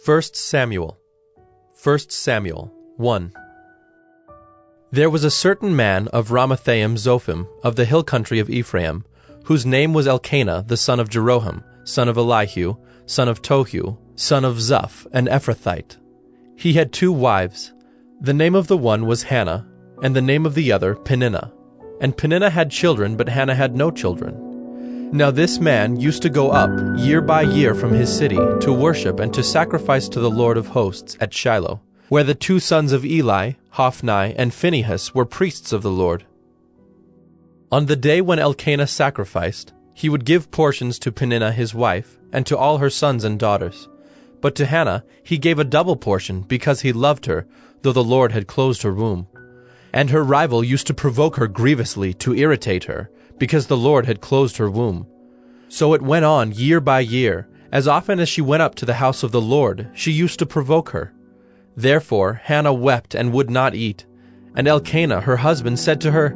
1 Samuel 1. There was a certain man of Ramathaim Zophim, of the hill country of Ephraim, whose name was Elkanah the son of Jeroham, son of Elihu, son of Tohu, son of Zuph, an Ephrathite. He had 2 wives. The name of the one was Hannah, and the name of the other Peninnah. And Peninnah had children, but Hannah had no children. Now this man used to go up year by year from his city to worship and to sacrifice to the Lord of hosts at Shiloh, where the 2 sons of Eli, Hophni and Phinehas, were priests of the Lord. On the day when Elkanah sacrificed, he would give portions to Peninnah his wife, and to all her sons and daughters. But to Hannah he gave a double portion, because he loved her, though the Lord had closed her womb. And her rival used to provoke her grievously to irritate her, because the Lord had closed her womb. So it went on year by year. As often as she went up to the house of the Lord, she used to provoke her. Therefore Hannah wept and would not eat. And Elkanah her husband said to her,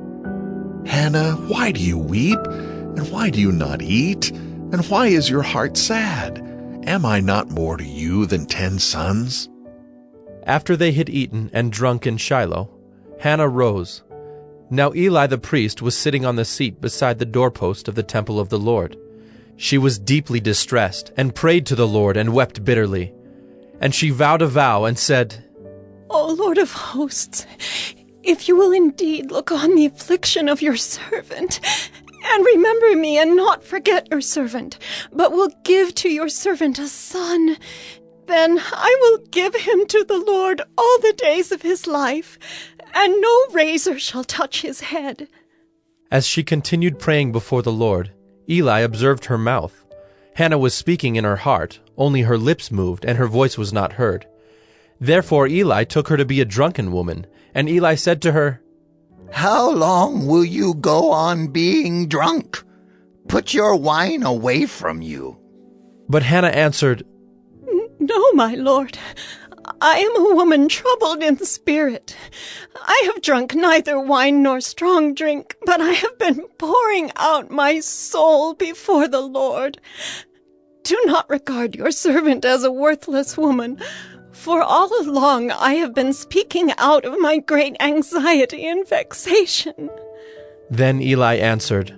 Hannah, why do you weep? And why do you not eat? And why is your heart sad? Am I not more to you than 10 sons? After they had eaten and drunk in Shiloh, Hannah rose. Now Eli the priest was sitting on the seat beside the doorpost of the temple of the Lord. She was deeply distressed, and prayed to the Lord, and wept bitterly. And she vowed a vow, and said, O Lord of hosts, if you will indeed look on the affliction of your servant, and remember me, and not forget your servant, but will give to your servant a son, then I will give him to the Lord all the days of his life, and no razor shall touch his head. As she continued praying before the Lord, Eli observed her mouth. Hannah was speaking in her heart, only her lips moved, and her voice was not heard. Therefore Eli took her to be a drunken woman, and Eli said to her, How long will you go on being drunk? Put your wine away from you. But Hannah answered, No, my lord. I am a woman troubled in spirit. I have drunk neither wine nor strong drink, but I have been pouring out my soul before the Lord. Do not regard your servant as a worthless woman, for all along I have been speaking out of my great anxiety and vexation. Then Eli answered,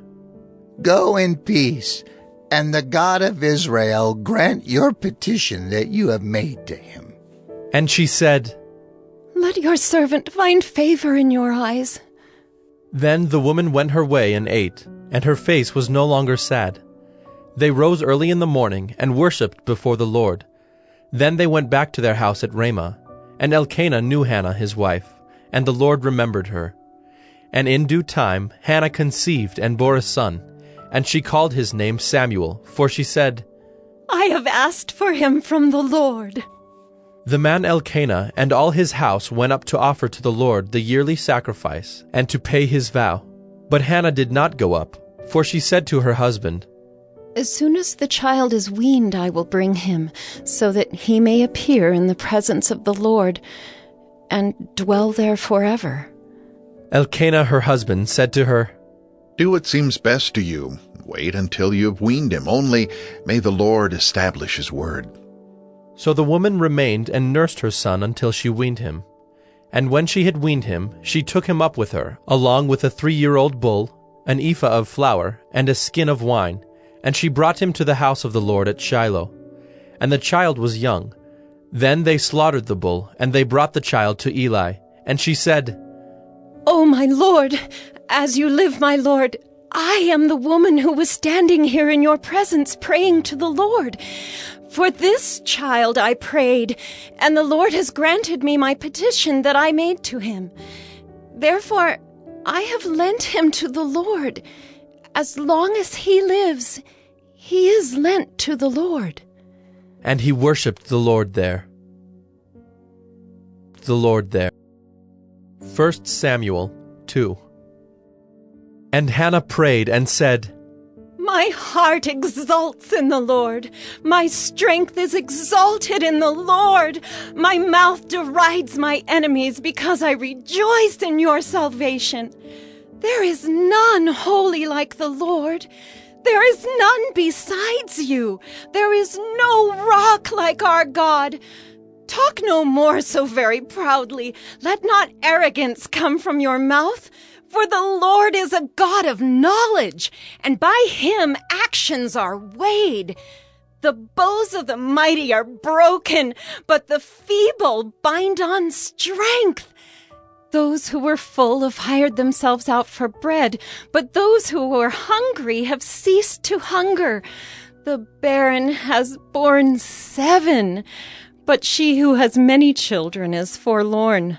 Go in peace, and the God of Israel grant your petition that you have made to him. And she said, Let your servant find favor in your eyes. Then the woman went her way and ate, and her face was no longer sad. They rose early in the morning and worshipped before the Lord. Then they went back to their house at Ramah, and Elkanah knew Hannah his wife, and the Lord remembered her. And in due time Hannah conceived and bore a son, and she called his name Samuel, for she said, I have asked for him from the Lord. The man Elkanah and all his house went up to offer to the Lord the yearly sacrifice, and to pay his vow. But Hannah did not go up, for she said to her husband, As soon as the child is weaned, I will bring him, so that he may appear in the presence of the Lord, and dwell there forever. Elkanah her husband said to her, Do what seems best to you. Wait until you have weaned him. Only may the Lord establish his word. So the woman remained and nursed her son until she weaned him. And when she had weaned him, she took him up with her, along with a 3-year-old bull, an ephah of flour, and a skin of wine, and she brought him to the house of the Lord at Shiloh. And the child was young. Then they slaughtered the bull, and they brought the child to Eli. And she said, O my lord, as you live, my lord, I am the woman who was standing here in your presence praying to the Lord. For this child I prayed, and the Lord has granted me my petition that I made to him. Therefore I have lent him to the Lord. As long as he lives, he is lent to the Lord. And he worshipped the Lord there. 1 Samuel 2. And Hannah prayed and said, My heart exults in the Lord. My strength is exalted in the Lord. My mouth derides my enemies because I rejoiced in your salvation. There is none holy like the Lord. There is none besides you. There is no rock like our God. Talk no more so very proudly. Let not arrogance come from your mouth. For the Lord is a God of knowledge, and by him actions are weighed. The bows of the mighty are broken, but the feeble bind on strength. Those who were full have hired themselves out for bread, but those who were hungry have ceased to hunger. The barren has borne 7, but she who has many children is forlorn.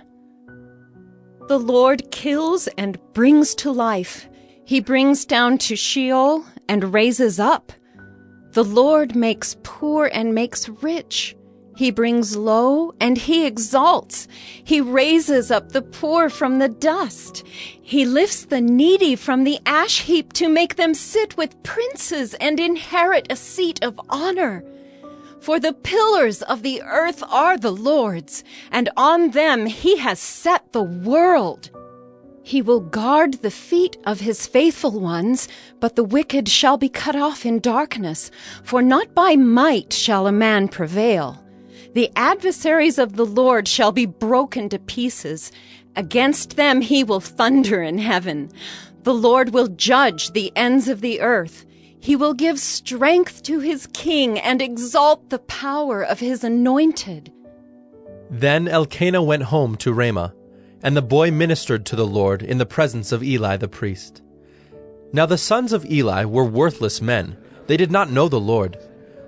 The Lord kills and brings to life. He brings down to Sheol and raises up. The Lord makes poor and makes rich. He brings low and he exalts. He raises up the poor from the dust. He lifts the needy from the ash heap to make them sit with princes and inherit a seat of honor. For the pillars of the earth are the Lord's, and on them he has set the world. He will guard the feet of his faithful ones, but the wicked shall be cut off in darkness, for not by might shall a man prevail. The adversaries of the Lord shall be broken to pieces. Against them he will thunder in heaven. The Lord will judge the ends of the earth. He will give strength to his king and exalt the power of his anointed. Then Elkanah went home to Ramah, and the boy ministered to the Lord in the presence of Eli the priest. Now the sons of Eli were worthless men. They did not know the Lord.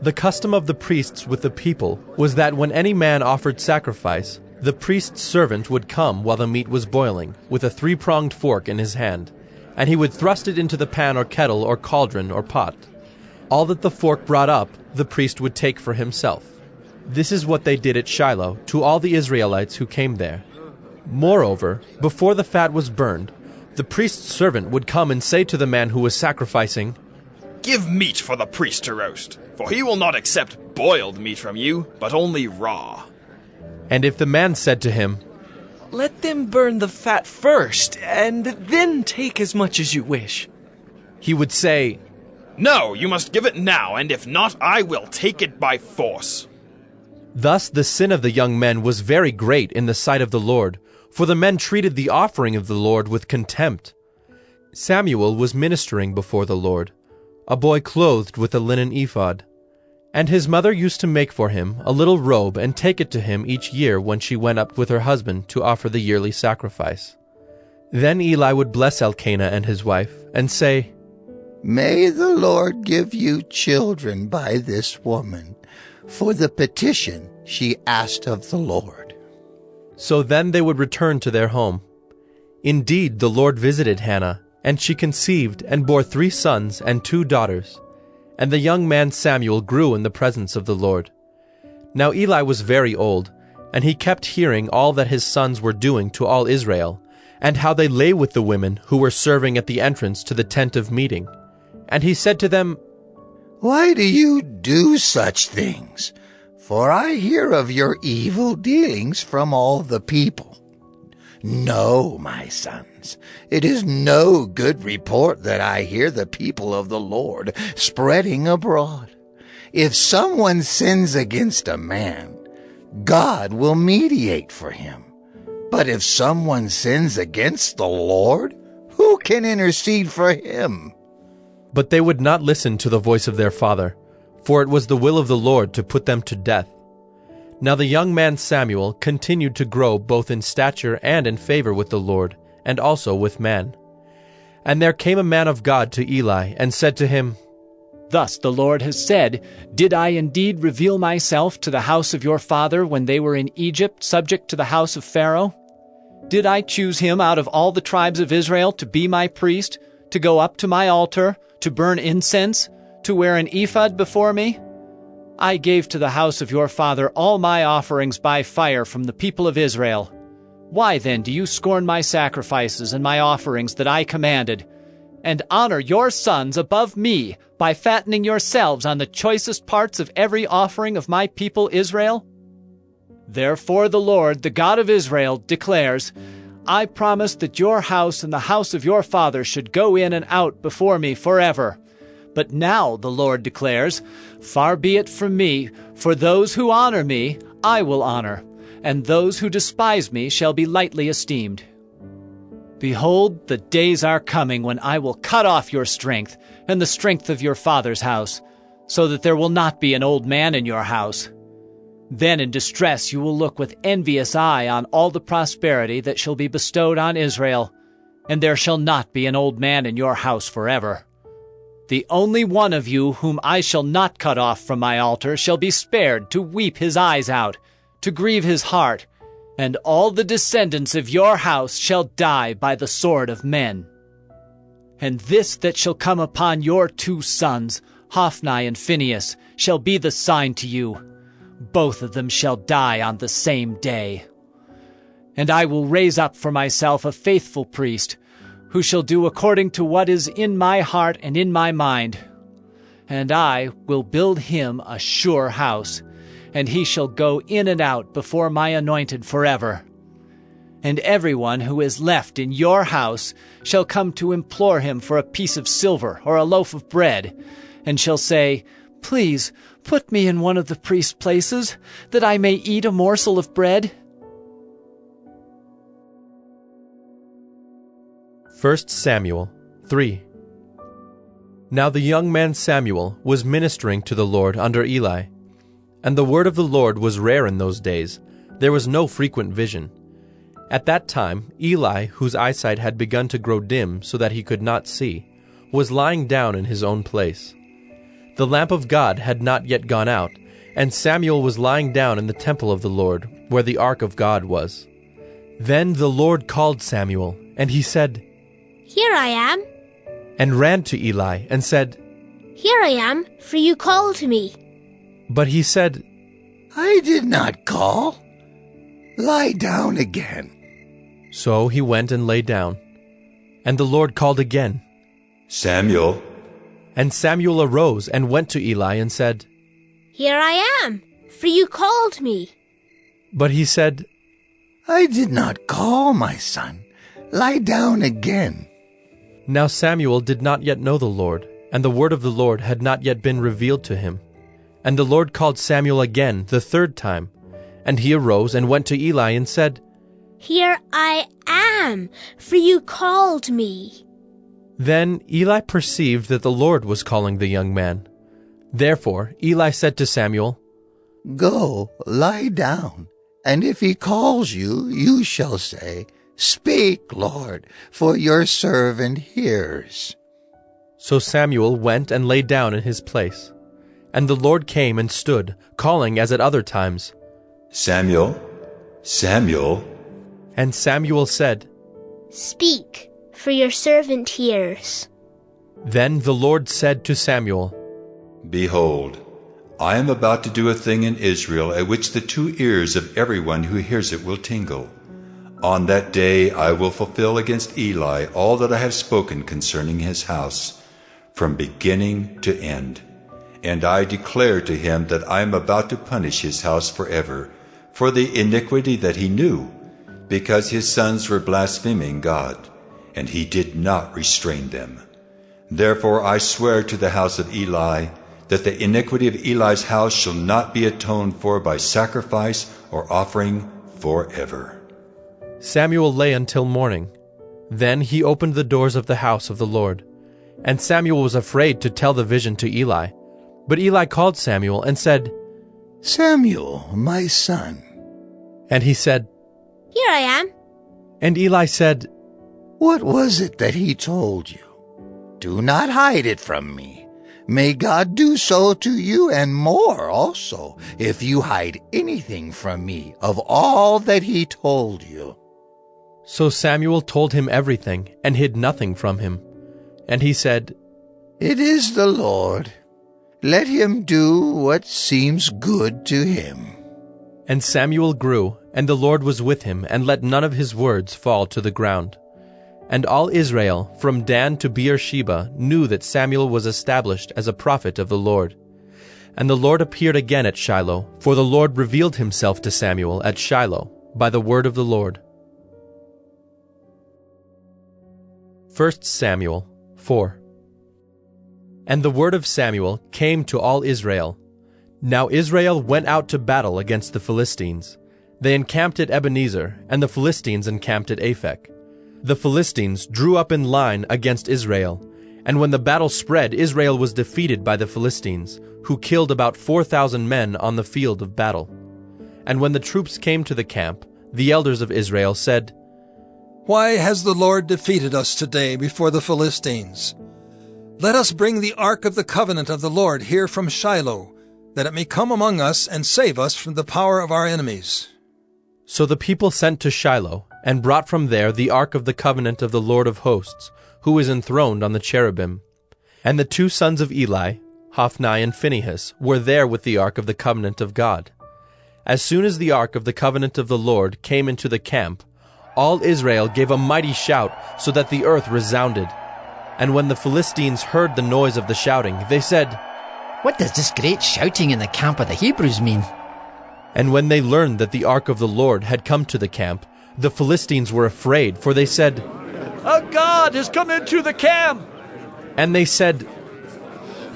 The custom of the priests with the people was that when any man offered sacrifice, the priest's servant would come while the meat was boiling, with a 3-pronged fork in his hand, and he would thrust it into the pan or kettle or cauldron or pot. All that the fork brought up, the priest would take for himself. This is what they did at Shiloh to all the Israelites who came there. Moreover, before the fat was burned, the priest's servant would come and say to the man who was sacrificing, "Give meat for the priest to roast, for he will not accept boiled meat from you, but only raw." And if the man said to him, "Let them burn the fat first, and then take as much as you wish," he would say, "No, you must give it now, and if not, I will take it by force." Thus the sin of the young men was very great in the sight of the Lord, for the men treated the offering of the Lord with contempt. Samuel was ministering before the Lord, a boy clothed with a linen ephod. And his mother used to make for him a little robe and take it to him each year when she went up with her husband to offer the yearly sacrifice. Then Eli would bless Elkanah and his wife, and say, "May the Lord give you children by this woman, for the petition she asked of the Lord." So then they would return to their home. Indeed, the Lord visited Hannah, and she conceived and bore 3 sons and 2 daughters. And the young man Samuel grew in the presence of the Lord. Now Eli was very old, and he kept hearing all that his sons were doing to all Israel, and how they lay with the women who were serving at the entrance to the tent of meeting. And he said to them, "Why do you do such things? For I hear of your evil dealings from all the people. No, my sons, it is no good report that I hear the people of the Lord spreading abroad. If someone sins against a man, God will mediate for him. But if someone sins against the Lord, who can intercede for him?" But they would not listen to the voice of their father, for it was the will of the Lord to put them to death. Now the young man Samuel continued to grow both in stature and in favor with the Lord, and also with man. And there came a man of God to Eli, and said to him, "Thus the Lord has said, Did I indeed reveal myself to the house of your father when they were in Egypt, subject to the house of Pharaoh? Did I choose him out of all the tribes of Israel to be my priest, to go up to my altar, to burn incense, to wear an ephod before me? I gave to the house of your father all my offerings by fire from the people of Israel. Why then do you scorn my sacrifices and my offerings that I commanded, and honor your sons above me by fattening yourselves on the choicest parts of every offering of my people Israel? Therefore the Lord, the God of Israel, declares, I promised that your house and the house of your father should go in and out before me forever. But now, the Lord declares, far be it from me, for those who honor me I will honor, and those who despise me shall be lightly esteemed. Behold, the days are coming when I will cut off your strength, and the strength of your father's house, so that there will not be an old man in your house. Then in distress you will look with envious eye on all the prosperity that shall be bestowed on Israel, and there shall not be an old man in your house forever. The only one of you whom I shall not cut off from my altar shall be spared to weep his eyes out, to grieve his heart, and all the descendants of your house shall die by the sword of men. And this that shall come upon your 2 sons, Hophni and Phinehas, shall be the sign to you. Both of them shall die on the same day. And I will raise up for myself a faithful priest, who shall do according to what is in my heart and in my mind. And I will build him a sure house, and he shall go in and out before my anointed forever. And everyone who is left in your house shall come to implore him for a piece of silver or a loaf of bread, and shall say, Please, put me in one of the priest's places, that I may eat a morsel of bread. 1 Samuel 3. Now the young man Samuel was ministering to the Lord under Eli. And the word of the Lord was rare in those days. There was no frequent vision. At that time Eli, whose eyesight had begun to grow dim so that he could not see, was lying down in his own place. The lamp of God had not yet gone out, and Samuel was lying down in the temple of the Lord, where the ark of God was. Then the Lord called Samuel, and he said, Here I am. And ran to Eli, and said, Here I am, for you called me. But he said, I did not call. Lie down again. So he went and lay down. And the Lord called again, Samuel. And Samuel arose and went to Eli and said, Here I am, for you called me. But he said, I did not call, my son. Lie down again. Now Samuel did not yet know the Lord, and the word of the Lord had not yet been revealed to him. And the Lord called Samuel again the 3rd time. And he arose and went to Eli and said, Here I am, for you called me. Then Eli perceived that the Lord was calling the young man. Therefore Eli said to Samuel, Go, lie down, and if he calls you, you shall say, Speak, Lord, for your servant hears. So Samuel went and lay down in his place. And the Lord came and stood, calling as at other times, Samuel, Samuel. And Samuel said, Speak, for your servant hears. Then the Lord said to Samuel, Behold, I am about to do a thing in Israel at which the 2 ears of everyone who hears it will tingle. On that day I will fulfill against Eli all that I have spoken concerning his house, from beginning to end. And I declare to him that I am about to punish his house forever, for the iniquity that he knew, because his sons were blaspheming God, and he did not restrain them. Therefore I swear to the house of Eli, that the iniquity of Eli's house shall not be atoned for by sacrifice or offering forever. Samuel lay until morning. Then he opened the doors of the house of the Lord. And Samuel was afraid to tell the vision to Eli. But Eli called Samuel and said, Samuel, my son. And he said, Here I am. And Eli said, What was it that he told you? Do not hide it from me. May God do so to you and more also, if you hide anything from me of all that he told you. So Samuel told him everything, and hid nothing from him. And he said, It is the Lord. Let him do what seems good to him. And Samuel grew, and the Lord was with him, and let none of his words fall to the ground. And all Israel, from Dan to Beersheba, knew that Samuel was established as a prophet of the Lord. And the Lord appeared again at Shiloh, for the Lord revealed himself to Samuel at Shiloh by the word of the Lord. 1 Samuel 4. And the word of Samuel came to all Israel. Now Israel went out to battle against the Philistines. They encamped at Ebenezer, and the Philistines encamped at Aphek. The Philistines drew up in line against Israel, and when the battle spread, Israel was defeated by the Philistines, who killed about 4,000 men on the field of battle. And when the troops came to the camp, the elders of Israel said, "Why has the Lord defeated us today before the Philistines? Let us bring the ark of the covenant of the Lord here from Shiloh, that it may come among us and save us from the power of our enemies." So the people sent to Shiloh, and brought from there the ark of the covenant of the Lord of hosts, who is enthroned on the cherubim. And the 2 sons of Eli, Hophni and Phinehas, were there with the ark of the covenant of God. As soon as the ark of the covenant of the Lord came into the camp, all Israel gave a mighty shout, so that the earth resounded. And when the Philistines heard the noise of the shouting, they said, "What does this great shouting in the camp of the Hebrews mean?" And when they learned that the ark of the Lord had come to the camp, the Philistines were afraid, for they said, "A god has come into the camp!" And they said,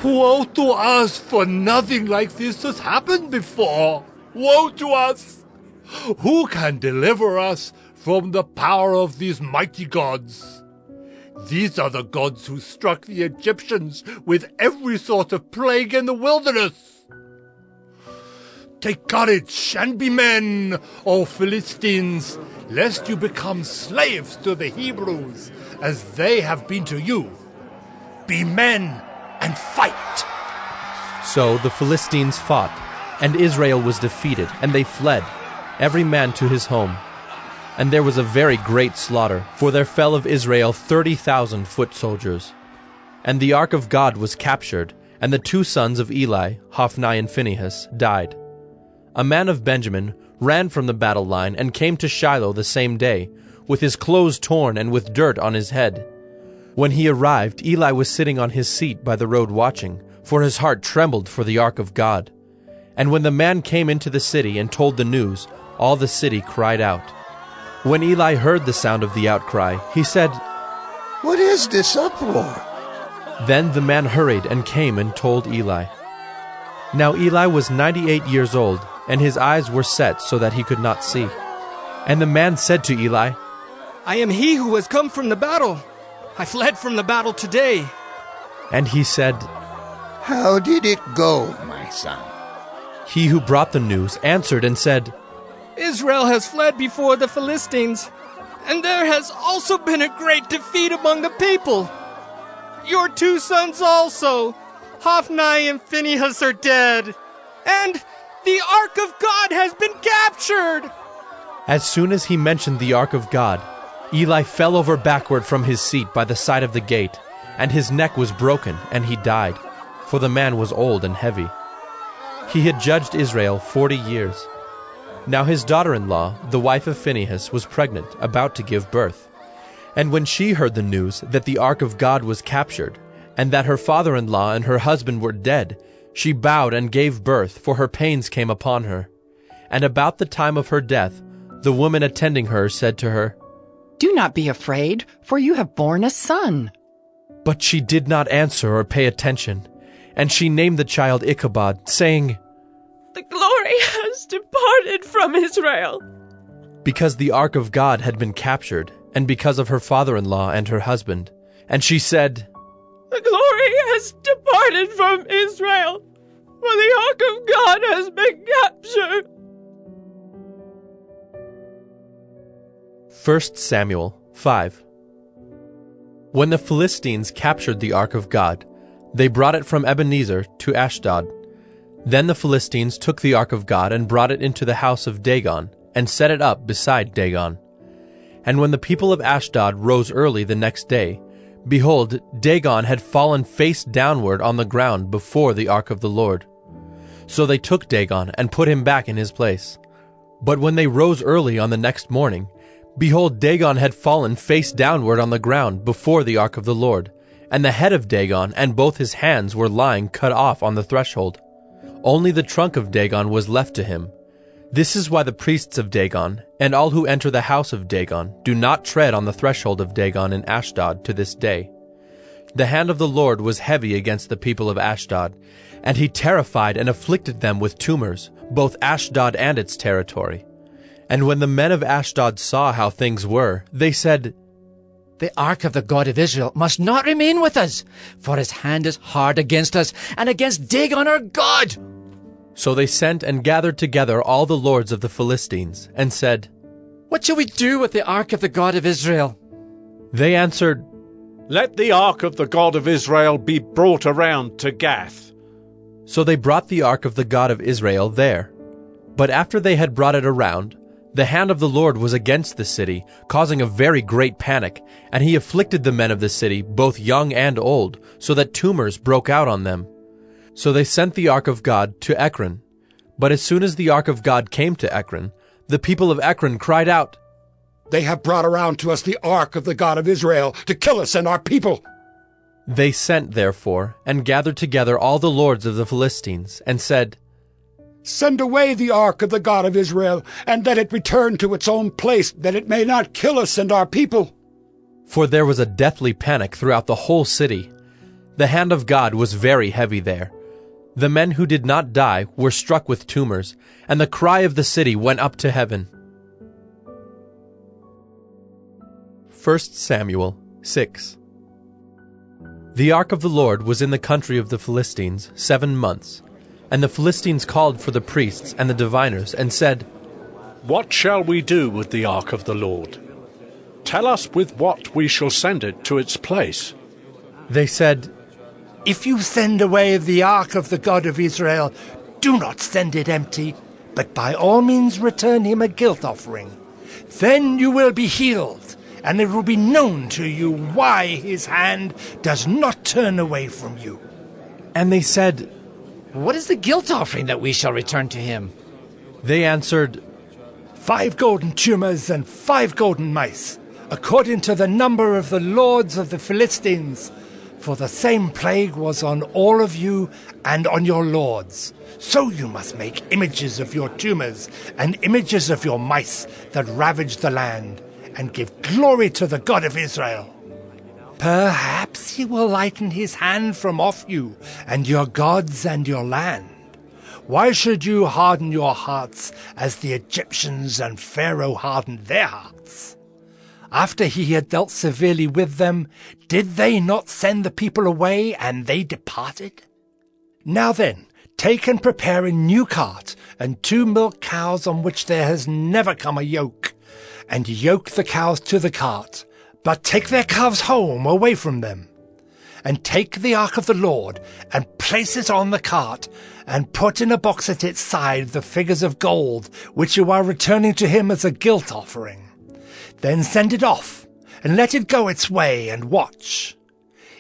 "Woe to us, for nothing like this has happened before! Woe to us! Who can deliver us from the power of these mighty gods? These are the gods who struck the Egyptians with every sort of plague in the wilderness. Take courage and be men, O Philistines, lest you become slaves to the Hebrews, as they have been to you. Be men and fight." So the Philistines fought, and Israel was defeated, and they fled, every man to his home. And there was a very great slaughter, for there fell of Israel 30,000 foot soldiers. And the ark of God was captured, and the 2 sons of Eli, Hophni and Phinehas, died. A man of Benjamin ran from the battle line and came to Shiloh the same day, with his clothes torn and with dirt on his head. When he arrived, Eli was sitting on his seat by the road watching, for his heart trembled for the ark of God. And when the man came into the city and told the news, all the city cried out. When Eli heard the sound of the outcry, he said, "What is this uproar?" Then the man hurried and came and told Eli. Now Eli was 98 years old, and his eyes were set so that he could not see. And the man said to Eli, "I am he who has come from the battle. I fled from the battle today." And he said, "How did it go, my son?" He who brought the news answered and said, "Israel has fled before the Philistines, and there has also been a great defeat among the people. Your 2 sons also, Hophni and Phinehas, are dead, and the ark of God has been captured." As soon as he mentioned the ark of God, Eli fell over backward from his seat by the side of the gate, and his neck was broken, and he died, for the man was old and heavy. He had judged Israel 40 years. Now his daughter-in-law, the wife of Phinehas, was pregnant, about to give birth. And when she heard the news that the ark of God was captured, and that her father-in-law and her husband were dead, she bowed and gave birth, for her pains came upon her. And about the time of her death, the woman attending her said to her, "Do not be afraid, for you have borne a son." But she did not answer or pay attention, and she named the child Ichabod, saying, "The glory has departed from Israel," because the ark of God had been captured, and because of her father-in-law and her husband. And she said, "The glory has departed from Israel, for the ark of God has been captured." 1 Samuel 5. When the Philistines captured the ark of God, they brought it from Ebenezer to Ashdod. Then the Philistines took the ark of God and brought it into the house of Dagon, and set it up beside Dagon. And when the people of Ashdod rose early the next day, behold, Dagon had fallen face downward on the ground before the ark of the Lord. So they took Dagon and put him back in his place. But when they rose early on the next morning, behold, Dagon had fallen face downward on the ground before the ark of the Lord, and the head of Dagon and both his hands were lying cut off on the threshold. Only the trunk of Dagon was left to him. This is why the priests of Dagon, and all who enter the house of Dagon, do not tread on the threshold of Dagon in Ashdod to this day. the hand of the Lord was heavy against the people of Ashdod, and he terrified and afflicted them with tumors, both Ashdod and its territory. And when the men of Ashdod saw how things were, they said, "The ark of the God of Israel must not remain with us, for his hand is hard against us and against Dagon our God." So they sent and gathered together all the lords of the Philistines, and said, "What shall we do with the ark of the God of Israel?" They answered, "Let the ark of the God of Israel be brought around to Gath." So they brought the ark of the God of Israel there. But after they had brought it around, the hand of the Lord was against the city, causing a very great panic, and he afflicted the men of the city, both young and old, so that tumors broke out on them. So they sent the ark of God to Ekron. But as soon as the ark of God came to Ekron, the people of Ekron cried out, "They have brought around to us the ark of the God of Israel to kill us and our people." They sent, therefore, and gathered together all the lords of the Philistines, and said, "Send away the ark of the God of Israel, and let it return to its own place, that it may not kill us and our people." For there was a deathly panic throughout the whole city. The hand of God was very heavy there. The men who did not die were struck with tumors, and the cry of the city went up to heaven. 1 Samuel 6. The ark of the Lord was in the country of the Philistines 7 months. And the Philistines called for the priests and the diviners, and said, "What shall we do with the ark of the Lord? Tell us with what we shall send it to its place." They said, "If you send away the ark of the God of Israel, do not send it empty, but by all means return him a guilt offering. Then you will be healed, and it will be known to you why his hand does not turn away from you." And they said, "What is the guilt offering that we shall return to him?" They answered, 5 golden tumors and 5 golden mice, according to the number of the lords of the Philistines. For the same plague was on all of you and on your lords. So you must make images of your tumors and images of your mice that ravage the land, and give glory to the God of Israel. Perhaps he will lighten his hand from off you and your gods and your land. Why should you harden your hearts as the Egyptians and Pharaoh hardened their hearts? After he had dealt severely with them, did they not send the people away, and they departed? Now then, take and prepare a new cart, and 2 milk cows on which there has never come a yoke, and yoke the cows to the cart, but take their calves home away from them. And take the ark of the Lord, and place it on the cart, and put in a box at its side the figures of gold, which you are returning to him as a guilt offering. Then send it off, and let it go its way, and watch.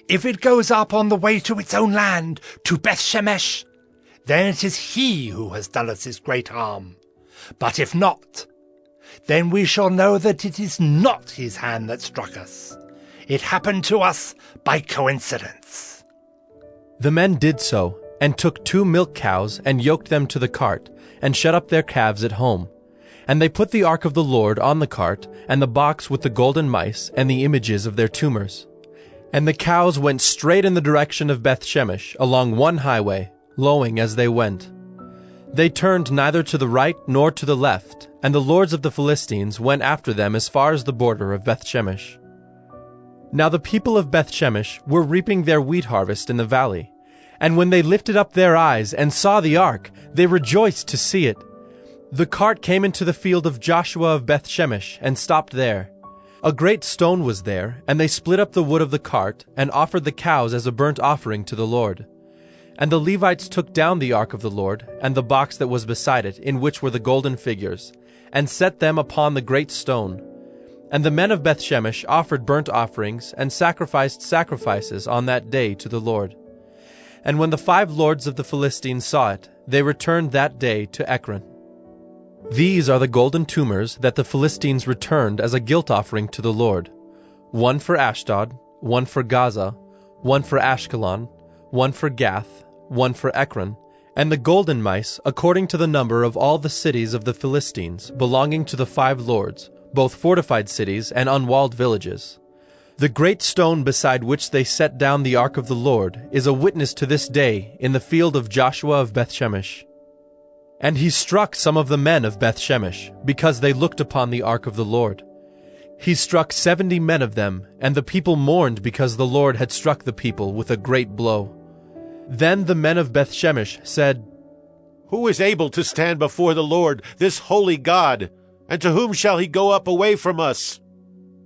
If it goes up on the way to its own land, to Beth-Shemesh, then it is he who has done us this great harm. But if not, then we shall know that it is not his hand that struck us. It happened to us by coincidence." The men did so, and took 2 milk cows, and yoked them to the cart, and shut up their calves at home. And they put the ark of the Lord on the cart, and the box with the golden mice, and the images of their tumors. And the cows went straight in the direction of Beth-Shemesh, along one highway, lowing as they went. They turned neither to the right nor to the left, and the lords of the Philistines went after them as far as the border of Beth-Shemesh. Now the people of Beth-Shemesh were reaping their wheat harvest in the valley, and when they lifted up their eyes and saw the ark, they rejoiced to see it. The cart came into the field of Joshua of Beth-Shemesh and stopped there. A great stone was there, and they split up the wood of the cart and offered the cows as a burnt offering to the Lord. And the Levites took down the ark of the Lord and the box that was beside it, in which were the golden figures, and set them upon the great stone. And the men of Beth-Shemesh offered burnt offerings and sacrificed sacrifices on that day to the Lord. And when the 5 lords of the Philistines saw it, they returned that day to Ekron. These are the golden tumors that the Philistines returned as a guilt offering to the Lord: 1 for Ashdod, 1 for Gaza, 1 for Ashkelon, 1 for Gath, 1 for Ekron, and the golden mice according to the number of all the cities of the Philistines, belonging to the 5 lords, both fortified cities and unwalled villages. The great stone beside which they set down the ark of the Lord is a witness to this day in the field of Joshua of Bethshemesh. And he struck some of the men of Bethshemesh, because they looked upon the ark of the Lord. He struck 70 men of them, and the people mourned because the Lord had struck the people with a great blow. Then the men of Bethshemesh said, Who is able to stand before the Lord, this holy God? And to whom shall he go up away from us?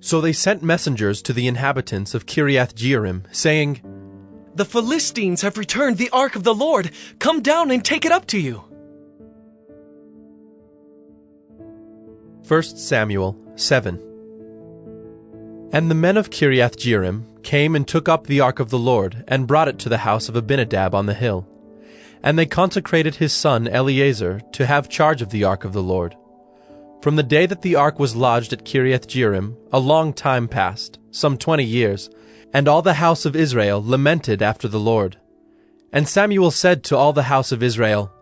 So they sent messengers to the inhabitants of Kiriath-Jearim, saying, The Philistines have returned the ark of the Lord. Come down and take it up to you. 1 Samuel 7. And the men of Kiriath-Jearim came and took up the ark of the Lord, and brought it to the house of Abinadab on the hill. And they consecrated his son Eleazar to have charge of the ark of the Lord. From the day that the ark was lodged at Kiriath-Jearim, a long time passed, some 20 years, and all the house of Israel lamented after the Lord. And Samuel said to all the house of Israel,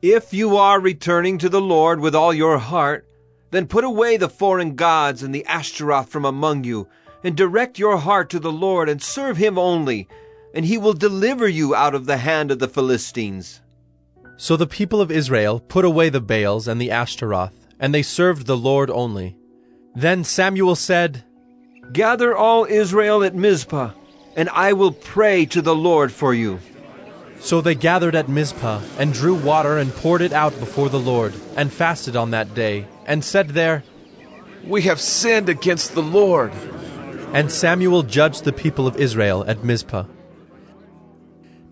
If you are returning to the Lord with all your heart, then put away the foreign gods and the Ashtaroth from among you, and direct your heart to the Lord, and serve him only, and he will deliver you out of the hand of the Philistines. So the people of Israel put away the Baals and the Ashtaroth, and they served the Lord only. Then Samuel said, Gather all Israel at Mizpah, and I will pray to the Lord for you. So they gathered at Mizpah, and drew water and poured it out before the Lord, and fasted on that day, and said there, We have sinned against the Lord. And Samuel judged the people of Israel at Mizpah.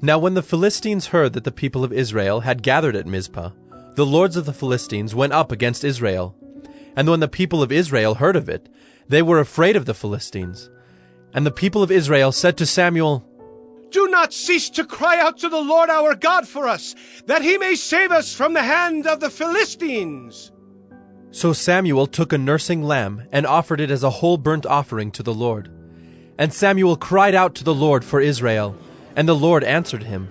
Now when the Philistines heard that the people of Israel had gathered at Mizpah, the lords of the Philistines went up against Israel. And when the people of Israel heard of it, they were afraid of the Philistines. And the people of Israel said to Samuel, Do not cease to cry out to the Lord our God for us, that he may save us from the hand of the Philistines. So Samuel took a nursing lamb and offered it as a whole burnt offering to the Lord. And Samuel cried out to the Lord for Israel, and the Lord answered him.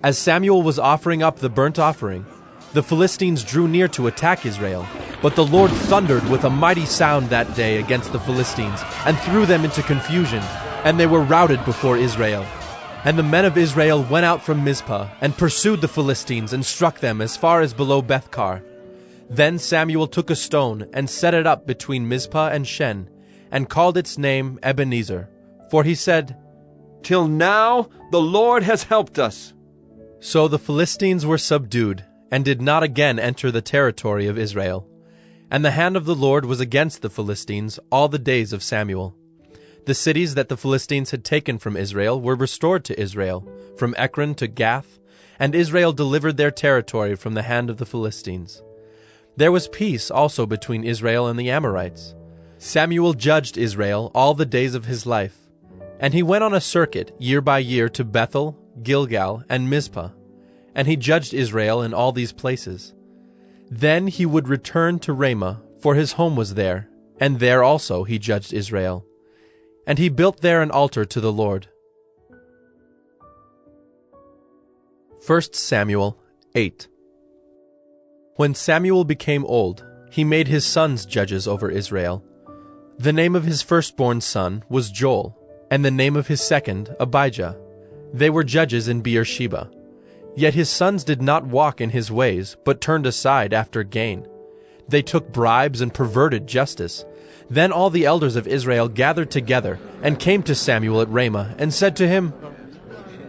As Samuel was offering up the burnt offering, the Philistines drew near to attack Israel. But the Lord thundered with a mighty sound that day against the Philistines, and threw them into confusion, and they were routed before Israel. And the men of Israel went out from Mizpah, and pursued the Philistines, and struck them as far as below Bethkar. Then Samuel took a stone, and set it up between Mizpah and Shen, and called its name Ebenezer. For he said, Till now the Lord has helped us. So the Philistines were subdued, and did not again enter the territory of Israel. And the hand of the Lord was against the Philistines all the days of Samuel. The cities that the Philistines had taken from Israel were restored to Israel, from Ekron to Gath, and Israel delivered their territory from the hand of the Philistines. There was peace also between Israel and the Amorites. Samuel judged Israel all the days of his life, and he went on a circuit year by year to Bethel, Gilgal, and Mizpah, and he judged Israel in all these places. Then he would return to Ramah, for his home was there, and there also he judged Israel. And he built there an altar to the Lord. 1 Samuel 8. When Samuel became old, he made his sons judges over Israel. The name of his firstborn son was Joel, and the name of his second Abijah. They were judges in Beersheba. Yet his sons did not walk in his ways, but turned aside after gain. They took bribes and perverted justice. Then all the elders of Israel gathered together, and came to Samuel at Ramah, and said to him,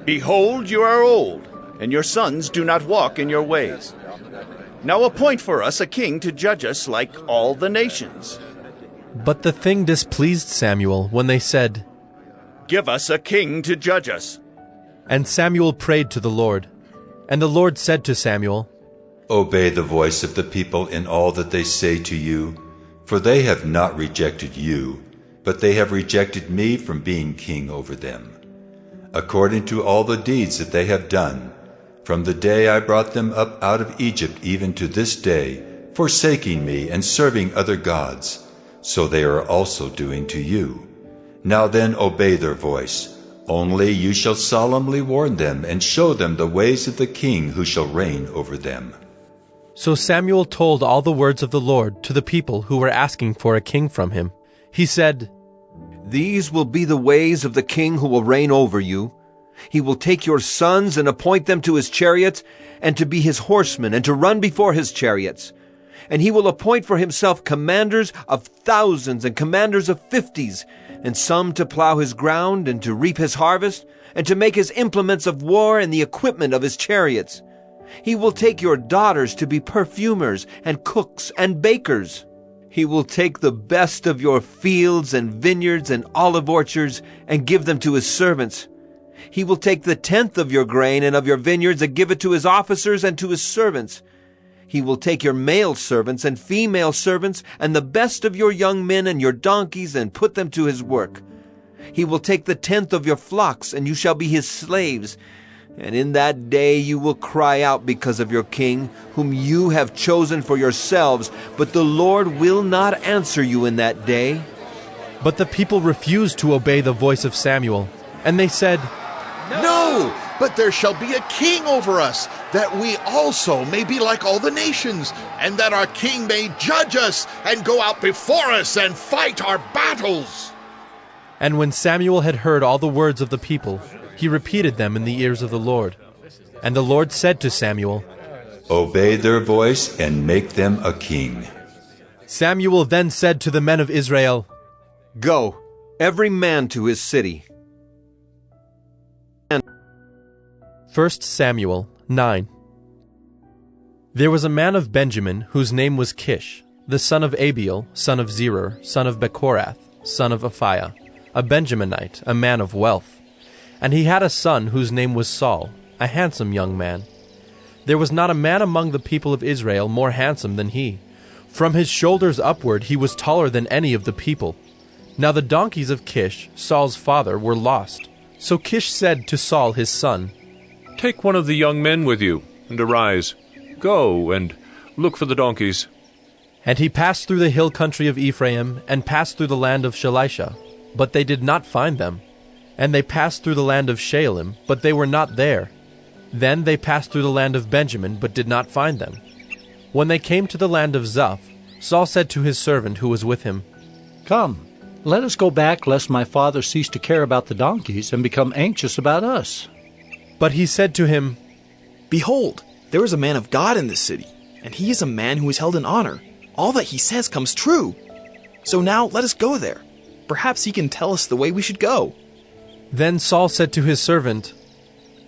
Behold, you are old, and your sons do not walk in your ways. Now appoint for us a king to judge us like all the nations. But the thing displeased Samuel when they said, Give us a king to judge us. And Samuel prayed to the Lord. And the Lord said to Samuel, Obey the voice of the people in all that they say to you, for they have not rejected you, but they have rejected me from being king over them, according to all the deeds that they have done, from the day I brought them up out of Egypt even to this day, forsaking me and serving other gods, so they are also doing to you. Now then obey their voice. Only you shall solemnly warn them, and show them the ways of the king who shall reign over them. So Samuel told all the words of the Lord to the people who were asking for a king from him. He said, These will be the ways of the king who will reign over you. He will take your sons and appoint them to his chariots, and to be his horsemen, and to run before his chariots. And he will appoint for himself commanders of thousands and commanders of 50s, and some to plow his ground and to reap his harvest, and to make his implements of war and the equipment of his chariots. He will take your daughters to be perfumers and cooks and bakers. He will take the best of your fields and vineyards and olive orchards and give them to his servants. He will take the 10th of your grain and of your vineyards and give it to his officers and to his servants. He will take your male servants and female servants and the best of your young men and your donkeys and put them to his work. He will take the 10th of your flocks, and you shall be his slaves. And in that day you will cry out because of your king, whom you have chosen for yourselves, but the Lord will not answer you in that day. But the people refused to obey the voice of Samuel, and they said, No, but there shall be a king over us, that we also may be like all the nations, and that our king may judge us and go out before us and fight our battles. And when Samuel had heard all the words of the people, he repeated them in the ears of the Lord. And the Lord said to Samuel, Obey their voice and make them a king. Samuel then said to the men of Israel, Go, every man to his city. 1 Samuel 9. There was a man of Benjamin whose name was Kish, the son of Abiel, son of Zerah, son of Bechorath, son of Aphiah, a Benjaminite, a man of wealth. And he had a son whose name was Saul, a handsome young man. There was not a man among the people of Israel more handsome than he. From his shoulders upward he was taller than any of the people. Now the donkeys of Kish, Saul's father, were lost. So Kish said to Saul his son, Take one of the young men with you, and arise. Go and look for the donkeys. And he passed through the hill country of Ephraim, and passed through the land of Shalisha, but they did not find them. And they passed through the land of Shaalim, but they were not there. Then they passed through the land of Benjamin, but did not find them. When they came to the land of Zuph, Saul said to his servant who was with him, Come, let us go back, lest my father cease to care about the donkeys and become anxious about us. But he said to him, Behold, there is a man of God in this city, and he is a man who is held in honor. All that he says comes true. So now let us go there. Perhaps he can tell us the way we should go. Then Saul said to his servant,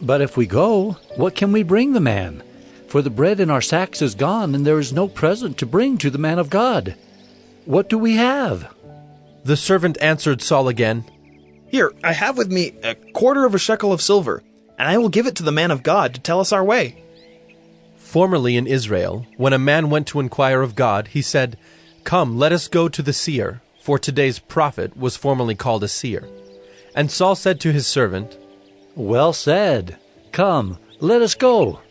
But if we go, what can we bring the man? For the bread in our sacks is gone, and there is no present to bring to the man of God. What do we have? The servant answered Saul again, Here, I have with me 1/4 shekel of silver, and I will give it to the man of God to tell us our way. Formerly in Israel, when a man went to inquire of God, he said, Come, let us go to the seer, for today's prophet was formerly called a seer. And Saul said to his servant, Well said. Come, let us go.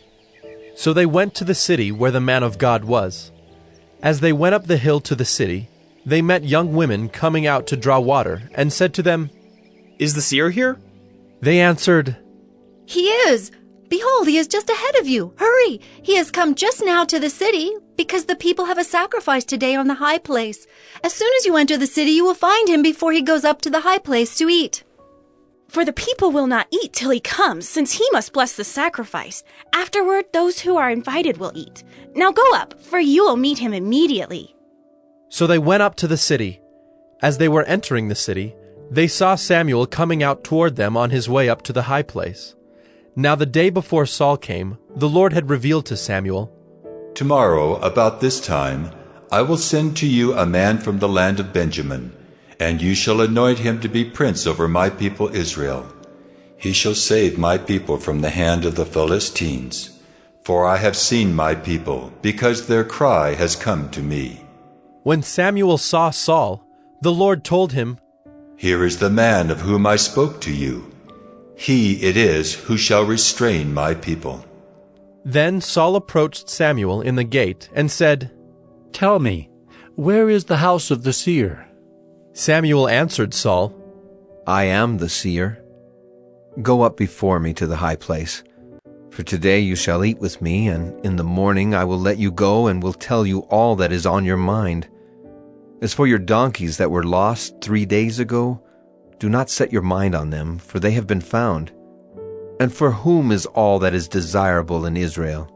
So they went to the city where the man of God was. As they went up the hill to the city, they met young women coming out to draw water, and said to them, Is the seer here? They answered, He is. Behold, he is just ahead of you. Hurry! He has come just now to the city, because the people have a sacrifice today on the high place. As soon as you enter the city, you will find him before he goes up to the high place to eat. For the people will not eat till he comes, since he must bless the sacrifice. Afterward, those who are invited will eat. Now go up, for you will meet him immediately. So they went up to the city. As they were entering the city, they saw Samuel coming out toward them on his way up to the high place. Now the day before Saul came, the Lord had revealed to Samuel, Tomorrow, about this time, I will send to you a man from the land of Benjamin, and you shall anoint him to be prince over my people Israel. He shall save my people from the hand of the Philistines. For I have seen my people, because their cry has come to me. When Samuel saw Saul, the Lord told him, Here is the man of whom I spoke to you. He it is who shall restrain my people. Then Saul approached Samuel in the gate and said, Tell me, where is the house of the seer? Samuel answered Saul, I am the seer. Go up before me to the high place. For today you shall eat with me, and in the morning I will let you go and will tell you all that is on your mind. As for your donkeys that were lost 3 days ago, do not set your mind on them, for they have been found. And for whom is all that is desirable in Israel?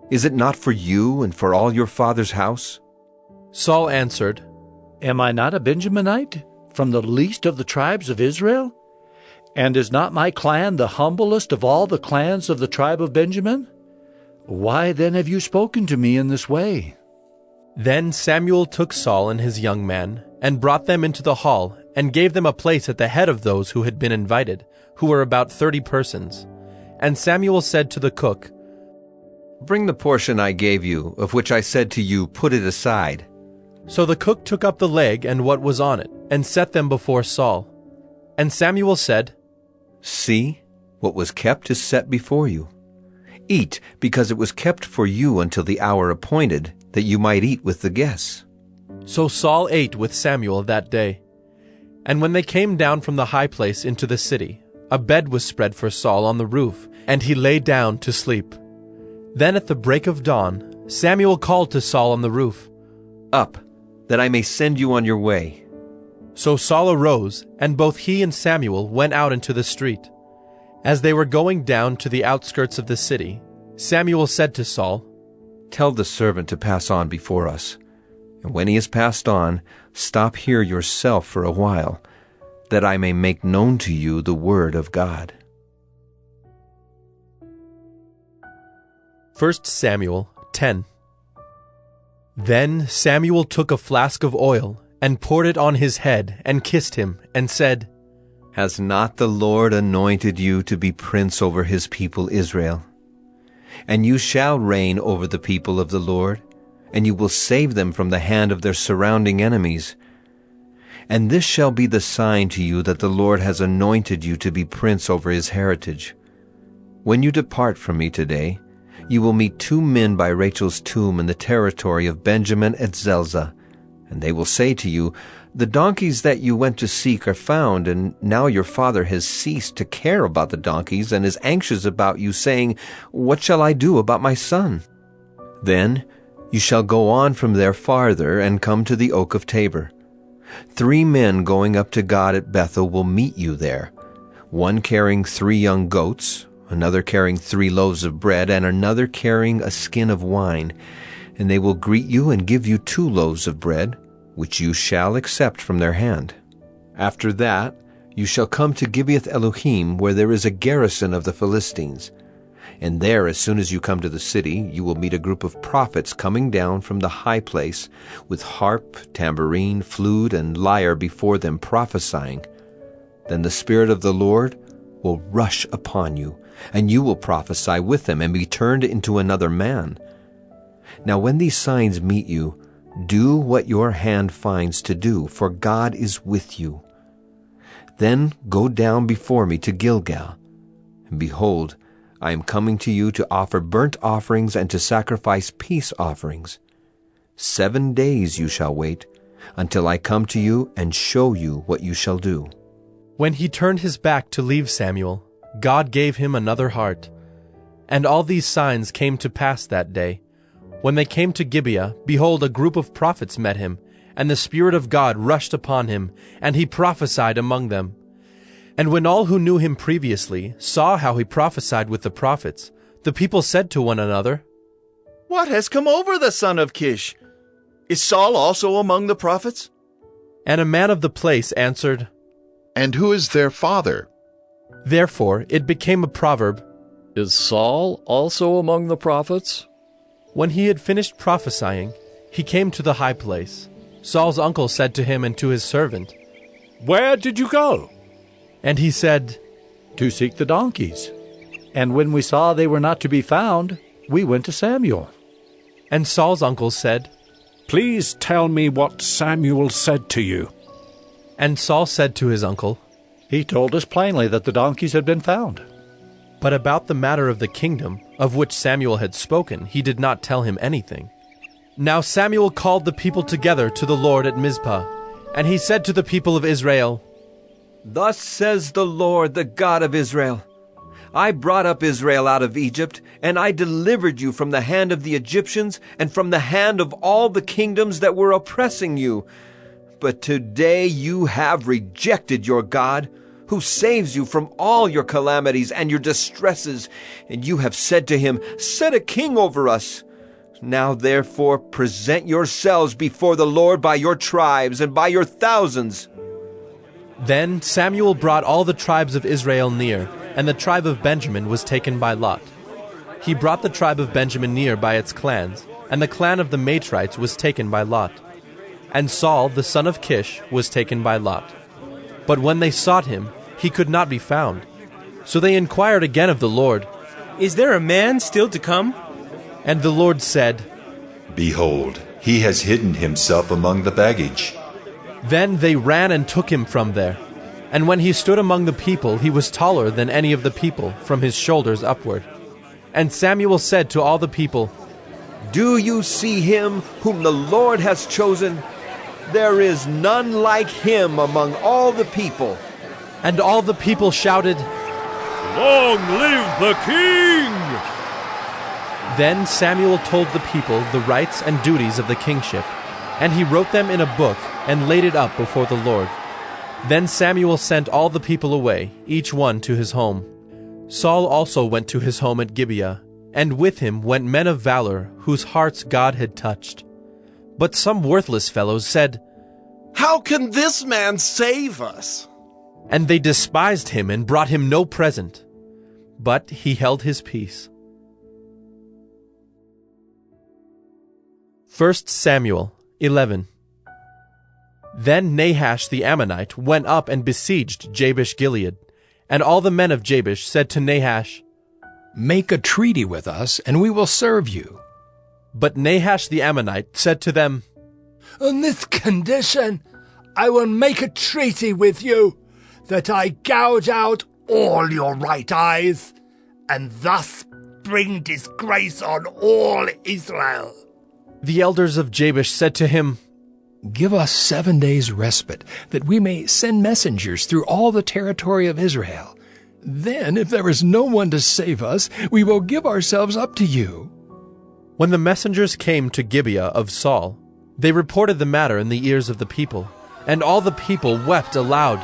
Is it not for you and for all your father's house?" Saul answered, "Am I not a Benjaminite, from the least of the tribes of Israel? And is not my clan the humblest of all the clans of the tribe of Benjamin? Why then have you spoken to me in this way?" Then Samuel took Saul and his young men, and brought them into the hall, and gave them a place at the head of those who had been invited, who were about 30 persons. And Samuel said to the cook, "Bring the portion I gave you, of which I said to you, put it aside." So the cook took up the leg and what was on it, and set them before Saul. And Samuel said, "See, what was kept is set before you. Eat, because it was kept for you until the hour appointed, that you might eat with the guests." So Saul ate with Samuel that day. And when they came down from the high place into the city, a bed was spread for Saul on the roof, and he lay down to sleep. Then at the break of dawn, Samuel called to Saul on the roof, "Up, that I may send you on your way." So Saul arose, and both he and Samuel went out into the street. As they were going down to the outskirts of the city, Samuel said to Saul, "Tell the servant to pass on before us, and when he has passed on, stop here yourself for a while, that I may make known to you the word of God." 1 Samuel 10. Then Samuel took a flask of oil, and poured it on his head, and kissed him, and said, "Has not the Lord anointed you to be prince over his people Israel? And you shall reign over the people of the Lord, and you will save them from the hand of their surrounding enemies. And this shall be the sign to you that the Lord has anointed you to be prince over his heritage. When you depart from me today, you will meet 2 men by Rachel's tomb in the territory of Benjamin at Zelzah, and they will say to you, 'The donkeys that you went to seek are found, and now your father has ceased to care about the donkeys and is anxious about you, saying, What shall I do about my son?' Then you shall go on from there farther and come to the oak of Tabor. 3 men going up to God at Bethel will meet you there, one carrying 3 young goats, another carrying 3 loaves of bread, and another carrying a skin of wine. And they will greet you and give you 2 loaves of bread, which you shall accept from their hand. After that, you shall come to Gibeath Elohim, where there is a garrison of the Philistines. And there, as soon as you come to the city, you will meet a group of prophets coming down from the high place, with harp, tambourine, flute, and lyre before them, prophesying. Then the Spirit of the Lord will rush upon you, and you will prophesy with them, and be turned into another man. Now when these signs meet you, do what your hand finds to do, for God is with you. Then go down before me to Gilgal, and behold, I am coming to you to offer burnt offerings and to sacrifice peace offerings. 7 days you shall wait, until I come to you and show you what you shall do." When he turned his back to leave Samuel, God gave him another heart. And all these signs came to pass that day. When they came to Gibeah, behold, a group of prophets met him, and the Spirit of God rushed upon him, and he prophesied among them. And when all who knew him previously saw how he prophesied with the prophets, the people said to one another, "What has come over the son of Kish? Is Saul also among the prophets?" And a man of the place answered, "And who is their father?" Therefore it became a proverb, "Is Saul also among the prophets?" When he had finished prophesying, he came to the high place. Saul's uncle said to him and to his servant, "Where did you go?" And he said, "To seek the donkeys. And when we saw they were not to be found, we went to Samuel." And Saul's uncle said, "Please tell me what Samuel said to you." And Saul said to his uncle, "He told us plainly that the donkeys had been found." But about the matter of the kingdom, of which Samuel had spoken, he did not tell him anything. Now Samuel called the people together to the Lord at Mizpah, and he said to the people of Israel, "Thus says the Lord, the God of Israel, I brought up Israel out of Egypt, and I delivered you from the hand of the Egyptians and from the hand of all the kingdoms that were oppressing you. But today you have rejected your God, who saves you from all your calamities and your distresses, and you have said to him, Set a king over us. Now therefore present yourselves before the Lord by your tribes and by your thousands. Then Samuel brought all the tribes of Israel near, and the tribe of Benjamin was taken by lot. He brought the tribe of Benjamin near by its clans, and the clan of the Matrites was taken by lot. And Saul, the son of Kish, was taken by lot. But when they sought him, he could not be found. So they inquired again of the Lord, Is there a man still to come? And the Lord said, Behold, he has hidden himself among the baggage. Then they ran and took him from there. And when he stood among the people, he was taller than any of the people, from his shoulders upward. And Samuel said to all the people, Do you see him whom the Lord has chosen? There is none like him among all the people. And all the people shouted, Long live the king! Then Samuel told the people the rights and duties of the kingship, and he wrote them in a book and laid it up before the Lord. Then Samuel sent all the people away, each one to his home. Saul also went to his home at Gibeah, and with him went men of valor, whose hearts God had touched. But some worthless fellows said, How can this man save us? And they despised him and brought him no present. But he held his peace. 1 Samuel 11. Then Nahash the Ammonite went up and besieged Jabesh-Gilead. And all the men of Jabesh said to Nahash, Make a treaty with us, and we will serve you. But Nahash the Ammonite said to them, On this condition, I will make a treaty with you, that I gouge out all your right eyes, and thus bring disgrace on all Israel. The elders of Jabesh said to him, Give us 7 days' respite, that we may send messengers through all the territory of Israel. Then, if there is no one to save us, we will give ourselves up to you. When the messengers came to Gibeah of Saul, they reported the matter in the ears of the people, and all the people wept aloud.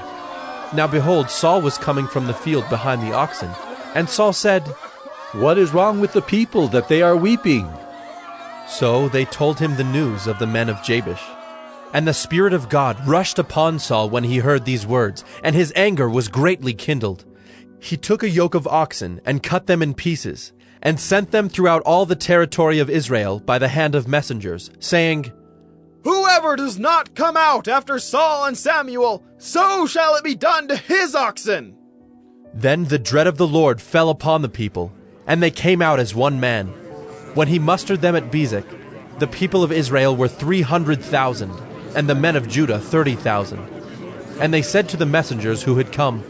Now behold, Saul was coming from the field behind the oxen, and Saul said, What is wrong with the people that they are weeping? So they told him the news of the men of Jabesh. And the Spirit of God rushed upon Saul when he heard these words, and his anger was greatly kindled. He took a yoke of oxen and cut them in pieces, and sent them throughout all the territory of Israel by the hand of messengers, saying, Whoever does not come out after Saul and Samuel, so shall it be done to his oxen. Then the dread of the Lord fell upon the people, and they came out as one man. When he mustered them at Bezek, the people of Israel were 300,000, and the men of Judah 30,000. And they said to the messengers who had come,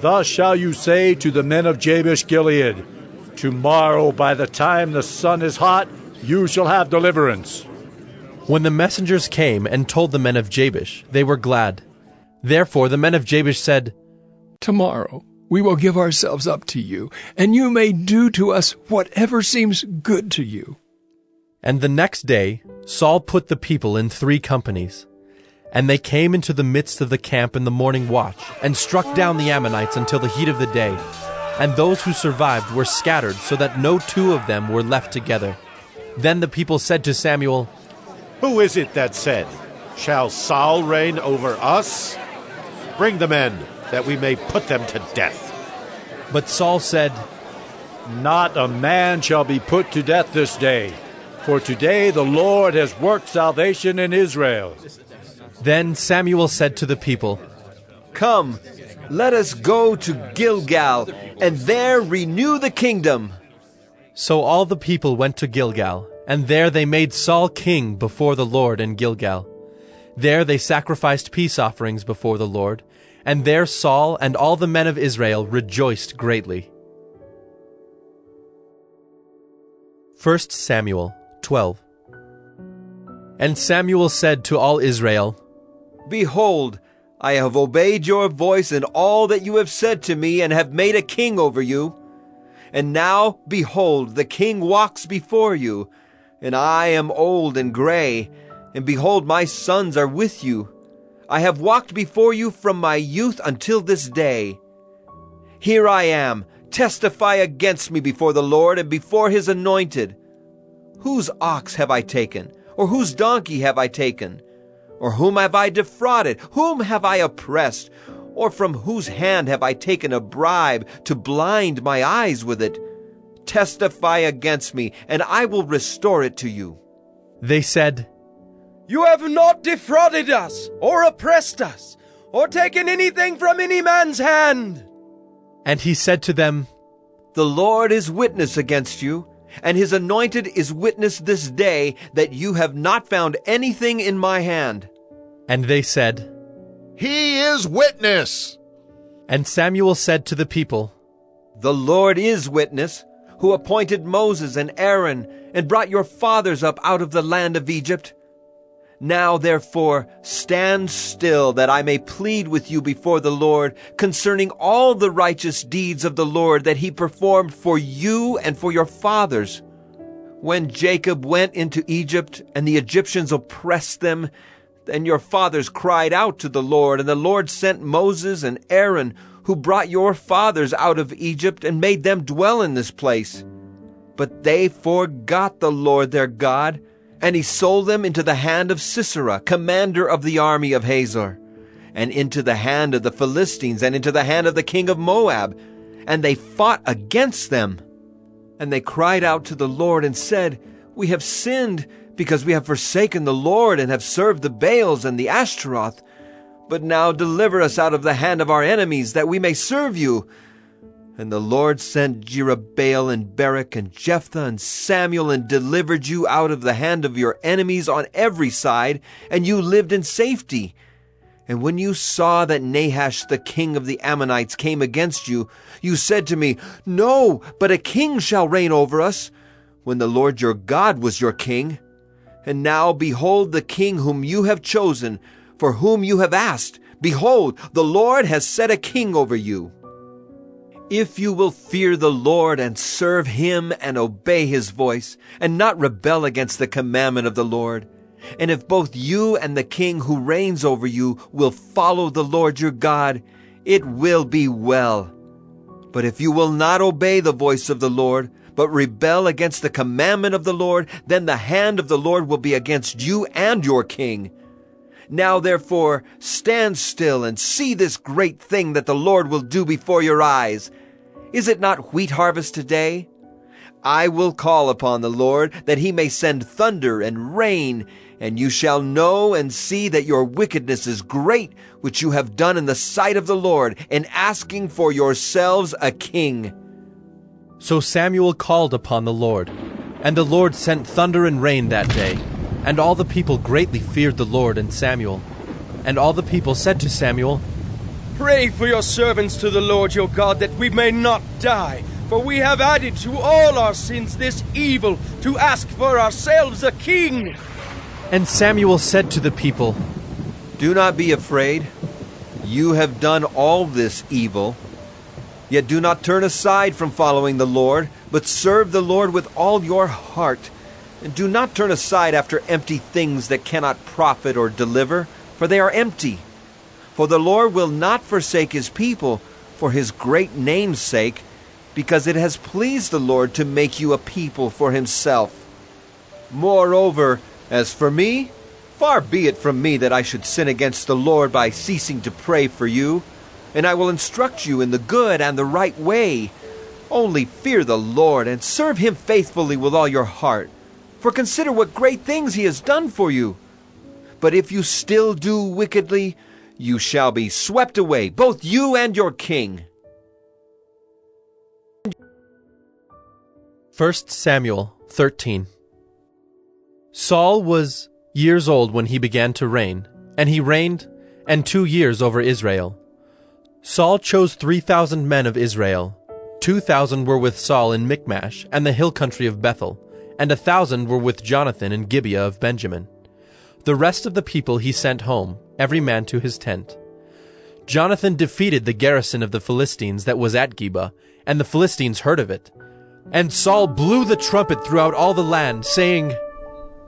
Thus shall you say to the men of Jabesh-Gilead, Tomorrow by the time the sun is hot, you shall have deliverance. When the messengers came and told the men of Jabesh, they were glad. Therefore the men of Jabesh said, Tomorrow we will give ourselves up to you, and you may do to us whatever seems good to you. And the next day Saul put the people in 3 companies. And they came into the midst of the camp in the morning watch, and struck down the Ammonites until the heat of the day. And those who survived were scattered, so that no 2 of them were left together. Then the people said to Samuel, Who is it that said, Shall Saul reign over us? Bring the men, that we may put them to death. But Saul said, Not a man shall be put to death this day, for today the Lord has worked salvation in Israel. Then Samuel said to the people, Come, let us go to Gilgal, and there renew the kingdom. So all the people went to Gilgal, and there they made Saul king before the Lord in Gilgal. There they sacrificed peace offerings before the Lord, and there Saul and all the men of Israel rejoiced greatly. 1 Samuel 12. And Samuel said to all Israel, Behold, I have obeyed your voice in all that you have said to me, and have made a king over you. And now, behold, the king walks before you, and I am old and gray, and behold, my sons are with you, I have walked before you from my youth until this day. Here I am, testify against me before the Lord and before his anointed. Whose ox have I taken, or whose donkey have I taken? Or whom have I defrauded? Whom have I oppressed? Or from whose hand have I taken a bribe to blind my eyes with it? Testify against me, and I will restore it to you. They said, You have not defrauded us, or oppressed us, or taken anything from any man's hand. And he said to them, The Lord is witness against you, and his anointed is witness this day that you have not found anything in my hand. And they said, He is witness. And Samuel said to the people, The Lord is witness, who appointed Moses and Aaron, and brought your fathers up out of the land of Egypt. Now, therefore, stand still, that I may plead with you before the Lord concerning all the righteous deeds of the Lord that he performed for you and for your fathers. When Jacob went into Egypt, and the Egyptians oppressed them, then your fathers cried out to the Lord, and the Lord sent Moses and Aaron, who brought your fathers out of Egypt and made them dwell in this place. But they forgot the Lord their God, and he sold them into the hand of Sisera, commander of the army of Hazor, and into the hand of the Philistines, and into the hand of the king of Moab. And they fought against them. And they cried out to the Lord and said, We have sinned, because we have forsaken the Lord, and have served the Baals and the Ashtaroth. But now deliver us out of the hand of our enemies, that we may serve you. And the Lord sent Jerubbaal and Barak and Jephthah and Samuel, and delivered you out of the hand of your enemies on every side, and you lived in safety. And when you saw that Nahash the king of the Ammonites came against you, you said to me, No, but a king shall reign over us, when the Lord your God was your king. And now behold the king whom you have chosen, for whom you have asked. Behold, the Lord has set a king over you. If you will fear the Lord and serve him and obey his voice, and not rebel against the commandment of the Lord, and if both you and the king who reigns over you will follow the Lord your God, it will be well. But if you will not obey the voice of the Lord, but rebel against the commandment of the Lord, then the hand of the Lord will be against you and your king. Now therefore stand still and see this great thing that the Lord will do before your eyes. Is it not wheat harvest today? I will call upon the Lord, that he may send thunder and rain, and you shall know and see that your wickedness is great, which you have done in the sight of the Lord, in asking for yourselves a king. So Samuel called upon the Lord, and the Lord sent thunder and rain that day. And all the people greatly feared the Lord and Samuel. And all the people said to Samuel, Pray for your servants to the Lord your God, that we may not die. For we have added to all our sins this evil, to ask for ourselves a king. And Samuel said to the people, Do not be afraid. You have done all this evil. Yet do not turn aside from following the Lord, but serve the Lord with all your heart. And do not turn aside after empty things that cannot profit or deliver, for they are empty. For the Lord will not forsake his people for his great name's sake, because it has pleased the Lord to make you a people for himself. Moreover, as for me, far be it from me that I should sin against the Lord by ceasing to pray for you, and I will instruct you in the good and the right way. Only fear the Lord and serve him faithfully with all your heart. For consider what great things he has done for you. But if you still do wickedly, you shall be swept away, both you and your king. 1 Samuel 13. Saul was years old when he began to reign, and he reigned 2 years over Israel. Saul chose 3,000 men of Israel. 2,000 were with Saul in Michmash and the hill country of Bethel, and 1,000 were with Jonathan in Gibeah of Benjamin. The rest of the people he sent home, every man to his tent. Jonathan defeated the garrison of the Philistines that was at Gibeah, and the Philistines heard of it. And Saul blew the trumpet throughout all the land, saying,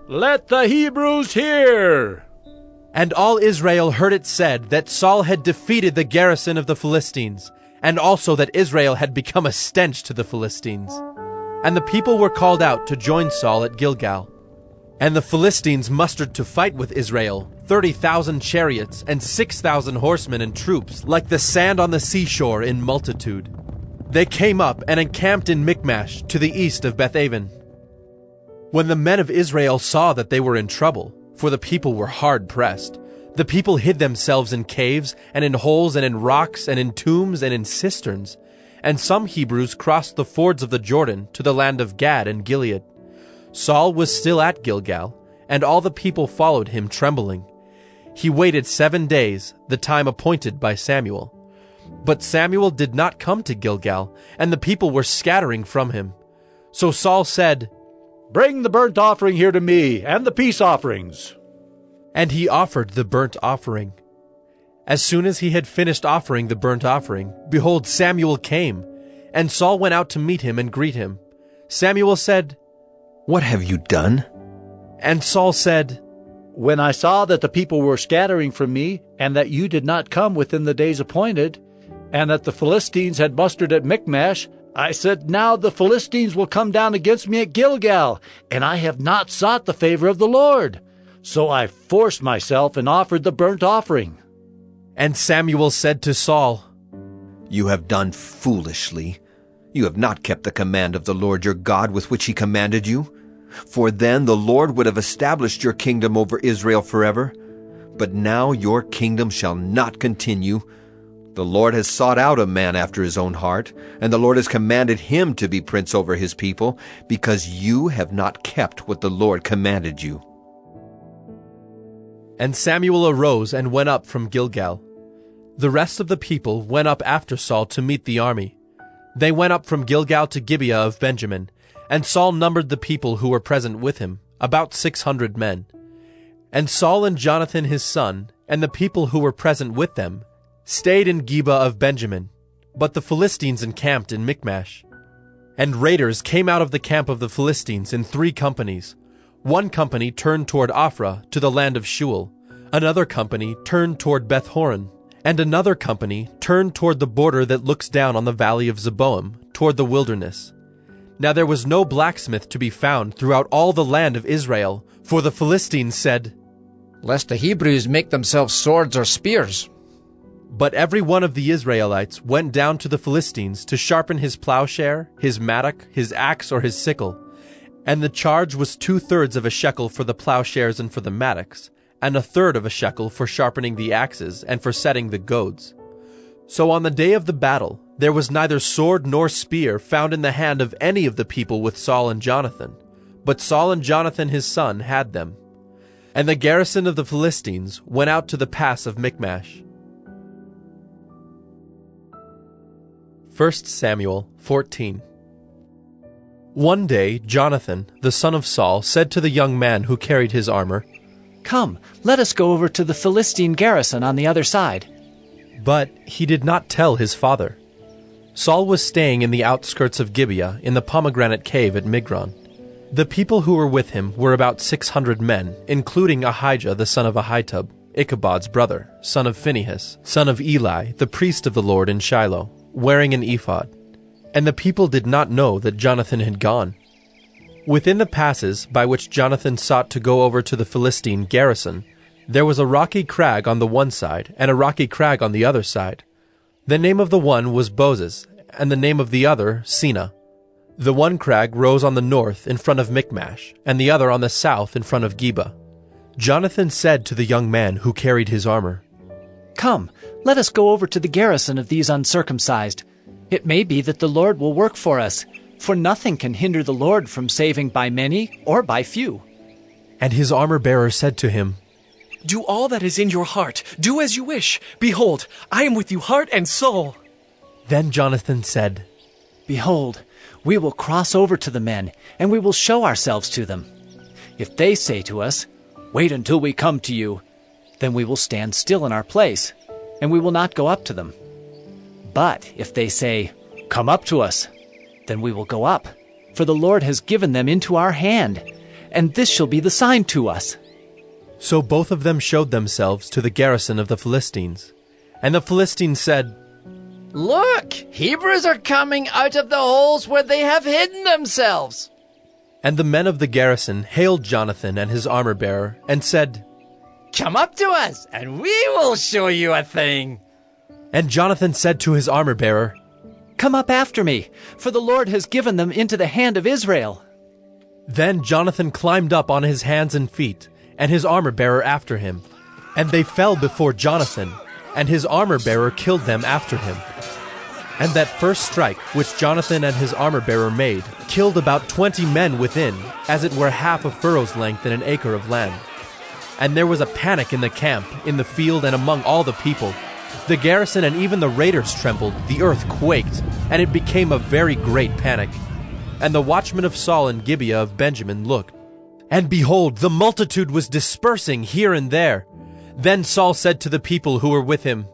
Let the Hebrews hear! And all Israel heard it said that Saul had defeated the garrison of the Philistines, and also that Israel had become a stench to the Philistines. And the people were called out to join Saul at Gilgal. And the Philistines mustered to fight with Israel 30,000 chariots and 6,000 horsemen and troops, like the sand on the seashore in multitude. They came up and encamped in Michmash to the east of Bethaven. When the men of Israel saw that they were in trouble, for the people were hard pressed, the people hid themselves in caves and in holes and in rocks and in tombs and in cisterns. And some Hebrews crossed the fords of the Jordan to the land of Gad and Gilead. Saul was still at Gilgal, and all the people followed him trembling. He waited 7 days, the time appointed by Samuel. But Samuel did not come to Gilgal, and the people were scattering from him. So Saul said, "Bring the burnt offering here to me, and the peace offerings." And he offered the burnt offering. As soon as he had finished offering the burnt offering, behold, Samuel came, and Saul went out to meet him and greet him. Samuel said, "What have you done?" And Saul said, "When I saw that the people were scattering from me, and that you did not come within the days appointed, and that the Philistines had mustered at Michmash, I said, now the Philistines will come down against me at Gilgal, and I have not sought the favor of the Lord. So I forced myself and offered the burnt offering." And Samuel said to Saul, "You have done foolishly. You have not kept the command of the Lord your God with which he commanded you. For then the Lord would have established your kingdom over Israel forever. But now your kingdom shall not continue. The Lord has sought out a man after his own heart, and the Lord has commanded him to be prince over his people, because you have not kept what the Lord commanded you." And Samuel arose and went up from Gilgal. The rest of the people went up after Saul to meet the army. They went up from Gilgal to Gibeah of Benjamin, and Saul numbered the people who were present with him, about 600 men. And Saul and Jonathan his son, and the people who were present with them, stayed in Gibeah of Benjamin, but the Philistines encamped in Michmash. And raiders came out of the camp of the Philistines in 3 companies. One company turned toward Ophrah to the land of Shual, another company turned toward Beth-horon, and another company turned toward the border that looks down on the valley of Zeboim, toward the wilderness. Now there was no blacksmith to be found throughout all the land of Israel, for the Philistines said, "Lest the Hebrews make themselves swords or spears." But every one of the Israelites went down to the Philistines to sharpen his plowshare, his mattock, his axe, or his sickle. And the charge was 2/3 of a shekel for the plowshares and for the mattocks, and 1/3 of a shekel for sharpening the axes and for setting the goads. So on the day of the battle, there was neither sword nor spear found in the hand of any of the people with Saul and Jonathan, but Saul and Jonathan his son had them. And the garrison of the Philistines went out to the pass of Michmash. 1 Samuel 14. One day Jonathan, the son of Saul, said to the young man who carried his armor, "Come, let us go over to the Philistine garrison on the other side." But he did not tell his father. Saul was staying in the outskirts of Gibeah in the pomegranate cave at Migron. The people who were with him were about 600 men, including Ahijah the son of Ahitub, Ichabod's brother, son of Phinehas, son of Eli, the priest of the Lord in Shiloh, wearing an ephod. And the people did not know that Jonathan had gone. Within the passes by which Jonathan sought to go over to the Philistine garrison, there was a rocky crag on the one side and a rocky crag on the other side. The name of the one was Bozez, and the name of the other Sina. The one crag rose on the north in front of Michmash, and the other on the south in front of Geba. Jonathan said to the young man who carried his armor, "Come, let us go over to the garrison of these uncircumcised. It may be that the Lord will work for us, for nothing can hinder the Lord from saving by many or by few." And his armor-bearer said to him, "Do all that is in your heart. Do as you wish. Behold, I am with you heart and soul." Then Jonathan said, "Behold, we will cross over to the men, and we will show ourselves to them. If they say to us, 'Wait until we come to you,' then we will stand still in our place, and we will not go up to them. But if they say, 'Come up to us,' then we will go up, for the Lord has given them into our hand, and this shall be the sign to us." So both of them showed themselves to the garrison of the Philistines. And the Philistines said, Look, Hebrews are coming out of the holes where they have hidden themselves. And the men of the garrison hailed Jonathan and his armor-bearer, and said, Come up to us, and we will show you a thing. And Jonathan said to his armor-bearer, Come up after me, for the Lord has given them into the hand of Israel. Then Jonathan climbed up on his hands and feet, and his armor-bearer after him. And they fell before Jonathan, and his armor-bearer killed them after him. And that first strike which Jonathan and his armor-bearer made killed about 20 men within, as it were half a furrow's length in an acre of land. And there was a panic in the camp, in the field, and among all the people. The garrison and even the raiders trembled, the earth quaked, and it became a very great panic. And the watchmen of Saul and Gibeah of Benjamin looked, and behold, the multitude was dispersing here and there. Then Saul said to the people who were with him,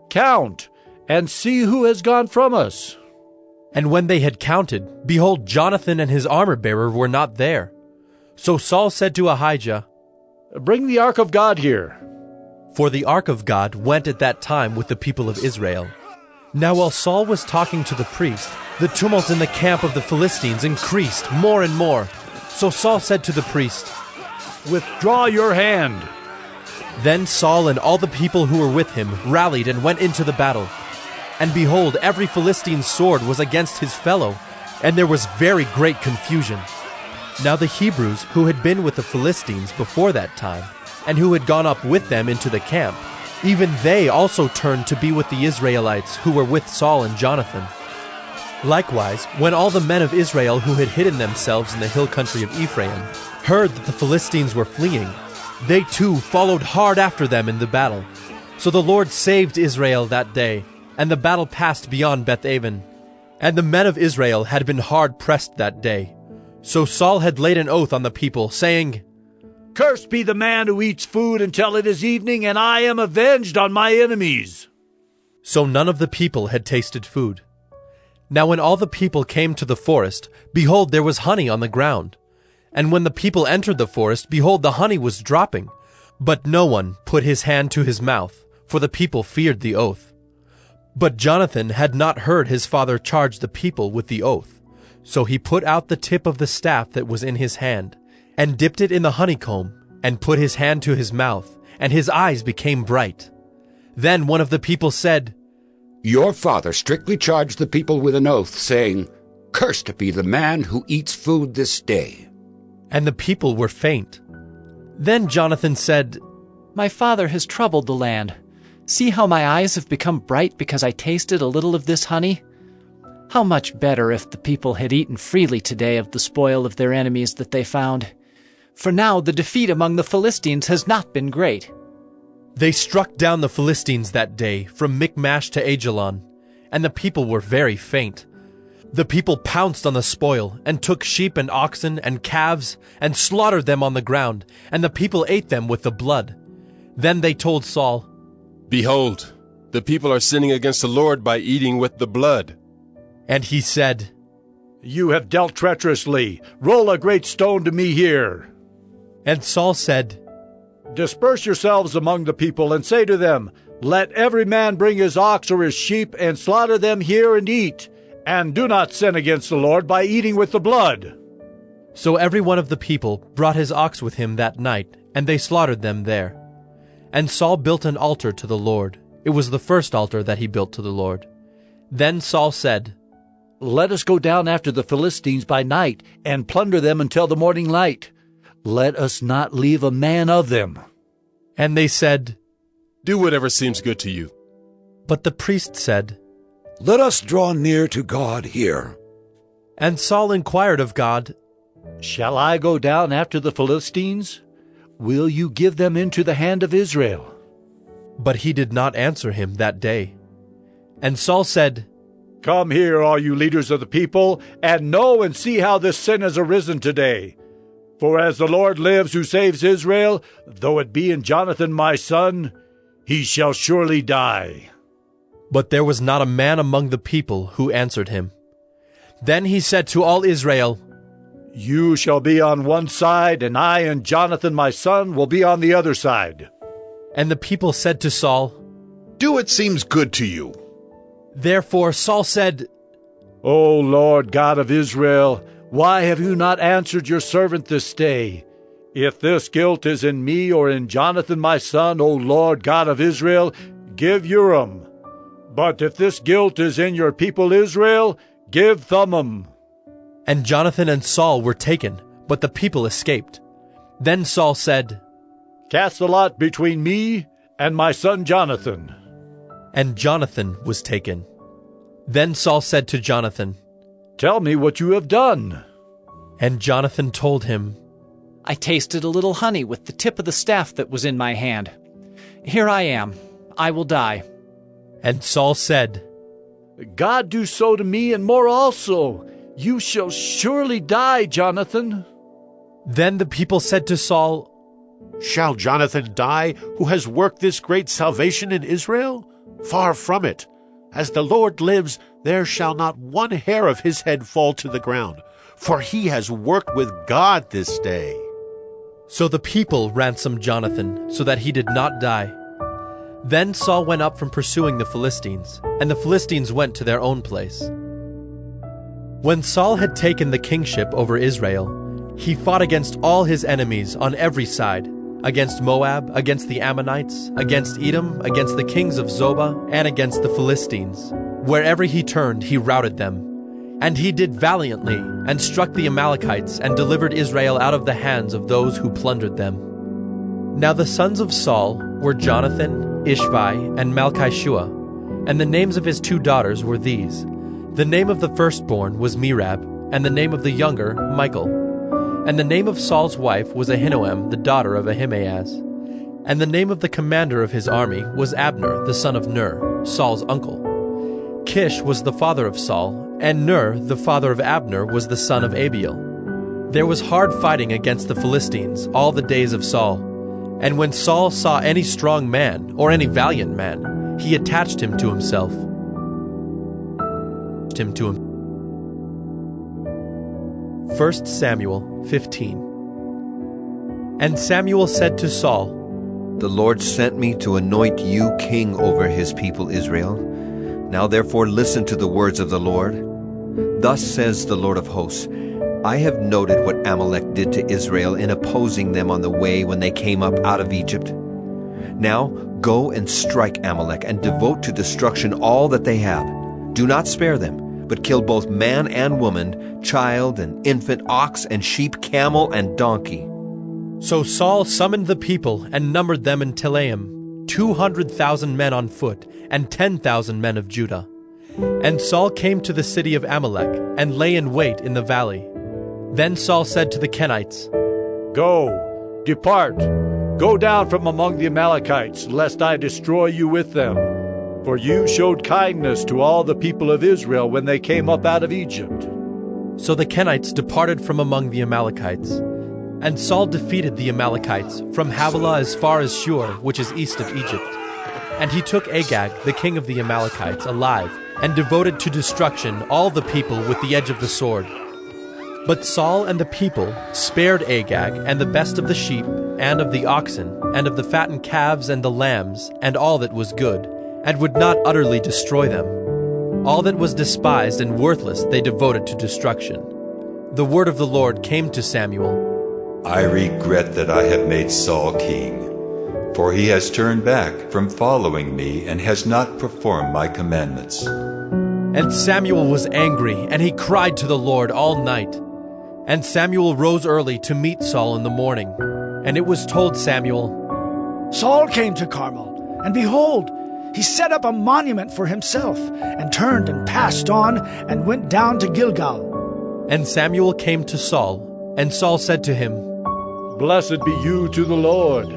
Count, and see who has gone from us. And when they had counted, behold, Jonathan and his armor-bearer were not there. So Saul said to Ahijah, Bring the ark of God here. For the ark of God went at that time with the people of Israel. Now while Saul was talking to the priest, the tumult in the camp of the Philistines increased more and more. So Saul said to the priest, Withdraw your hand. Then Saul and all the people who were with him rallied and went into the battle. And behold, every Philistine's sword was against his fellow, and there was very great confusion. Now the Hebrews who had been with the Philistines before that time, and who had gone up with them into the camp, even they also turned to be with the Israelites who were with Saul and Jonathan. Likewise, when all the men of Israel who had hidden themselves in the hill country of Ephraim heard that the Philistines were fleeing, they too followed hard after them in the battle. So the Lord saved Israel that day, and the battle passed beyond Beth-aven. And the men of Israel had been hard pressed that day. So Saul had laid an oath on the people, saying, Cursed be the man who eats food until it is evening, and I am avenged on my enemies. So none of the people had tasted food. Now when all the people came to the forest, behold, there was honey on the ground. And when the people entered the forest, behold, the honey was dropping. But no one put his hand to his mouth, for the people feared the oath. But Jonathan had not heard his father charge the people with the oath. So he put out the tip of the staff that was in his hand, and dipped it in the honeycomb, and put his hand to his mouth, and his eyes became bright. Then one of the people said, Your father strictly charged the people with an oath, saying, Cursed be the man who eats food this day. And the people were faint. Then Jonathan said, My father has troubled the land. See how my eyes have become bright because I tasted a little of this honey? How much better if the people had eaten freely today of the spoil of their enemies that they found. For now the defeat among the Philistines has not been great. They struck down the Philistines that day from Michmash to Ajalon, and the people were very faint. The people pounced on the spoil, and took sheep and oxen and calves, and slaughtered them on the ground, and the people ate them with the blood. Then they told Saul, Behold, the people are sinning against the Lord by eating with the blood. And he said, You have dealt treacherously. Roll a great stone to me here. And Saul said, Disperse yourselves among the people, and say to them, Let every man bring his ox or his sheep, and slaughter them here and eat. And do not sin against the Lord by eating with the blood. So every one of the people brought his ox with him that night, and they slaughtered them there. And Saul built an altar to the Lord. It was the first altar that he built to the Lord. Then Saul said, Let us go down after the Philistines by night, and plunder them until the morning light. Let us not leave a man of them. And they said, Do whatever seems good to you. But the priest said, Let us draw near to God here. And Saul inquired of God, Shall I go down after the Philistines? Will you give them into the hand of Israel? But he did not answer him that day. And Saul said, Come here, all you leaders of the people, and know and see how this sin has arisen today. For as the Lord lives who saves Israel, though it be in Jonathan my son, he shall surely die. But there was not a man among the people who answered him. Then he said to all Israel, You shall be on one side, and I and Jonathan my son will be on the other side. And the people said to Saul, Do what seems good to you. Therefore Saul said, O Lord God of Israel, why have you not answered your servant this day? If this guilt is in me or in Jonathan my son, O Lord God of Israel, give Urim. But if this guilt is in your people Israel, give Thummim. And Jonathan and Saul were taken, but the people escaped. Then Saul said, Cast the lot between me and my son Jonathan. And Jonathan was taken. Then Saul said to Jonathan, Tell me what you have done. And Jonathan told him, I tasted a little honey with the tip of the staff that was in my hand. Here I am. I will die. And Saul said, God do so to me and more also. You shall surely die, Jonathan. Then the people said to Saul, Shall Jonathan die, who has worked this great salvation in Israel? Far from it. As the Lord lives, there shall not one hair of his head fall to the ground, for he has worked with God this day. So the people ransomed Jonathan, so that he did not die. Then Saul went up from pursuing the Philistines, and the Philistines went to their own place. When Saul had taken the kingship over Israel, he fought against all his enemies on every side, against Moab, against the Ammonites, against Edom, against the kings of Zobah, and against the Philistines. Wherever he turned, he routed them. And he did valiantly, and struck the Amalekites, and delivered Israel out of the hands of those who plundered them. Now the sons of Saul were Jonathan, Ishvi, and Malchishua, and the names of his 2 daughters were these. The name of the firstborn was Merab, and the name of the younger, Michal. And the name of Saul's wife was Ahinoam, the daughter of Ahimaaz. And the name of the commander of his army was Abner, the son of Ner, Saul's uncle. Kish was the father of Saul, and Ner, the father of Abner, was the son of Abiel. There was hard fighting against the Philistines all the days of Saul. And when Saul saw any strong man, or any valiant man, he attached him to himself. 1 Samuel 15. And Samuel said to Saul, The Lord sent me to anoint you king over his people Israel. Now therefore listen to the words of the Lord. Thus says the Lord of hosts, I have noted what Amalek did to Israel in opposing them on the way when they came up out of Egypt. Now go and strike Amalek and devote to destruction all that they have. Do not spare them, but kill both man and woman, child and infant, ox and sheep, camel and donkey. So Saul summoned the people and numbered them in Telaim, 200,000 men on foot, and 10,000 men of Judah. And Saul came to the city of Amalek, and lay in wait in the valley. Then Saul said to the Kenites, Go, depart, go down from among the Amalekites, lest I destroy you with them. For you showed kindness to all the people of Israel when they came up out of Egypt. So the Kenites departed from among the Amalekites. And Saul defeated the Amalekites from Havilah as far as Shur, which is east of Egypt. And he took Agag, the king of the Amalekites, alive, and devoted to destruction all the people with the edge of the sword. But Saul and the people spared Agag and the best of the sheep, and of the oxen, and of the fattened calves and the lambs, and all that was good, and would not utterly destroy them. All that was despised and worthless they devoted to destruction. The word of the Lord came to Samuel. I regret that I have made Saul king, for he has turned back from following me and has not performed my commandments. And Samuel was angry, and he cried to the Lord all night. And Samuel rose early to meet Saul in the morning. And it was told Samuel, Saul came to Carmel, and behold, he set up a monument for himself, and turned and passed on, and went down to Gilgal. And Samuel came to Saul, and Saul said to him, Blessed be you to the Lord.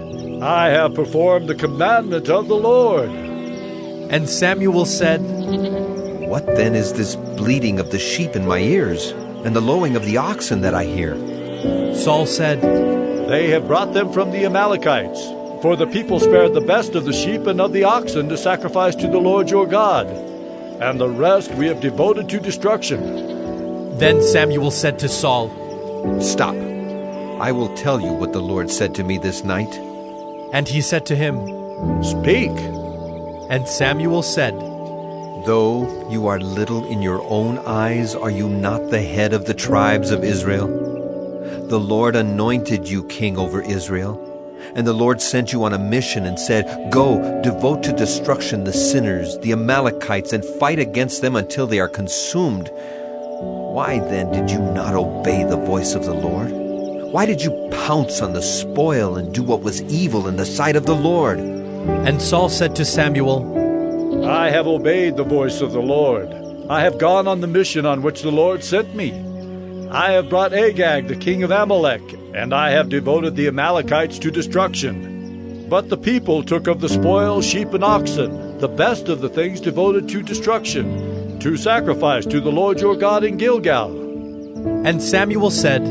I have performed the commandment of the Lord. And Samuel said, What then is this bleating of the sheep in my ears, and the lowing of the oxen that I hear? Saul said, They have brought them from the Amalekites. For the people spared the best of the sheep and of the oxen to sacrifice to the Lord your God, and the rest we have devoted to destruction. Then Samuel said to Saul, Stop. I will tell you what the Lord said to me this night. And he said to him, Speak. And Samuel said, Though you are little in your own eyes, are you not the head of the tribes of Israel? The Lord anointed you king over Israel. And the Lord sent you on a mission and said, Go, devote to destruction the sinners, the Amalekites, and fight against them until they are consumed. Why then did you not obey the voice of the Lord? Why did you pounce on the spoil and do what was evil in the sight of the Lord? And Saul said to Samuel, I have obeyed the voice of the Lord. I have gone on the mission on which the Lord sent me. I have brought Agag, the king of Amalek, and I have devoted the Amalekites to destruction. But the people took of the spoil sheep and oxen, the best of the things devoted to destruction, to sacrifice to the Lord your God in Gilgal. And Samuel said,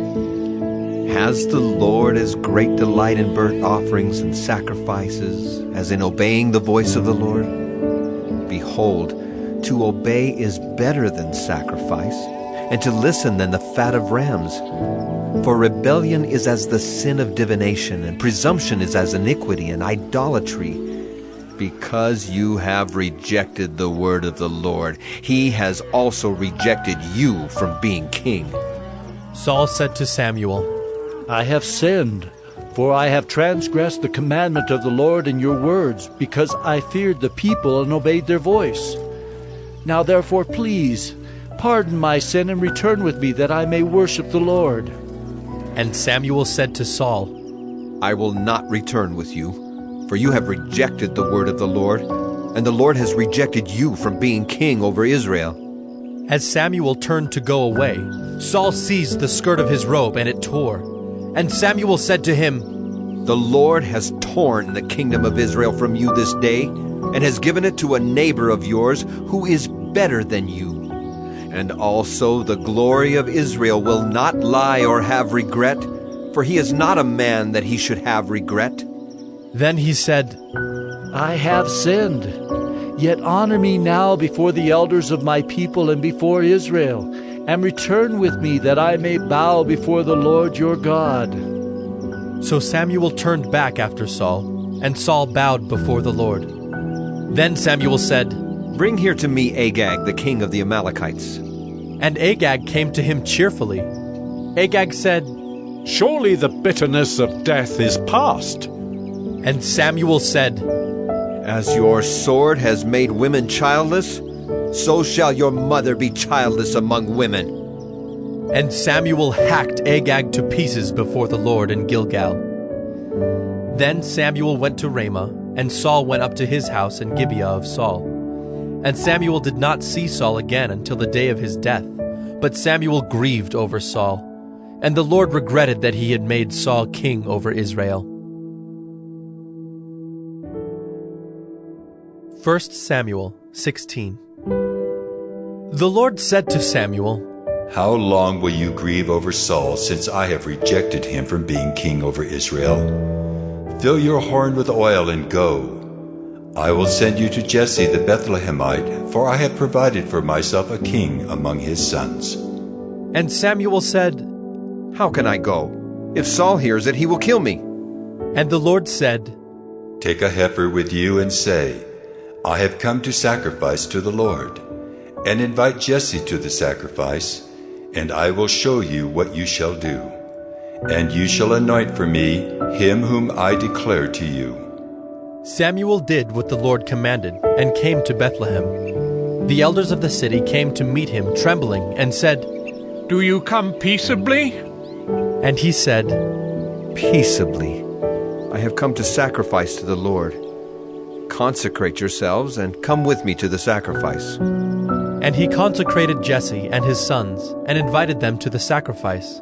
Has the Lord as great delight in burnt offerings and sacrifices as in obeying the voice of the Lord? Behold, to obey is better than sacrifice, and to listen than the fat of rams. For rebellion is as the sin of divination, and presumption is as iniquity and idolatry. Because you have rejected the word of the Lord, he has also rejected you from being king. Saul said to Samuel, I have sinned, for I have transgressed the commandment of the Lord in your words, because I feared the people and obeyed their voice. Now therefore, please, pardon my sin and return with me, that I may worship the Lord. And Samuel said to Saul, I will not return with you, for you have rejected the word of the Lord, and the Lord has rejected you from being king over Israel. As Samuel turned to go away, Saul seized the skirt of his robe, and it tore. And Samuel said to him, The Lord has torn the kingdom of Israel from you this day, and has given it to a neighbor of yours who is better than you. And also the glory of Israel will not lie or have regret, for he is not a man that he should have regret. Then he said, I have sinned. Yet honor me now before the elders of my people and before Israel, and return with me, that I may bow before the Lord your God. So Samuel turned back after Saul, and Saul bowed before the Lord. Then Samuel said, Bring here to me Agag, the king of the Amalekites. And Agag came to him cheerfully. Agag said, Surely the bitterness of death is past. And Samuel said, As your sword has made women childless, so shall your mother be childless among women. And Samuel hacked Agag to pieces before the Lord in Gilgal. Then Samuel went to Ramah, and Saul went up to his house in Gibeah of Saul. And Samuel did not see Saul again until the day of his death. But Samuel grieved over Saul, and the Lord regretted that he had made Saul king over Israel. 1 Samuel 16. The Lord said to Samuel, How long will you grieve over Saul, since I have rejected him from being king over Israel? Fill your horn with oil and go. I will send you to Jesse the Bethlehemite, for I have provided for myself a king among his sons. And Samuel said, How can I go? If Saul hears it, he will kill me. And the Lord said, Take a heifer with you and say, I have come to sacrifice to the Lord. And invite Jesse to the sacrifice, and I will show you what you shall do. And you shall anoint for me him whom I declare to you. Samuel did what the Lord commanded, and came to Bethlehem. The elders of the city came to meet him, trembling, and said, Do you come peaceably? And he said, Peaceably. I have come to sacrifice to the Lord. Consecrate yourselves, and come with me to the sacrifice. And he consecrated Jesse and his sons, and invited them to the sacrifice.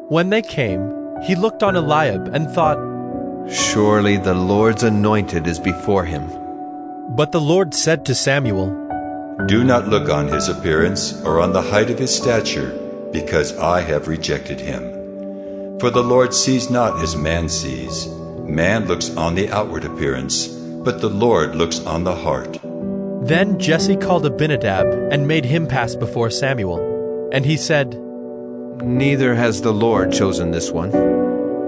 When they came, he looked on Eliab, and thought, Surely the Lord's anointed is before him. But the Lord said to Samuel, Do not look on his appearance, or on the height of his stature, because I have rejected him. For the Lord sees not as man sees. Man looks on the outward appearance, but the Lord looks on the heart. Then Jesse called Abinadab, and made him pass before Samuel. And he said, Neither has the Lord chosen this one.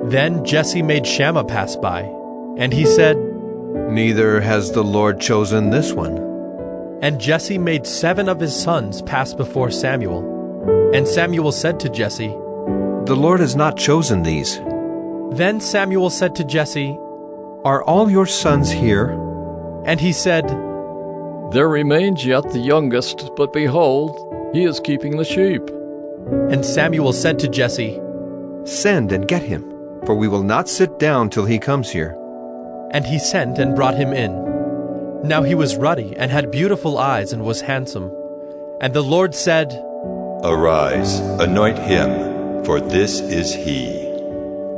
Then Jesse made Shammah pass by, and he said, Neither has the Lord chosen this one. And Jesse made 7 of his sons pass before Samuel. And Samuel said to Jesse, The Lord has not chosen these. Then Samuel said to Jesse, Are all your sons here? And he said, There remains yet the youngest, but behold, he is keeping the sheep. And Samuel said to Jesse, Send and get him, for we will not sit down till he comes here. And he sent and brought him in. Now he was ruddy and had beautiful eyes and was handsome. And the Lord said, Arise, anoint him, for this is he.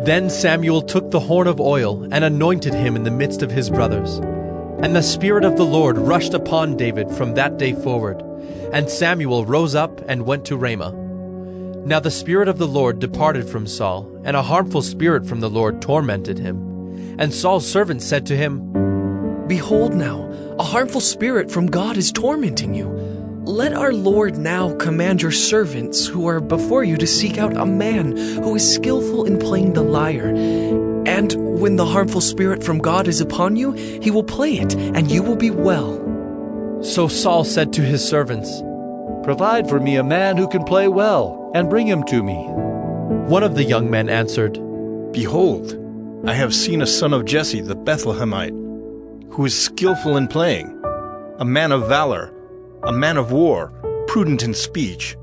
Then Samuel took the horn of oil and anointed him in the midst of his brothers. And the Spirit of the Lord rushed upon David from that day forward. And Samuel rose up and went to Ramah. Now the Spirit of the Lord departed from Saul, and a harmful spirit from the Lord tormented him. And Saul's servants said to him, Behold now, a harmful spirit from God is tormenting you. Let our Lord now command your servants who are before you to seek out a man who is skillful in playing the lyre. And when the harmful spirit from God is upon you, he will play it, and you will be well. So Saul said to his servants, Provide for me a man who can play well, and bring him to me. One of the young men answered, Behold, I have seen a son of Jesse the Bethlehemite, who is skillful in playing, a man of valor, a man of war, prudent in speech,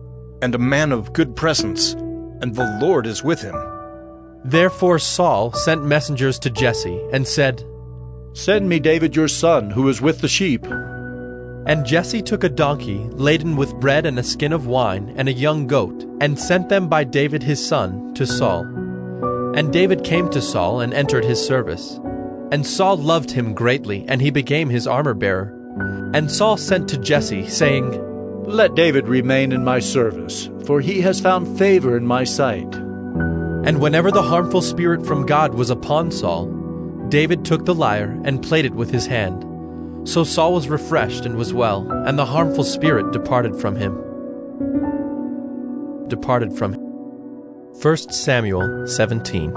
and a man of good presence, and the Lord is with him. Therefore Saul sent messengers to Jesse and said, Send me David your son, who is with the sheep. And Jesse took a donkey laden with bread and a skin of wine and a young goat, and sent them by David his son to Saul. And David came to Saul and entered his service. And Saul loved him greatly, and he became his armor-bearer. And Saul sent to Jesse, saying, Let David remain in my service, for he has found favor in my sight. And whenever the harmful spirit from God was upon Saul, David took the lyre and played it with his hand. So Saul was refreshed and was well, and the harmful spirit departed from him. 1 Samuel 17.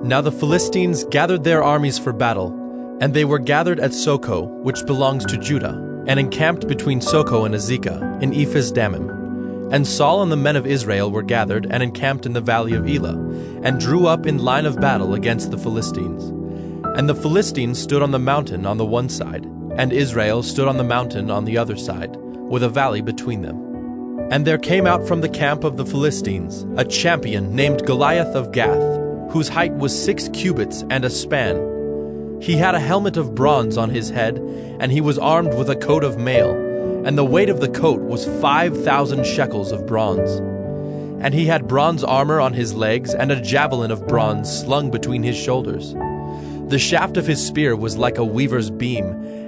Now the Philistines gathered their armies for battle, and they were gathered at Soko, which belongs to Judah, and encamped between Soko and Azekah in Ephes-dammim. And Saul and the men of Israel were gathered and encamped in the valley of Elah, and drew up in line of battle against the Philistines. And the Philistines stood on the mountain on the one side, and Israel stood on the mountain on the other side, with a valley between them. And there came out from the camp of the Philistines a champion named Goliath of Gath, whose height was 6 cubits and a span. He had a helmet of bronze on his head, and he was armed with a coat of mail, and the weight of the coat was 5,000 shekels of bronze. And he had bronze armor on his legs, and a javelin of bronze slung between his shoulders. The shaft of his spear was like a weaver's beam,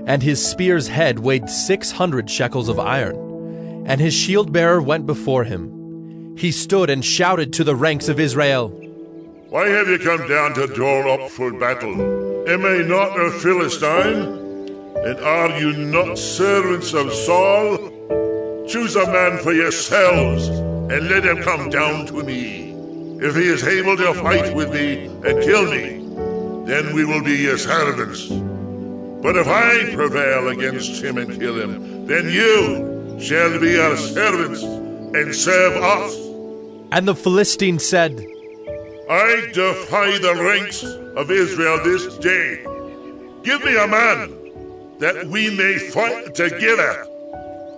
and his spear's head weighed 600 shekels of iron. And his shield-bearer went before him. He stood and shouted to the ranks of Israel, Why have you come down to draw up for battle? Am I not a Philistine? And are you not servants of Saul? Choose a man for yourselves, and let him come down to me. If he is able to fight with me and kill me, then we will be your servants. But if I prevail against him and kill him, then you shall be our servants and serve us. And the Philistine said, I defy the ranks of Israel this day. Give me a man, that we may fight together.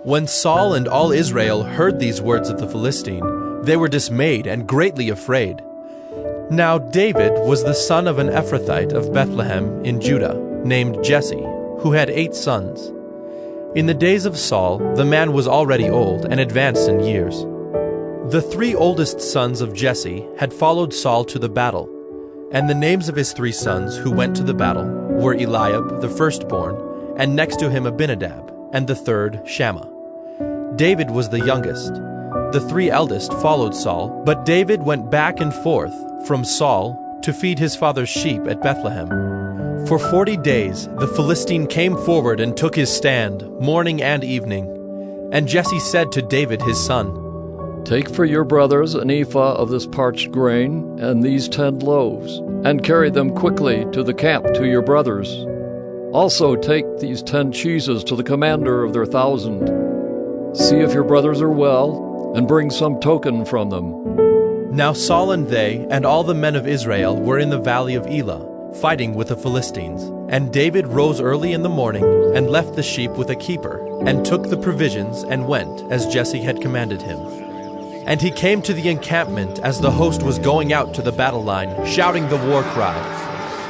When Saul and all Israel heard these words of the Philistine, they were dismayed and greatly afraid. Now David was the son of an Ephrathite of Bethlehem in Judah, named Jesse, who had 8 sons. In the days of Saul, the man was already old and advanced in years. The 3 oldest sons of Jesse had followed Saul to the battle, and the names of his 3 sons who went to the battle were Eliab, the firstborn, and next to him Abinadab, and the third Shammah. David was the youngest. The 3 eldest followed Saul, but David went back and forth from Saul to feed his father's sheep at Bethlehem. For 40 days the Philistine came forward and took his stand, morning and evening. And Jesse said to David his son, Take for your brothers an ephah of this parched grain and these 10 loaves, and carry them quickly to the camp to your brothers. Also take these 10 cheeses to the commander of their 1,000. See if your brothers are well, and bring some token from them. Now Saul and they and all the men of Israel were in the valley of Elah, fighting with the Philistines. And David rose early in the morning, and left the sheep with a keeper, and took the provisions, and went, as Jesse had commanded him. And he came to the encampment as the host was going out to the battle line, shouting the war cry.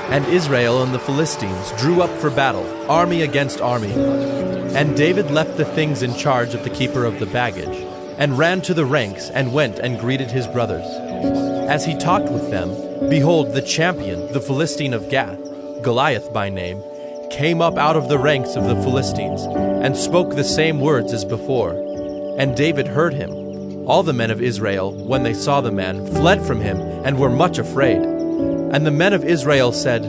And Israel and the Philistines drew up for battle, army against army. And David left the things in charge of the keeper of the baggage, and ran to the ranks, and went and greeted his brothers. As he talked with them, behold, the champion, the Philistine of Gath, Goliath by name, came up out of the ranks of the Philistines, and spoke the same words as before. And David heard him. All the men of Israel, when they saw the man, fled from him, and were much afraid. And the men of Israel said,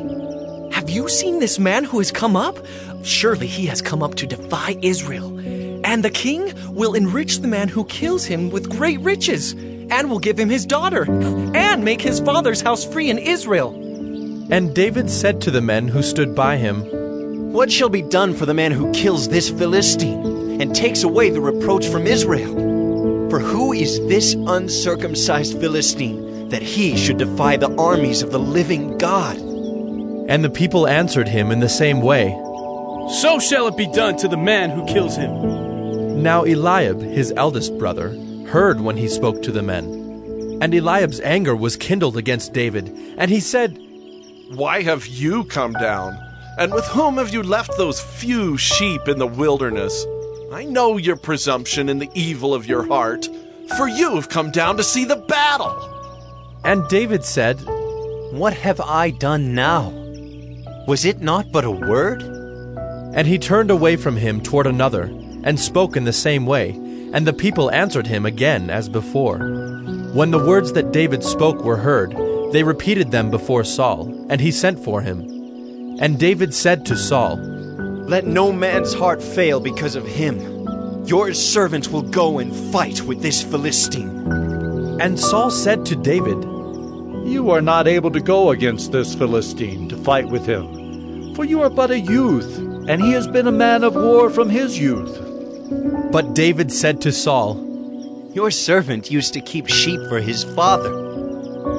Have you seen this man who has come up? Surely he has come up to defy Israel. And the king will enrich the man who kills him with great riches, and will give him his daughter, and make his father's house free in Israel. And David said to the men who stood by him, What shall be done for the man who kills this Philistine, and takes away the reproach from Israel? For who is this uncircumcised Philistine, that he should defy the armies of the living God? And the people answered him in the same way, So shall it be done to the man who kills him. Now Eliab, his eldest brother, heard when he spoke to the men. And Eliab's anger was kindled against David, and he said, Why have you come down? And with whom have you left those few sheep in the wilderness? I know your presumption and the evil of your heart, for you have come down to see the battle. And David said, What have I done now? Was it not but a word? And he turned away from him toward another, and spoke in the same way, and the people answered him again as before. When the words that David spoke were heard, they repeated them before Saul, and he sent for him. And David said to Saul, Let no man's heart fail because of him. Your servant will go and fight with this Philistine. And Saul said to David, You are not able to go against this Philistine to fight with him, for you are but a youth, and he has been a man of war from his youth. But David said to Saul, Your servant used to keep sheep for his father.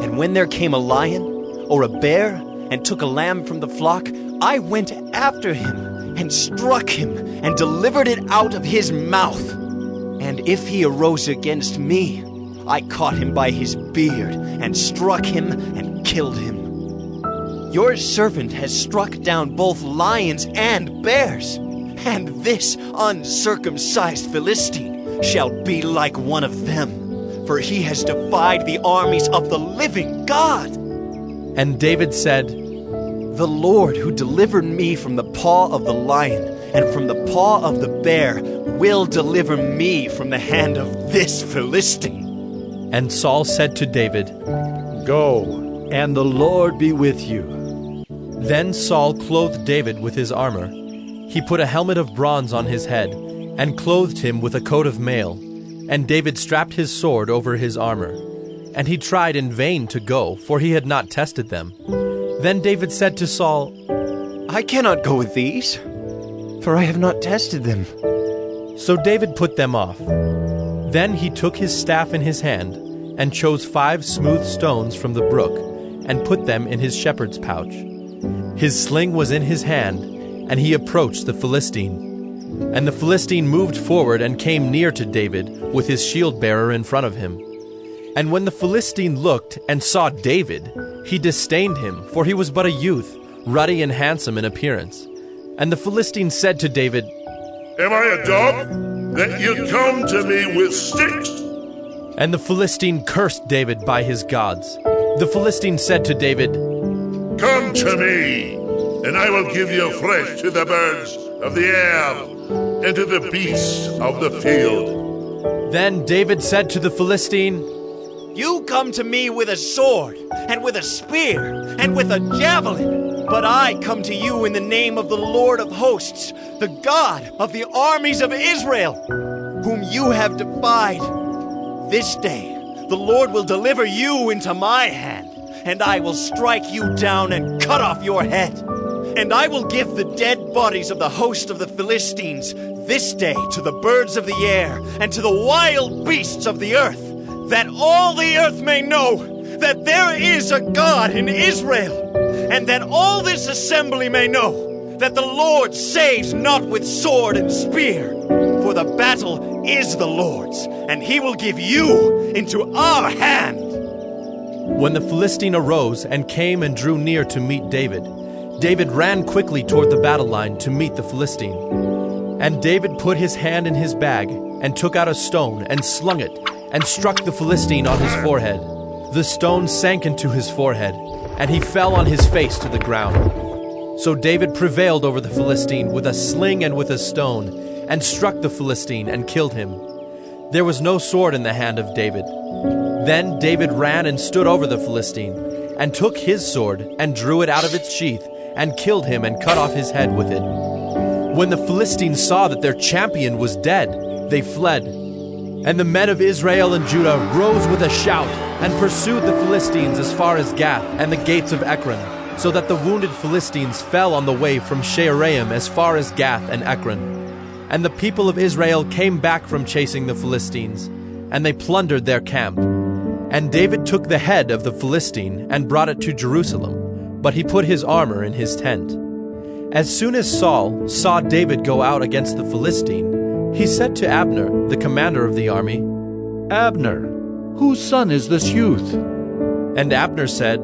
And when there came a lion or a bear and took a lamb from the flock, I went after him and struck him and delivered it out of his mouth. And if he arose against me, I caught him by his beard and struck him and killed him. Your servant has struck down both lions and bears, and this uncircumcised Philistine shall be like one of them, for he has defied the armies of the living God. And David said, The Lord who delivered me from the paw of the lion and from the paw of the bear will deliver me from the hand of this Philistine. And Saul said to David, Go, and the Lord be with you. Then Saul clothed David with his armor. He put a helmet of bronze on his head, and clothed him with a coat of mail. And David strapped his sword over his armor. And he tried in vain to go, for he had not tested them. Then David said to Saul, I cannot go with these, for I have not tested them. So David put them off. Then he took his staff in his hand, and chose 5 smooth stones from the brook, and put them in his shepherd's pouch. His sling was in his hand, and he approached the Philistine. And the Philistine moved forward and came near to David, with his shield-bearer in front of him. And when the Philistine looked and saw David, he disdained him, for he was but a youth, ruddy and handsome in appearance. And the Philistine said to David, Am I a dog, that you come to me with sticks? And the Philistine cursed David by his gods. The Philistine said to David, Come to me, and I will give you flesh to the birds of the air, and to the beasts of the field. Then David said to the Philistine, You come to me with a sword, and with a spear, and with a javelin, but I come to you in the name of the Lord of hosts, the God of the armies of Israel, whom you have defied. This day the Lord will deliver you into my hand, and I will strike you down and cut off your head. And I will give the dead bodies of the host of the Philistines this day to the birds of the air and to the wild beasts of the earth, that all the earth may know that there is a God in Israel, and that all this assembly may know that the Lord saves not with sword and spear, for the battle is the Lord's, and he will give you into our hand. When the Philistine arose and came and drew near to meet David, David ran quickly toward the battle line to meet the Philistine. And David put his hand in his bag and took out a stone and slung it and struck the Philistine on his forehead. The stone sank into his forehead, and he fell on his face to the ground. So David prevailed over the Philistine with a sling and with a stone, and struck the Philistine and killed him. There was no sword in the hand of David. Then David ran and stood over the Philistine, and took his sword and drew it out of its sheath, and killed him and cut off his head with it. When the Philistines saw that their champion was dead, they fled. And the men of Israel and Judah rose with a shout and pursued the Philistines as far as Gath and the gates of Ekron, so that the wounded Philistines fell on the way from Shaaraim as far as Gath and Ekron. And the people of Israel came back from chasing the Philistines, and they plundered their camp. And David took the head of the Philistine and brought it to Jerusalem, but he put his armor in his tent. As soon as Saul saw David go out against the Philistine, he said to Abner, the commander of the army, Abner, whose son is this youth? And Abner said,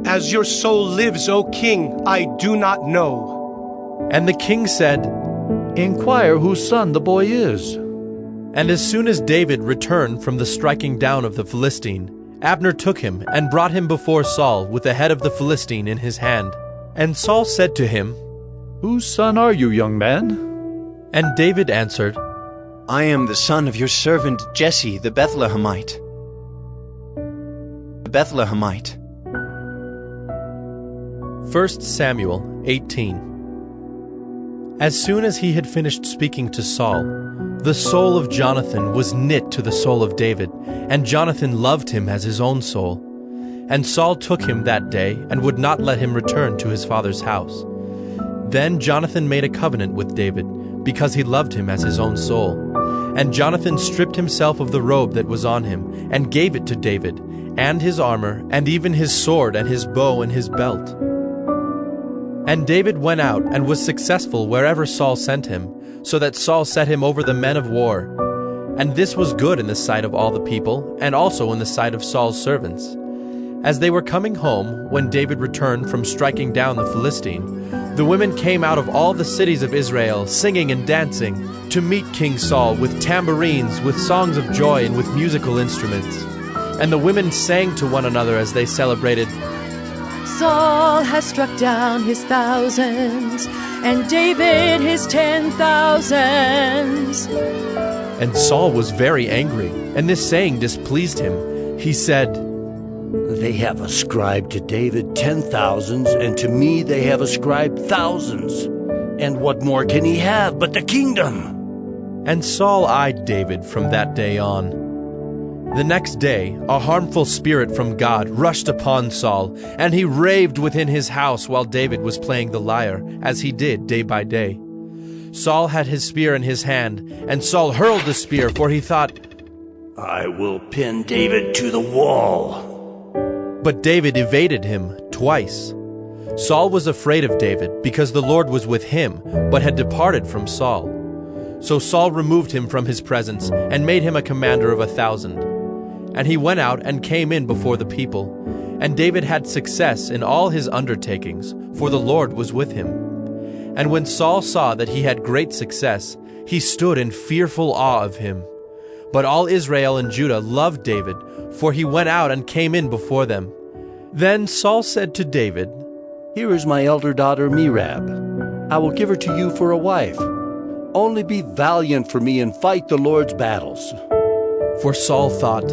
As your soul lives, O king, I do not know. And the king said, Inquire whose son the boy is. And as soon as David returned from the striking down of the Philistine, Abner took him and brought him before Saul with the head of the Philistine in his hand. And Saul said to him, Whose son are you, young man? And David answered, I am the son of your servant Jesse the Bethlehemite. The Bethlehemite. 1 Samuel 18. As soon as he had finished speaking to Saul, the soul of Jonathan was knit to the soul of David, and Jonathan loved him as his own soul. And Saul took him that day and would not let him return to his father's house. Then Jonathan made a covenant with David, because he loved him as his own soul. And Jonathan stripped himself of the robe that was on him, and gave it to David, and his armor, and even his sword, and his bow, and his belt. And David went out and was successful wherever Saul sent him, so that Saul set him over the men of war. And this was good in the sight of all the people, and also in the sight of Saul's servants. As they were coming home, when David returned from striking down the Philistine, the women came out of all the cities of Israel, singing and dancing, to meet King Saul with tambourines, with songs of joy, and with musical instruments. And the women sang to one another as they celebrated, Saul has struck down his thousands, and David his 10,000s. And Saul was very angry, and this saying displeased him. He said, They have ascribed to David 10,000s, and to me they have ascribed thousands. And what more can he have but the kingdom? And Saul eyed David from that day on. The next day, a harmful spirit from God rushed upon Saul, and he raved within his house while David was playing the lyre, as he did day by day. Saul had his spear in his hand, and Saul hurled the spear, for he thought, I will pin David to the wall. But David evaded him twice. Saul was afraid of David, because the Lord was with him, but had departed from Saul. So Saul removed him from his presence, and made him a commander of 1,000. And he went out and came in before the people. And David had success in all his undertakings, for the Lord was with him. And when Saul saw that he had great success, he stood in fearful awe of him. But all Israel and Judah loved David, for he went out and came in before them. Then Saul said to David, Here is my elder daughter Merab. I will give her to you for a wife. Only be valiant for me and fight the Lord's battles. For Saul thought,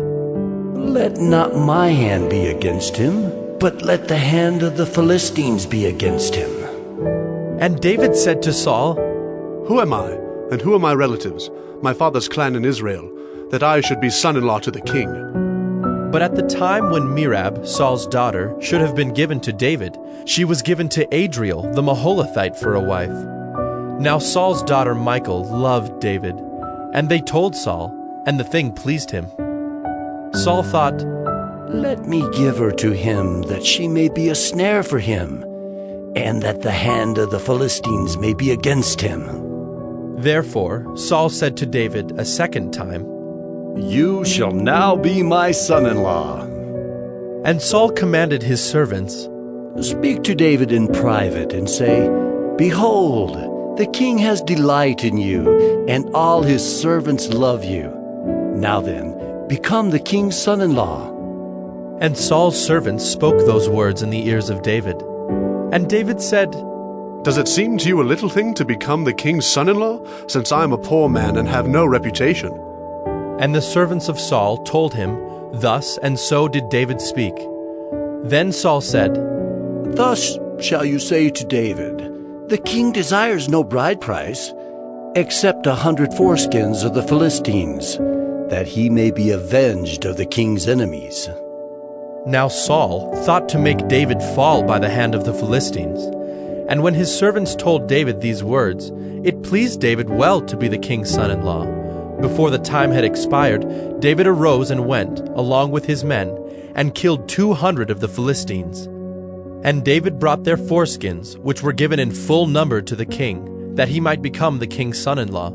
Let not my hand be against him, but let the hand of the Philistines be against him. And David said to Saul, Who am I, and who are my relatives, my father's clan in Israel, that I should be son-in-law to the king. But at the time when Merab, Saul's daughter, should have been given to David, she was given to Adriel the Maholathite for a wife. Now Saul's daughter Michal loved David, and they told Saul, and the thing pleased him. Saul thought, "Let me give her to him, that she may be a snare for him, and that the hand of the Philistines may be against him." Therefore Saul said to David a second time, "You shall now be my son-in-law." And Saul commanded his servants, "Speak to David in private and say, 'Behold, the king has delight in you, and all his servants love you. Now then, become the king's son-in-law.'" And Saul's servants spoke those words in the ears of David. And David said, "Does it seem to you a little thing to become the king's son-in-law, since I am a poor man and have no reputation?" And the servants of Saul told him, "Thus and so did David speak." Then Saul said, "Thus shall you say to David, 'The king desires no bride price, except 100 foreskins of the Philistines, that he may be avenged of the king's enemies.'" Now Saul thought to make David fall by the hand of the Philistines. And when his servants told David these words, it pleased David well to be the king's son-in-law. Before the time had expired, David arose and went, along with his men, and killed 200 of the Philistines. And David brought their foreskins, which were given in full number to the king, that he might become the king's son-in-law.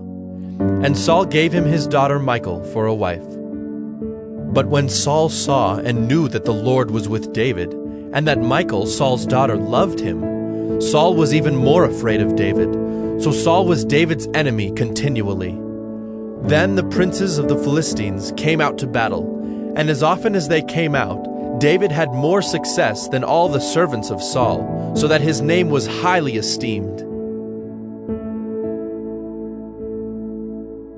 And Saul gave him his daughter Michal for a wife. But when Saul saw and knew that the Lord was with David, and that Michal, Saul's daughter, loved him, Saul was even more afraid of David. So Saul was David's enemy continually. Then the princes of the Philistines came out to battle, and as often as they came out, David had more success than all the servants of Saul, so that his name was highly esteemed.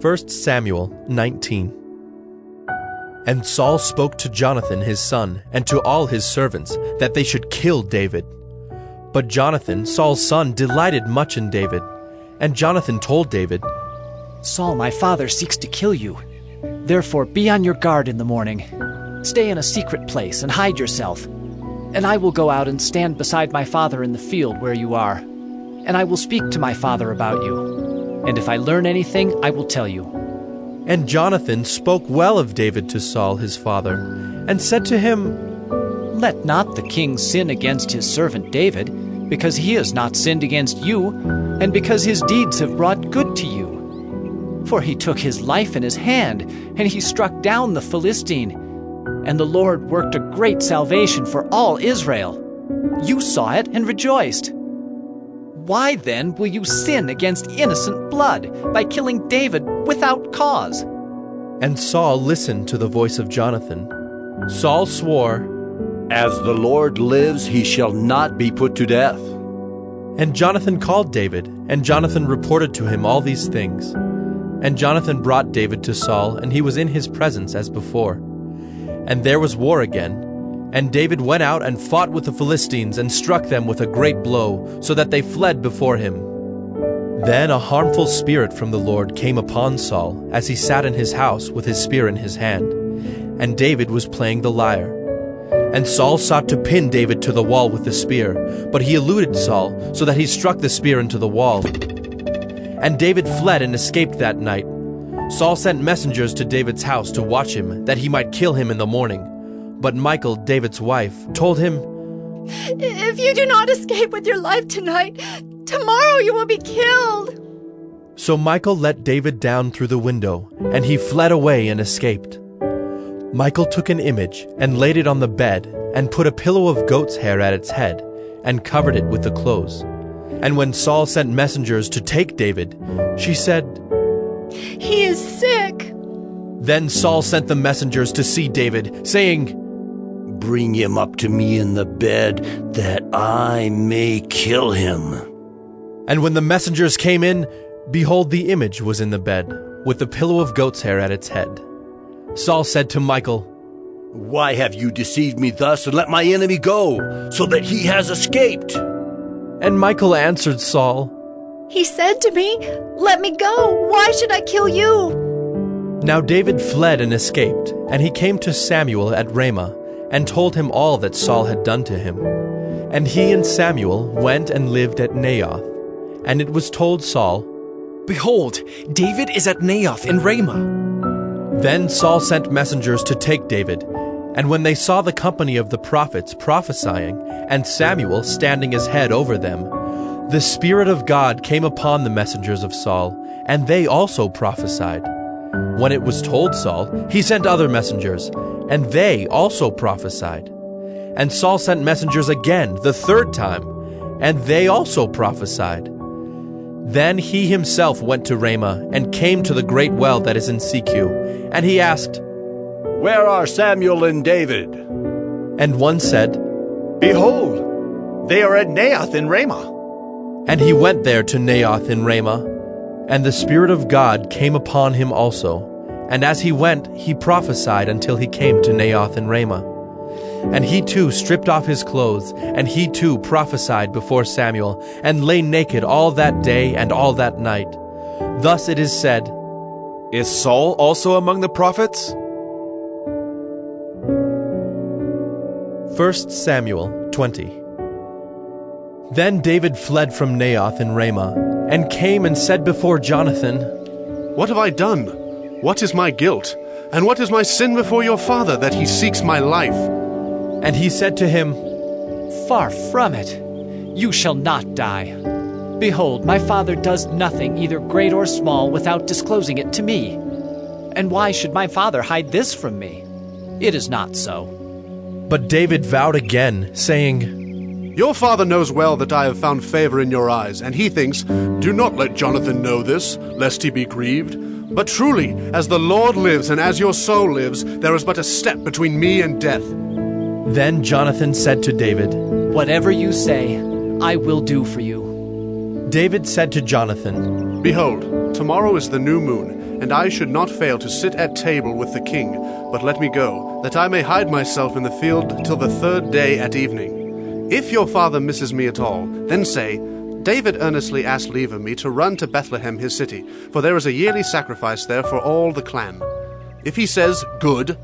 1 Samuel 19. And Saul spoke to Jonathan his son, and to all his servants, that they should kill David. But Jonathan, Saul's son, delighted much in David. And Jonathan told David, "Saul, my father, seeks to kill you. Therefore be on your guard in the morning. Stay in a secret place and hide yourself. And I will go out and stand beside my father in the field where you are. And I will speak to my father about you. And if I learn anything, I will tell you." And Jonathan spoke well of David to Saul his father, and said to him, "Let not the king sin against his servant David, because he has not sinned against you, and because his deeds have brought good to you. For he took his life in his hand, and he struck down the Philistine. And the Lord worked a great salvation for all Israel. You saw it and rejoiced. Why then will you sin against innocent blood by killing David without cause?" And Saul listened to the voice of Jonathan. Saul swore, "As the Lord lives, he shall not be put to death." And Jonathan called David, and Jonathan reported to him all these things. And Jonathan brought David to Saul, and he was in his presence as before. And there was war again. And David went out and fought with the Philistines, and struck them with a great blow, so that they fled before him. Then a harmful spirit from the Lord came upon Saul, as he sat in his house with his spear in his hand. And David was playing the lyre. And Saul sought to pin David to the wall with the spear, but he eluded Saul, so that he struck the spear into the wall. And David fled and escaped that night. Saul sent messengers to David's house to watch him, that he might kill him in the morning. But Michal, David's wife, told him, "If you do not escape with your life tonight, tomorrow you will be killed." So Michal let David down through the window, and he fled away and escaped. Michal took an image and laid it on the bed, and put a pillow of goat's hair at its head, and covered it with the clothes. And when Saul sent messengers to take David, she said, "He is sick." Then Saul sent the messengers to see David, saying, "Bring him up to me in the bed, that I may kill him." And when the messengers came in, behold, the image was in the bed, with the pillow of goat's hair at its head. Saul said to Michal, "Why have you deceived me thus, and let my enemy go, so that he has escaped?" And Michal answered Saul, "He said to me, 'Let me go. Why should I kill you?'" Now David fled and escaped, and he came to Samuel at Ramah, and told him all that Saul had done to him. And he and Samuel went and lived at Naioth. And it was told Saul, Behold, David is at Naioth in Ramah. Then Saul sent messengers to take David. And when they saw the company of the prophets prophesying, and Samuel standing as head over them, the Spirit of God came upon the messengers of Saul, and they also prophesied. When it was told Saul, he sent other messengers, and they also prophesied. And Saul sent messengers again, the third time, and they also prophesied. Then he himself went to Ramah, and came to the great well that is in Secu, and he asked, Where are Samuel and David? And one said, Behold, they are at Naioth in Ramah. And he went there to Naioth in Ramah, and the Spirit of God came upon him also. And as he went, he prophesied until he came to Naioth in Ramah. And he too stripped off his clothes, and he too prophesied before Samuel, and lay naked all that day and all that night. Thus it is said, Is Saul also among the prophets? 1 Samuel 20. Then David fled from Naioth in Ramah, and came and said before Jonathan, What have I done? What is my guilt? And what is my sin before your father, that he seeks my life? And he said to him, Far from it. You shall not die. Behold, my father does nothing, either great or small, without disclosing it to me. And why should my father hide this from me? It is not so. But David vowed again, saying, Your father knows well that I have found favor in your eyes, and he thinks, Do not let Jonathan know this, lest he be grieved. But truly, as the Lord lives and as your soul lives, there is but a step between me and death. Then Jonathan said to David, Whatever you say, I will do for you. David said to Jonathan, Behold, tomorrow is the new moon, and I should not fail to sit at table with the king. But let me go, that I may hide myself in the field till the third day at evening. If your father misses me at all, then say, David earnestly asked leave of me to run to Bethlehem his city, for there is a yearly sacrifice there for all the clan. If he says, Good,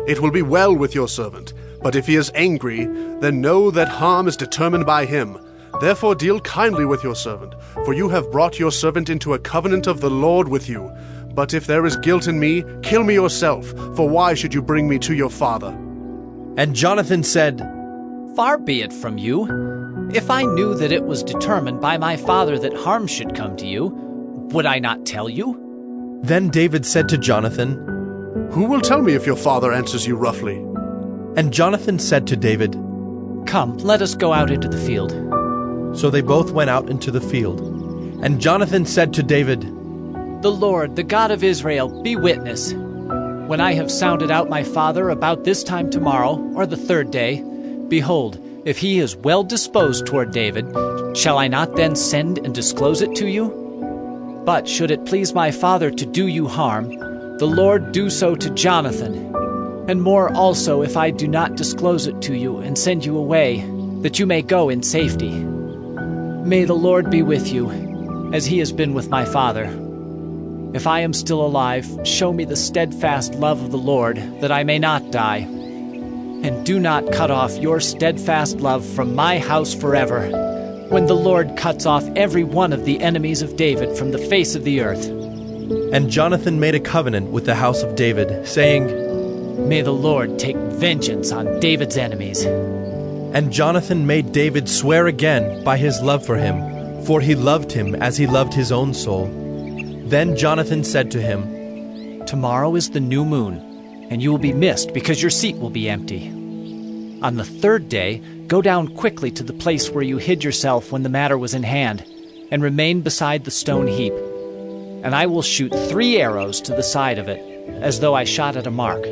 it will be well with your servant. But if he is angry, then know that harm is determined by him. Therefore deal kindly with your servant, for you have brought your servant into a covenant of the Lord with you. But if there is guilt in me, kill me yourself, for why should you bring me to your father? And Jonathan said, Far be it from you. If I knew that it was determined by my father that harm should come to you, would I not tell you? Then David said to Jonathan, Who will tell me if your father answers you roughly? And Jonathan said to David, Come, let us go out into the field. So they both went out into the field. And Jonathan said to David, The Lord, the God of Israel, be witness. When I have sounded out my father about this time tomorrow, or the third day, behold, if he is well disposed toward David, shall I not then send and disclose it to you? But should it please my father to do you harm, the Lord do so to Jonathan, and more also if I do not disclose it to you and send you away, that you may go in safety. May the Lord be with you, as he has been with my father. If I am still alive, show me the steadfast love of the Lord, that I may not die. And do not cut off your steadfast love from my house forever, when the Lord cuts off every one of the enemies of David from the face of the earth. And Jonathan made a covenant with the house of David, saying, May the Lord take vengeance on David's enemies. And Jonathan made David swear again by his love for him, for he loved him as he loved his own soul. Then Jonathan said to him, Tomorrow is the new moon, and you will be missed because your seat will be empty. On the third day, go down quickly to the place where you hid yourself when the matter was in hand, and remain beside the stone heap. And I will shoot 3 arrows to the side of it, as though I shot at a mark.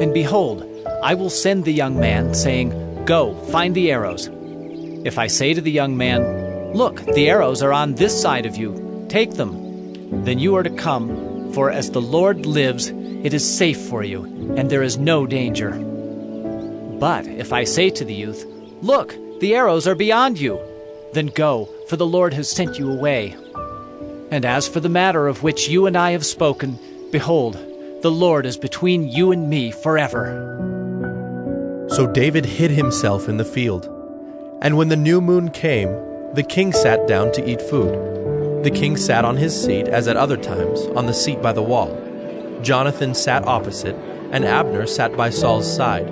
And behold, I will send the young man, saying, Go, find the arrows. If I say to the young man, Look, the arrows are on this side of you, take them, then you are to come, for as the Lord lives, it is safe for you, and there is no danger. But if I say to the youth, Look, the arrows are beyond you, then go, for the Lord has sent you away. And as for the matter of which you and I have spoken, behold, The Lord is between you and me forever." So David hid himself in the field. And when the new moon came, the king sat down to eat food. The king sat on his seat, as at other times, on the seat by the wall. Jonathan sat opposite, and Abner sat by Saul's side.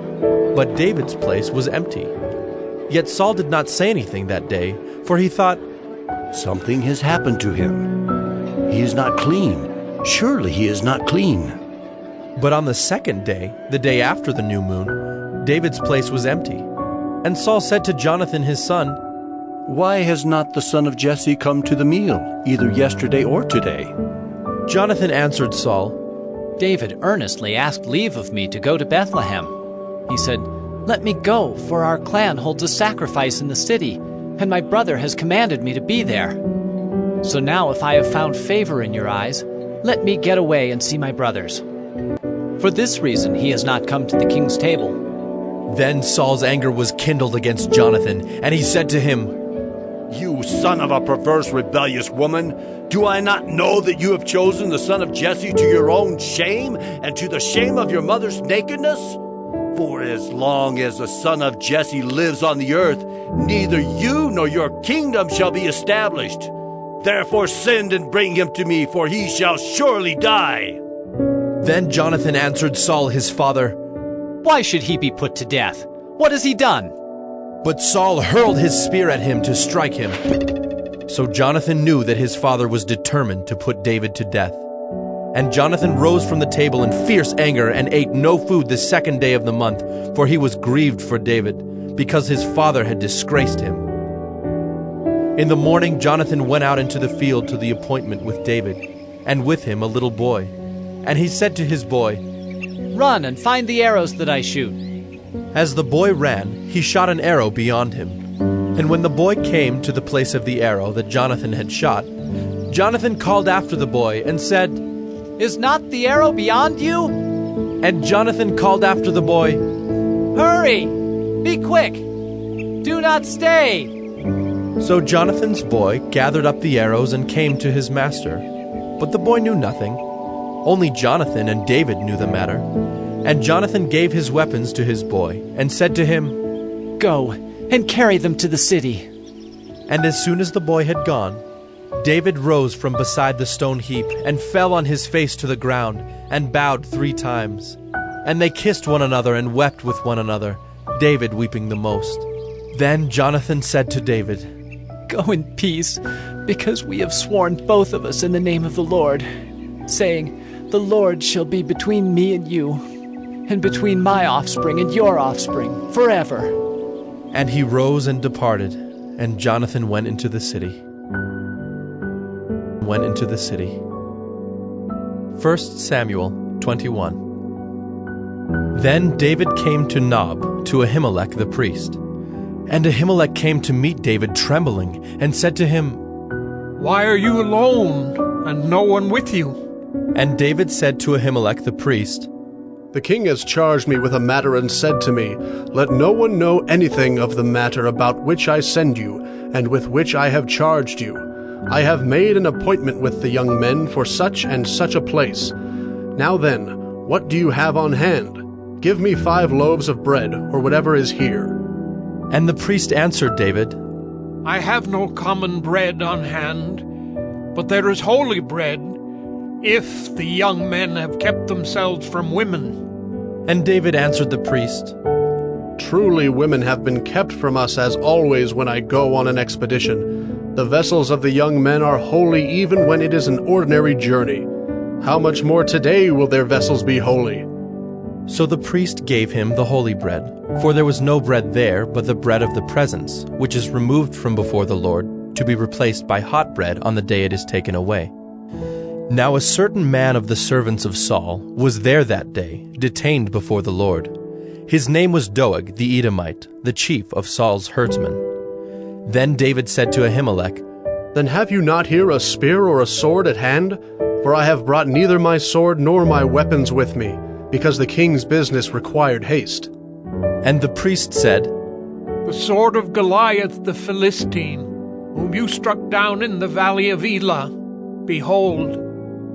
But David's place was empty. Yet Saul did not say anything that day, for he thought, "Something has happened to him. He is not clean. Surely he is not clean." But on the second day, the day after the new moon, David's place was empty. And Saul said to Jonathan his son, "Why has not the son of Jesse come to the meal, either yesterday or today?" Jonathan answered Saul, "David earnestly asked leave of me to go to Bethlehem. He said, 'Let me go, for our clan holds a sacrifice in the city, and my brother has commanded me to be there. So now if I have found favor in your eyes, let me get away and see my brothers.' For this reason he has not come to the king's table." Then Saul's anger was kindled against Jonathan, and he said to him, "You son of a perverse, rebellious woman, do I not know that you have chosen the son of Jesse to your own shame and to the shame of your mother's nakedness? For as long as the son of Jesse lives on the earth, neither you nor your kingdom shall be established. Therefore send and bring him to me, for he shall surely die." Then Jonathan answered Saul his father, "Why should he be put to death? What has he done?" But Saul hurled his spear at him to strike him. So Jonathan knew that his father was determined to put David to death. And Jonathan rose from the table in fierce anger and ate no food the second day of the month, for he was grieved for David, because his father had disgraced him. In the morning Jonathan went out into the field to the appointment with David, and with him a little boy. And he said to his boy, "Run and find the arrows that I shoot." As the boy ran, he shot an arrow beyond him. And when the boy came to the place of the arrow that Jonathan had shot, Jonathan called after the boy and said, "Is not the arrow beyond you?" And Jonathan called after the boy, "Hurry! Be quick! Do not stay!" So Jonathan's boy gathered up the arrows and came to his master. But the boy knew nothing. Only Jonathan and David knew the matter. And Jonathan gave his weapons to his boy, and said to him, "Go and carry them to the city." And as soon as the boy had gone, David rose from beside the stone heap, and fell on his face to the ground, and bowed 3 times. And they kissed one another and wept with one another, David weeping the most. Then Jonathan said to David, "Go in peace, because we have sworn both of us in the name of the Lord, saying, 'The Lord shall be between me and you, and between my offspring and your offspring forever.'" And he rose and departed, and Jonathan went into the city. 1 Samuel 21. Then David came to Nob, to Ahimelech the priest. And Ahimelech came to meet David trembling, and said to him, "Why are you alone, and no one with you?" And David said to Ahimelech the priest, "The king has charged me with a matter and said to me, 'Let no one know anything of the matter about which I send you, and with which I have charged you. I have made an appointment with the young men for such and such a place. Now then, what do you have on hand? Give me 5 loaves of bread, or whatever is here." And the priest answered David, "I have no common bread on hand, but there is holy bread, if the young men have kept themselves from women." And David answered the priest, "Truly women have been kept from us as always when I go on an expedition. The vessels of the young men are holy even when it is an ordinary journey. How much more today will their vessels be holy?" So the priest gave him the holy bread, for there was no bread there but the bread of the presence, which is removed from before the Lord, to be replaced by hot bread on the day it is taken away. Now a certain man of the servants of Saul was there that day, detained before the Lord. His name was Doeg the Edomite, the chief of Saul's herdsmen. Then David said to Ahimelech, "Then have you not here a spear or a sword at hand? For I have brought neither my sword nor my weapons with me, because the king's business required haste." And the priest said, "The sword of Goliath the Philistine, whom you struck down in the valley of Elah, behold,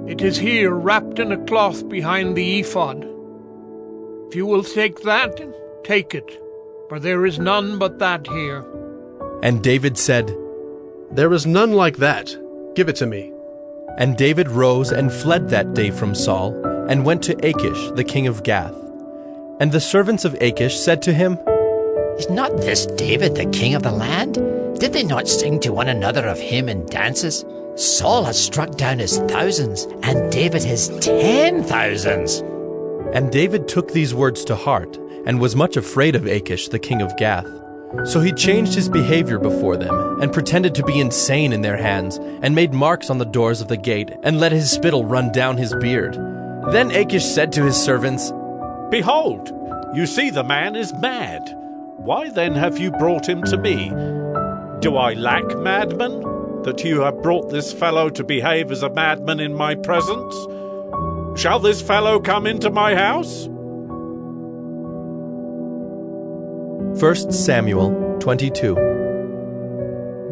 It is here, wrapped in a cloth behind the ephod. If you will take that, take it, for there is none but that here." And David said, "There is none like that. Give it to me." And David rose and fled that day from Saul, and went to Achish, the king of Gath. And the servants of Achish said to him, "Is not this David the king of the land? Did they not sing to one another of him in dances? Saul has struck down his thousands, and David his 10,000s. And David took these words to heart, and was much afraid of Achish, the king of Gath. So he changed his behavior before them, and pretended to be insane in their hands, and made marks on the doors of the gate, and let his spittle run down his beard. Then Achish said to his servants, "Behold, you see the man is mad. Why then have you brought him to me? Do I lack madmen, that you have brought this fellow to behave as a madman in my presence? Shall this fellow come into my house?" 1 Samuel 22.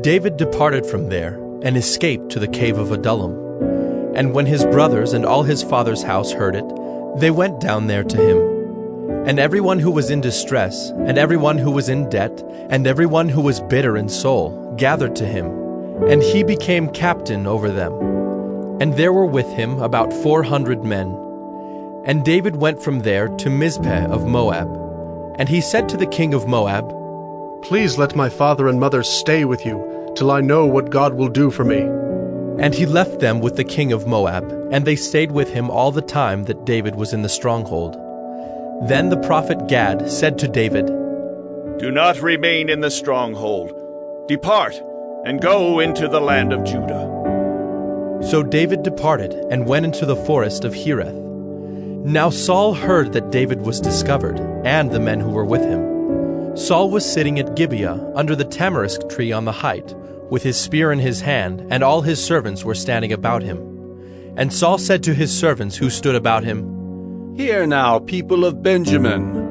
David departed from there, and escaped to the cave of Adullam. And when his brothers and all his father's house heard it, they went down there to him. And everyone who was in distress, and everyone who was in debt, and everyone who was bitter in soul, gathered to him, and he became captain over them. And there were with him about 400 men. And David went from there to Mizpeh of Moab. And he said to the king of Moab, "Please let my father and mother stay with you, till I know what God will do for me." And he left them with the king of Moab, and they stayed with him all the time that David was in the stronghold. Then the prophet Gad said to David, "Do not remain in the stronghold. Depart, and go into the land of Judah." So David departed, and went into the forest of Hereth. Now Saul heard that David was discovered, and the men who were with him. Saul was sitting at Gibeah, under the tamarisk tree on the height, with his spear in his hand, and all his servants were standing about him. And Saul said to his servants who stood about him, "Hear now, people of Benjamin.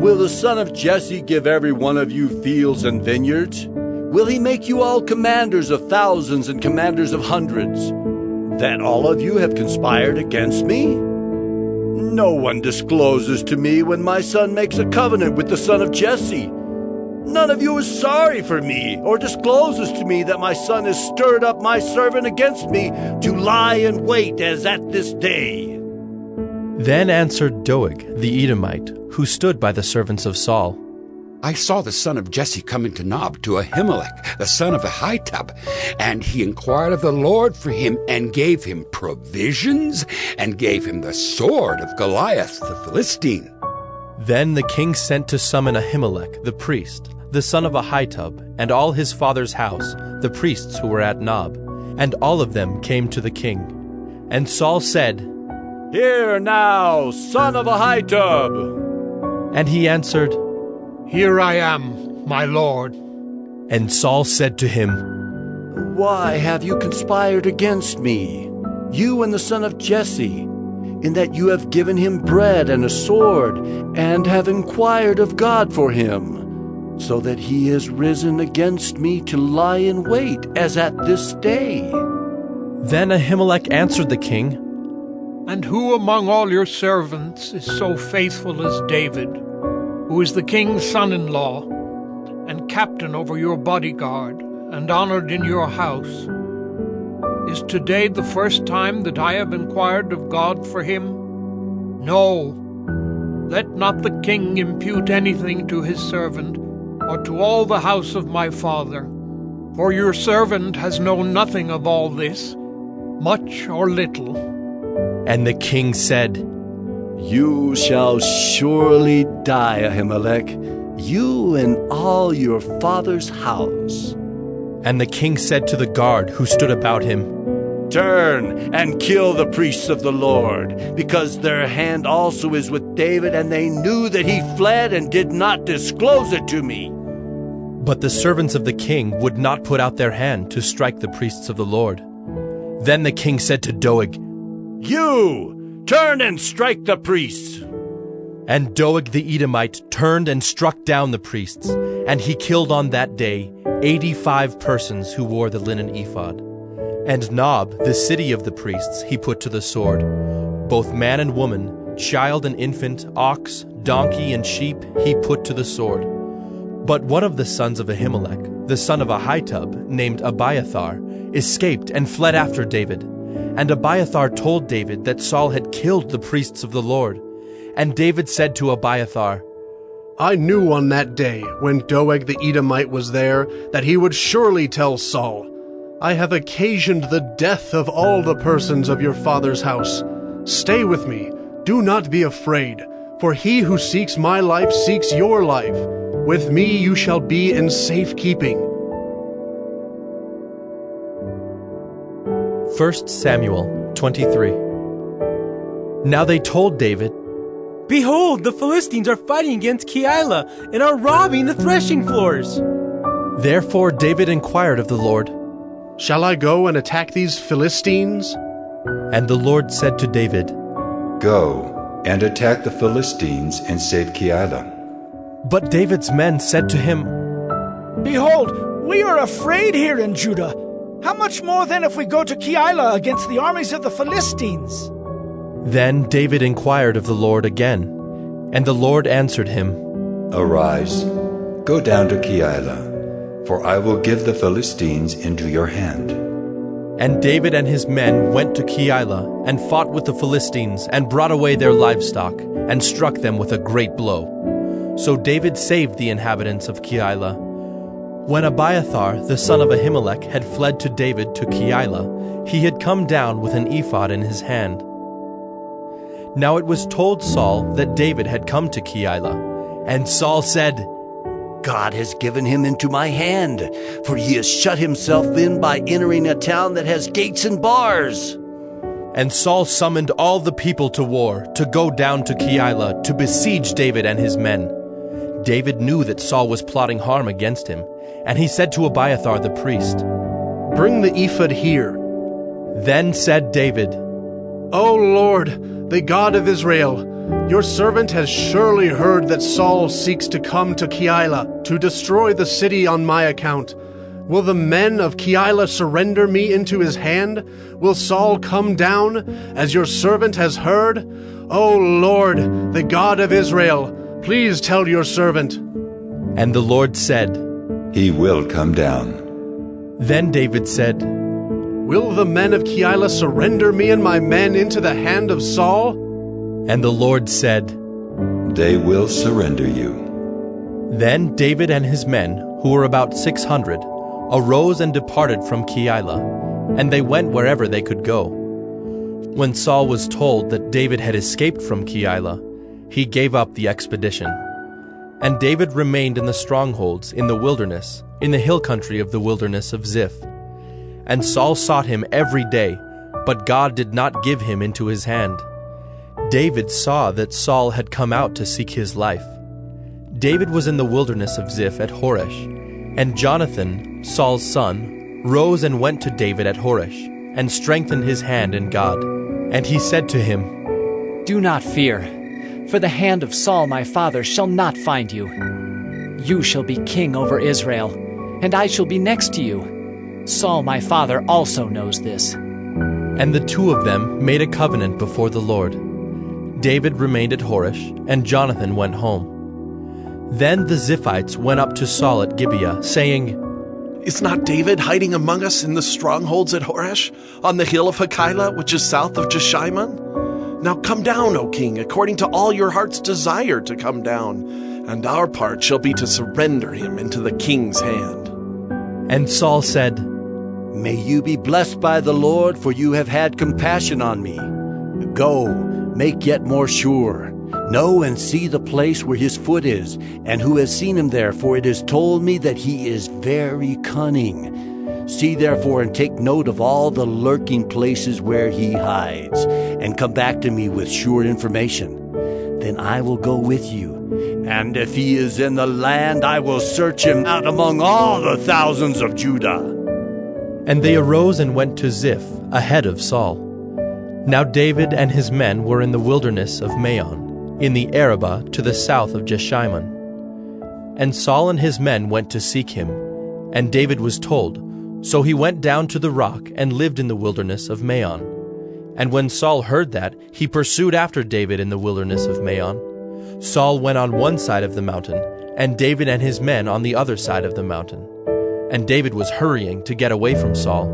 Will the son of Jesse give every one of you fields and vineyards? Will he make you all commanders of thousands and commanders of hundreds? That all of you have conspired against me? No one discloses to me when my son makes a covenant with the son of Jesse. None of you is sorry for me, or discloses to me that my son has stirred up my servant against me to lie in wait as at this day." Then answered Doeg the Edomite, who stood by the servants of Saul, "I saw the son of Jesse come into Nob to Ahimelech, the son of Ahitub, and he inquired of the Lord for him, and gave him provisions, and gave him the sword of Goliath the Philistine." Then the king sent to summon Ahimelech the priest, the son of Ahitub, and all his father's house, the priests who were at Nob, and all of them came to the king. And Saul said, "Hear now, son of Ahitub." And he answered, "Here I am, my lord." And Saul said to him, "Why have you conspired against me, you and the son of Jesse, in that you have given him bread and a sword, and have inquired of God for him, so that he has risen against me to lie in wait, as at this day?" Then Ahimelech answered the king, "And who among all your servants is so faithful as David, who is the king's son-in-law, and captain over your bodyguard, and honored in your house? Is today the first time that I have inquired of God for him? No, let not the king impute anything to his servant, or to all the house of my father, for your servant has known nothing of all this, much or little." And the king said, "You shall surely die, Ahimelech, you and all your father's house." And the king said to the guard who stood about him, "Turn and kill the priests of the Lord, because their hand also is with David, and they knew that he fled and did not disclose it to me." But the servants of the king would not put out their hand to strike the priests of the Lord. Then the king said to Doeg, "You, turn and strike the priests." And Doeg the Edomite turned and struck down the priests, and he killed on that day 85 persons who wore the linen ephod. And Nob, the city of the priests, he put to the sword. Both man and woman, child and infant, ox, donkey, and sheep he put to the sword. But one of the sons of Ahimelech, the son of Ahitub, named Abiathar, escaped and fled after David. And Abiathar told David that Saul had killed the priests of the Lord. And David said to Abiathar, I knew on that day, when Doeg the Edomite was there, that he would surely tell Saul, I have occasioned the death of all the persons of your father's house. Stay with me, do not be afraid, for he who seeks my life seeks your life. With me you shall be in safekeeping. 1 Samuel 23. Now they told David, Behold, the Philistines are fighting against Keilah and are robbing the threshing floors. Therefore David inquired of the Lord, Shall I go and attack these Philistines? And the Lord said to David, Go and attack the Philistines and save Keilah. But David's men said to him, Behold, we are afraid here in Judah. How much more then if we go to Keilah against the armies of the Philistines? Then David inquired of the Lord again, and the Lord answered him, Arise, go down to Keilah, for I will give the Philistines into your hand. And David and his men went to Keilah and fought with the Philistines and brought away their livestock and struck them with a great blow. So David saved the inhabitants of Keilah. When Abiathar, the son of Ahimelech, had fled to David to Keilah, he had come down with an ephod in his hand. Now it was told Saul that David had come to Keilah, and Saul said, God has given him into my hand, for he has shut himself in by entering a town that has gates and bars. And Saul summoned all the people to war, to go down to Keilah, to besiege David and his men. David knew that Saul was plotting harm against him, and he said to Abiathar the priest, Bring the ephod here. Then said David, O Lord, the God of Israel, your servant has surely heard that Saul seeks to come to Keilah to destroy the city on my account. Will the men of Keilah surrender me into his hand? Will Saul come down, as your servant has heard? O Lord, the God of Israel, please tell your servant. And the Lord said, He will come down. Then David said, Will the men of Keilah surrender me and my men into the hand of Saul? And the Lord said, They will surrender you. Then David and his men, who were about 600, arose and departed from Keilah, and they went wherever they could go. When Saul was told that David had escaped from Keilah, he gave up the expedition. And David remained in the strongholds in the wilderness, in the hill country of the wilderness of Ziph. And Saul sought him every day, but God did not give him into his hand. David saw that Saul had come out to seek his life. David was in the wilderness of Ziph at Horesh, and Jonathan, Saul's son, rose and went to David at Horesh, and strengthened his hand in God. And he said to him, Do not fear, for the hand of Saul my father shall not find you. You shall be king over Israel, and I shall be next to you. Saul my father also knows this. And the two of them made a covenant before the Lord. David remained at Horesh, and Jonathan went home. Then the Ziphites went up to Saul at Gibeah, saying, Is not David hiding among us in the strongholds at Horesh, on the hill of Hakeilah, which is south of Jeshimon? Now come down, O king, according to all your heart's desire to come down, and our part shall be to surrender him into the king's hand. And Saul said, May you be blessed by the Lord, for you have had compassion on me. Go, make yet more sure. Know and see the place where his foot is, and who has seen him there, for it is told me that he is very cunning. See therefore and take note of all the lurking places where he hides, and come back to me with sure information. Then I will go with you, and if he is in the land, I will search him out among all the thousands of Judah. And they arose and went to Ziph, ahead of Saul. Now David and his men were in the wilderness of Maon, in the Arabah to the south of Jeshimon. And Saul and his men went to seek him. And David was told, So he went down to the rock and lived in the wilderness of Maon. And when Saul heard that, he pursued after David in the wilderness of Maon. Saul went on one side of the mountain, and David and his men on the other side of the mountain. And David was hurrying to get away from Saul.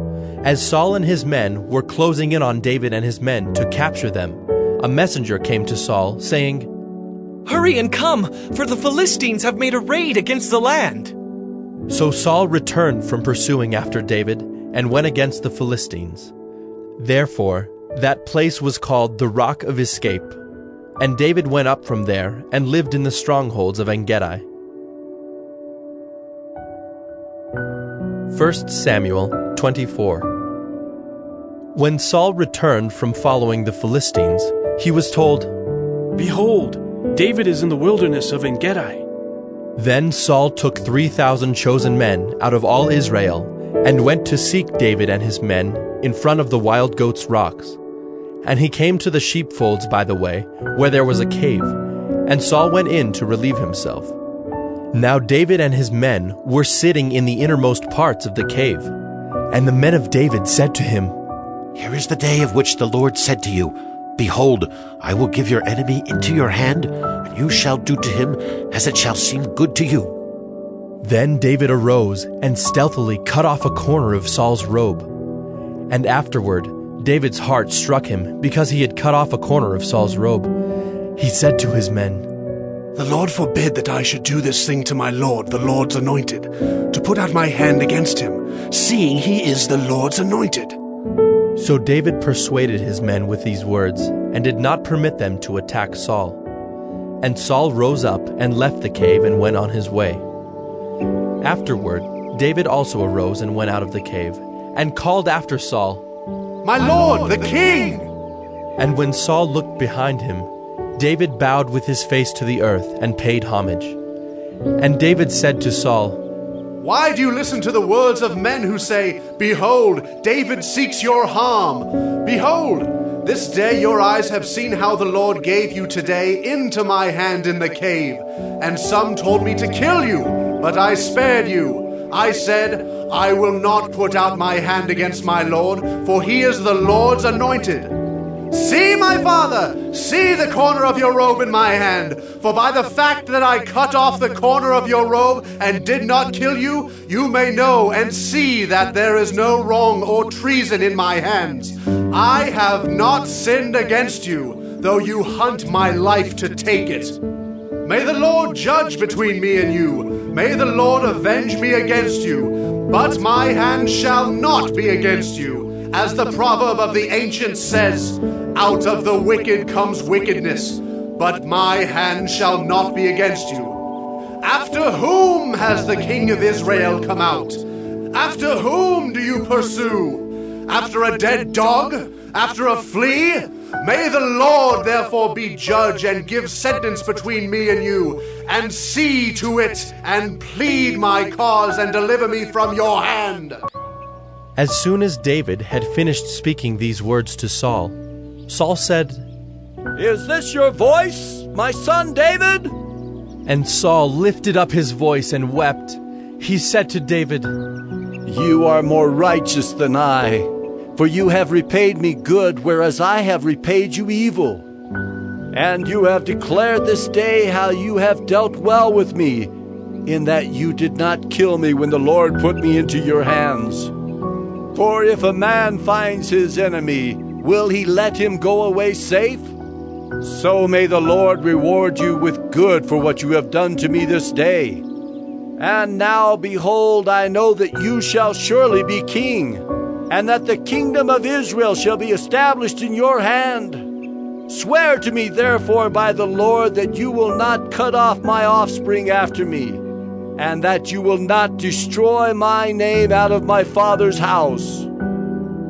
As Saul and his men were closing in on David and his men to capture them, a messenger came to Saul, saying, "Hurry and come, for the Philistines have made a raid against the land." So Saul returned from pursuing after David and went against the Philistines. Therefore, that place was called the Rock of Escape. And David went up from there and lived in the strongholds of En-gedi. 1 Samuel 24. When Saul returned from following the Philistines, he was told, "Behold, David is in the wilderness of En-gedi." Then Saul took 3,000 chosen men out of all Israel and went to seek David and his men in front of the wild goats' rocks. And he came to the sheepfolds by the way, where there was a cave, and Saul went in to relieve himself. Now David and his men were sitting in the innermost parts of the cave. And the men of David said to him, "Here is the day of which the Lord said to you, Behold, I will give your enemy into your hand, and you shall do to him as it shall seem good to you." Then David arose and stealthily cut off a corner of Saul's robe. And afterward, David's heart struck him because he had cut off a corner of Saul's robe. He said to his men, "The Lord forbid that I should do this thing to my Lord, the Lord's anointed, to put out my hand against him, seeing he is the Lord's anointed." So David persuaded his men with these words, and did not permit them to attack Saul. And Saul rose up and left the cave and went on his way. Afterward, David also arose and went out of the cave, and called after Saul, "My Lord, the king!" And when Saul looked behind him, David bowed with his face to the earth and paid homage. And David said to Saul, "Why do you listen to the words of men who say, Behold, David seeks your harm? Behold, this day your eyes have seen how the Lord gave you today into my hand in the cave. And some told me to kill you, but I spared you. I said, I will not put out my hand against my Lord, for he is the Lord's anointed. See, my father, see the corner of your robe in my hand. For by the fact that I cut off the corner of your robe and did not kill you, you may know and see that there is no wrong or treason in my hands. I have not sinned against you, though you hunt my life to take it. May the Lord judge between me and you. May the Lord avenge me against you. But my hand shall not be against you. As the proverb of the ancients says, out of the wicked comes wickedness, but my hand shall not be against you. After whom has the king of Israel come out? After whom do you pursue? After a dead dog? After a flea? May the Lord therefore be judge and give sentence between me and you, and see to it, and plead my cause, and deliver me from your hand." As soon as David had finished speaking these words to Saul, Saul said, "Is this your voice, my son David?" And Saul lifted up his voice and wept. He said to David, "You are more righteous than I, for you have repaid me good, whereas I have repaid you evil. And you have declared this day how you have dealt well with me, in that you did not kill me when the Lord put me into your hands. For if a man finds his enemy, will he let him go away safe? So may the Lord reward you with good for what you have done to me this day. And now, behold, I know that you shall surely be king, and that the kingdom of Israel shall be established in your hand. Swear to me, therefore, by the Lord, that you will not cut off my offspring after me, and that you will not destroy my name out of my father's house."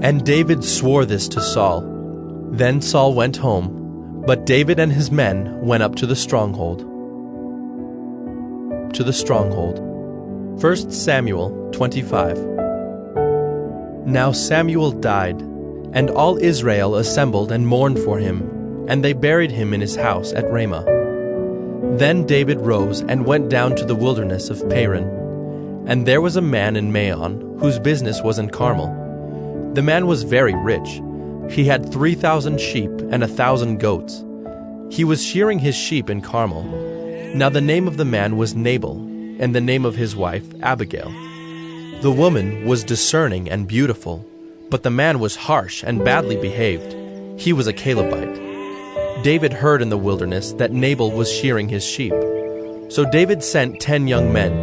And David swore this to Saul. Then Saul went home, but David and his men went up to the stronghold. 1 Samuel 25. Now Samuel died, and all Israel assembled and mourned for him, and they buried him in his house at Ramah. Then David rose and went down to the wilderness of Paran. And there was a man in Maon, whose business was in Carmel. The man was very rich. He had 3,000 sheep and 1,000 goats. He was shearing his sheep in Carmel. Now the name of the man was Nabal, and the name of his wife Abigail. The woman was discerning and beautiful, but the man was harsh and badly behaved. He was a Calebite. David heard in the wilderness that Nabal was shearing his sheep. So David sent 10 young men,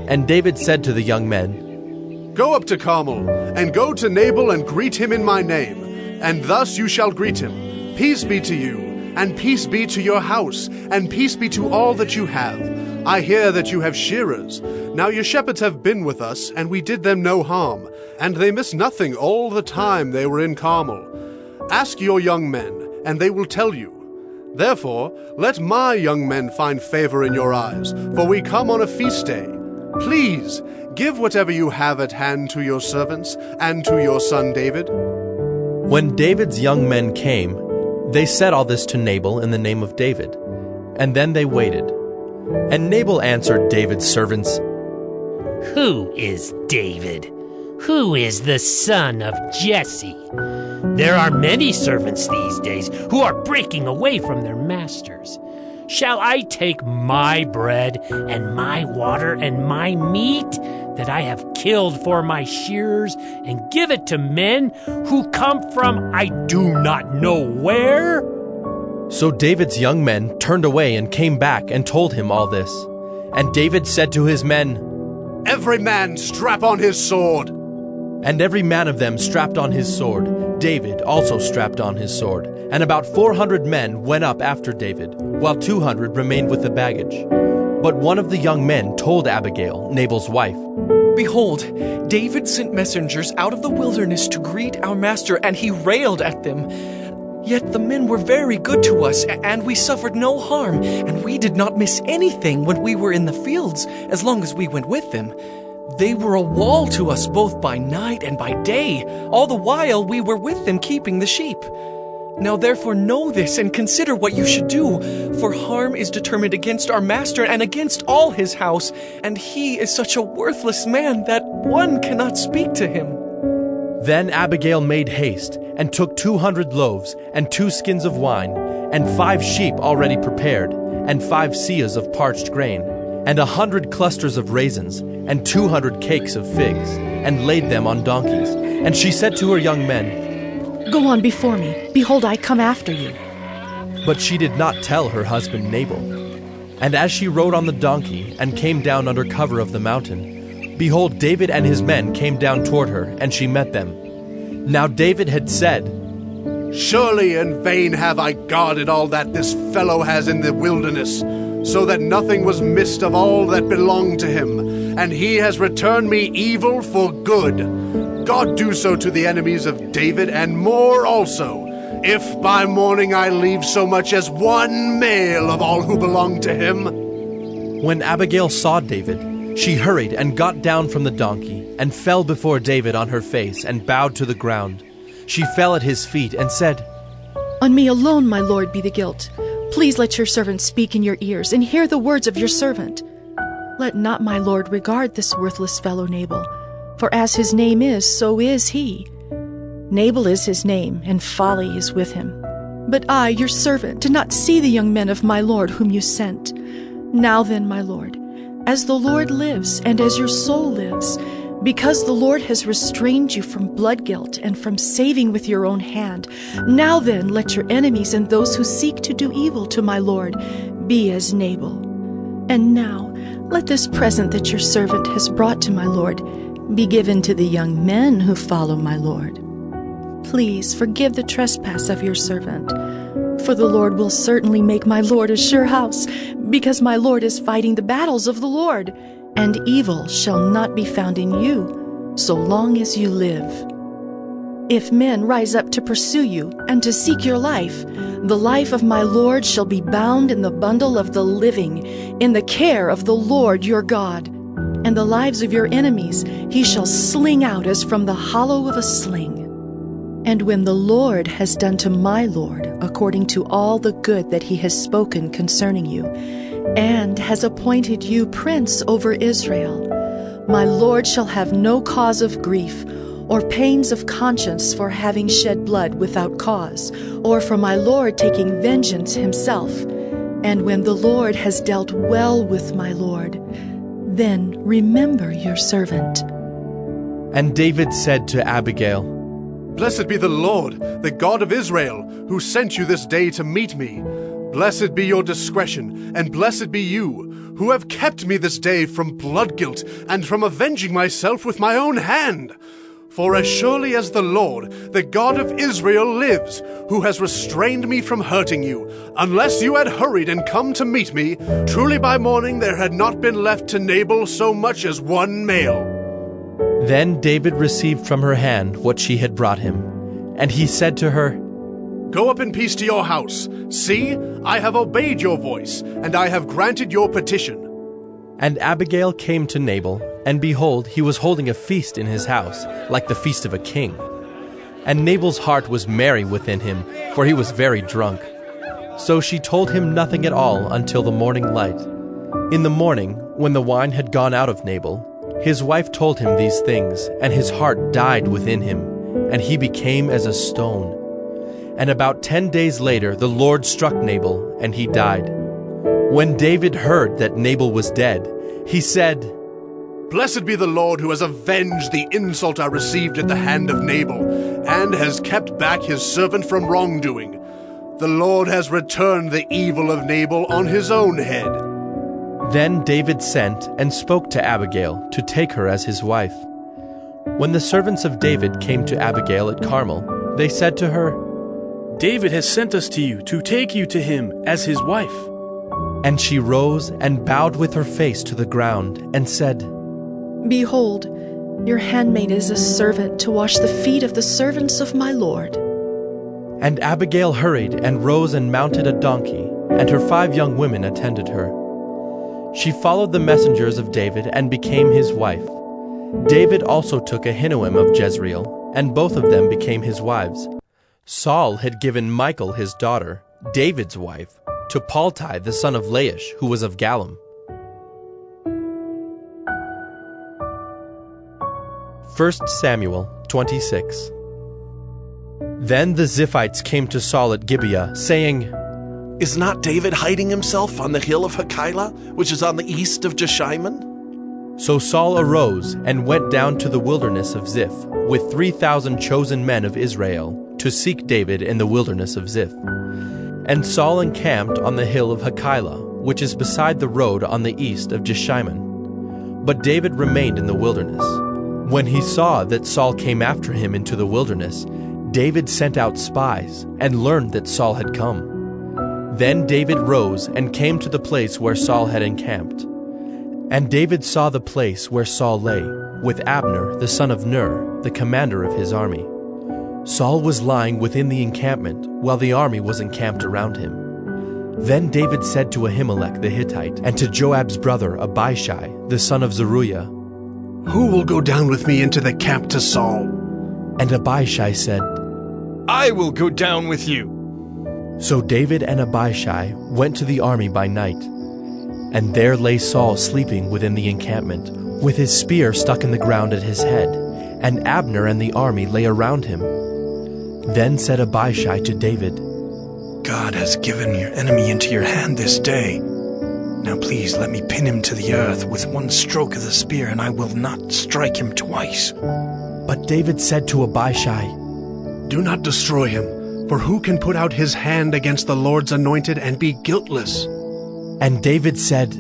and David said to the young men, Go up to Carmel, and go to Nabal and greet him in my name, and thus you shall greet him. Peace be to you, and peace be to your house, and peace be to all that you have. I hear that you have shearers. Now your shepherds have been with us, and we did them no harm, and they missed nothing all the time they were in Carmel. Ask your young men, and they will tell you. Therefore, let my young men find favor in your eyes, for we come on a feast day. Please, give whatever you have at hand to your servants, and to your son David. When David's young men came, they said all this to Nabal in the name of David, and then they waited. And Nabal answered David's servants, Who is David? Who is the son of Jesse? There are many servants these days who are breaking away from their masters. Shall I take my bread and my water and my meat that I have killed for my shearers and give it to men who come from I do not know where? So David's young men turned away and came back and told him all this. And David said to his men, Every man strap on his sword. And every man of them strapped on his sword. David also strapped on his sword. And about 400 men went up after David, while 200 remained with the baggage. But one of the young men told Abigail, Nabal's wife, Behold, David sent messengers out of the wilderness to greet our master, and he railed at them. Yet the men were very good to us, and we suffered no harm, and we did not miss anything when we were in the fields, as long as we went with them. They were a wall to us both by night and by day, all the while we were with them keeping the sheep. Now therefore know this and consider what you should do, for harm is determined against our master and against all his house, and he is such a worthless man that one cannot speak to him. Then Abigail made haste, and took 200 loaves, and 2 skins of wine, and 5 sheep already prepared, and 5 seahs of parched grain, and 100 clusters of raisins, and 200 cakes of figs, and laid them on donkeys. And she said to her young men, Go on before me. Behold, I come after you. But she did not tell her husband Nabal. And as she rode on the donkey, and came down under cover of the mountain, behold, David and his men came down toward her, and she met them. Now David had said, Surely in vain have I guarded all that this fellow has in the wilderness, so that nothing was missed of all that belonged to him, and he has returned me evil for good. God do so to the enemies of David, and more also, if by morning I leave so much as one male of all who belong to him. When Abigail saw David, she hurried and got down from the donkey, and fell before David on her face, and bowed to the ground. She fell at his feet, and said, On me alone, my lord, be the guilt. Please let your servant speak in your ears, and hear the words of your servant. Let not my lord regard this worthless fellow Nabal, for as his name is, so is he. Nabal is his name, and folly is with him. But I, your servant, did not see the young men of my lord whom you sent. Now then, my lord, as the Lord lives, and as your soul lives, because the Lord has restrained you from blood guilt and from saving with your own hand, now then let your enemies and those who seek to do evil to my lord be as Nabal. And now let this present that your servant has brought to my lord be given to the young men who follow my lord. Please forgive the trespass of your servant, for the Lord will certainly make my lord a sure house, because my lord is fighting the battles of the Lord, and evil shall not be found in you, so long as you live. If men rise up to pursue you and to seek your life, the life of my lord shall be bound in the bundle of the living, in the care of the Lord your God. And the lives of your enemies he shall sling out as from the hollow of a sling. And when the Lord has done to my lord according to all the good that he has spoken concerning you, and has appointed you prince over Israel, My Lord shall have no cause of grief, or pains of conscience for having shed blood without cause, or for my Lord taking vengeance himself. And when the Lord has dealt well with my Lord, then remember your servant. And David said to Abigail, Blessed be the Lord, the God of Israel, who sent you this day to meet me. Blessed be your discretion, and blessed be you, who have kept me this day from blood guilt, and from avenging myself with my own hand. For as surely as the Lord, the God of Israel, lives, who has restrained me from hurting you, unless you had hurried and come to meet me, truly by morning there had not been left to Nabal so much as one male. Then David received from her hand what she had brought him. And he said to her, Go up in peace to your house. See, I have obeyed your voice, and I have granted your petition. And Abigail came to Nabal, and behold, he was holding a feast in his house, like the feast of a king. And Nabal's heart was merry within him, for he was very drunk. So she told him nothing at all until the morning light. In the morning, when the wine had gone out of Nabal, his wife told him these things, and his heart died within him, and he became as a stone. And about 10 days later the Lord struck Nabal, and he died. When David heard that Nabal was dead, he said, Blessed be the Lord who has avenged the insult I received at the hand of Nabal, and has kept back his servant from wrongdoing. The Lord has returned the evil of Nabal on his own head. Then David sent and spoke to Abigail to take her as his wife. When the servants of David came to Abigail at Carmel, they said to her, David has sent us to you to take you to him as his wife. And she rose and bowed with her face to the ground and said, Behold, your handmaid is a servant to wash the feet of the servants of my Lord. And Abigail hurried and rose and mounted a donkey, and her 5 young women attended her. She followed the messengers of David and became his wife. David also took Ahinoam of Jezreel, and both of them became his wives. Saul had given Michal his daughter, David's wife, to Paltai the son of Laish, who was of Gallim. 1 Samuel 26. Then the Ziphites came to Saul at Gibeah, saying, Is not David hiding himself on the hill of Hachilah, which is on the east of Jeshimon? So Saul arose and went down to the wilderness of Ziph with 3,000 chosen men of Israel to seek David in the wilderness of Ziph. And Saul encamped on the hill of Hachilah, which is beside the road on the east of Jeshimon. But David remained in the wilderness. When he saw that Saul came after him into the wilderness, David sent out spies and learned that Saul had come. Then David rose and came to the place where Saul had encamped. And David saw the place where Saul lay, with Abner the son of Ner, the commander of his army. Saul was lying within the encampment, while the army was encamped around him. Then David said to Ahimelech the Hittite, and to Joab's brother Abishai, the son of Zeruiah, Who will go down with me into the camp to Saul? And Abishai said, I will go down with you. So David and Abishai went to the army by night. And there lay Saul sleeping within the encampment, with his spear stuck in the ground at his head, and Abner and the army lay around him. Then said Abishai to David, God has given your enemy into your hand this day. Now please let me pin him to the earth with one stroke of the spear, and I will not strike him twice. But David said to Abishai, Do not destroy him, for who can put out his hand against the Lord's anointed and be guiltless? And David said,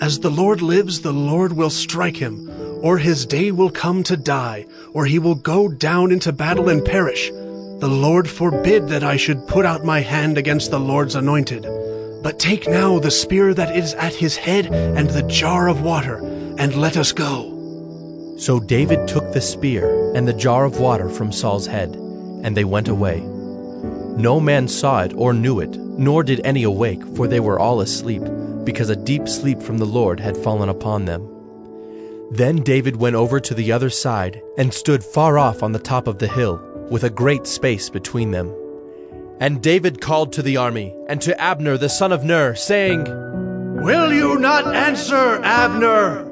As the Lord lives, the Lord will strike him, or his day will come to die, or he will go down into battle and perish. The Lord forbid that I should put out my hand against the Lord's anointed. But take now the spear that is at his head and the jar of water, and let us go. So David took the spear and the jar of water from Saul's head, and they went away. No man saw it or knew it, nor did any awake, for they were all asleep, because a deep sleep from the Lord had fallen upon them. Then David went over to the other side, and stood far off on the top of the hill, with a great space between them. And David called to the army, and to Abner the son of Ner, saying, Will you not answer, Abner?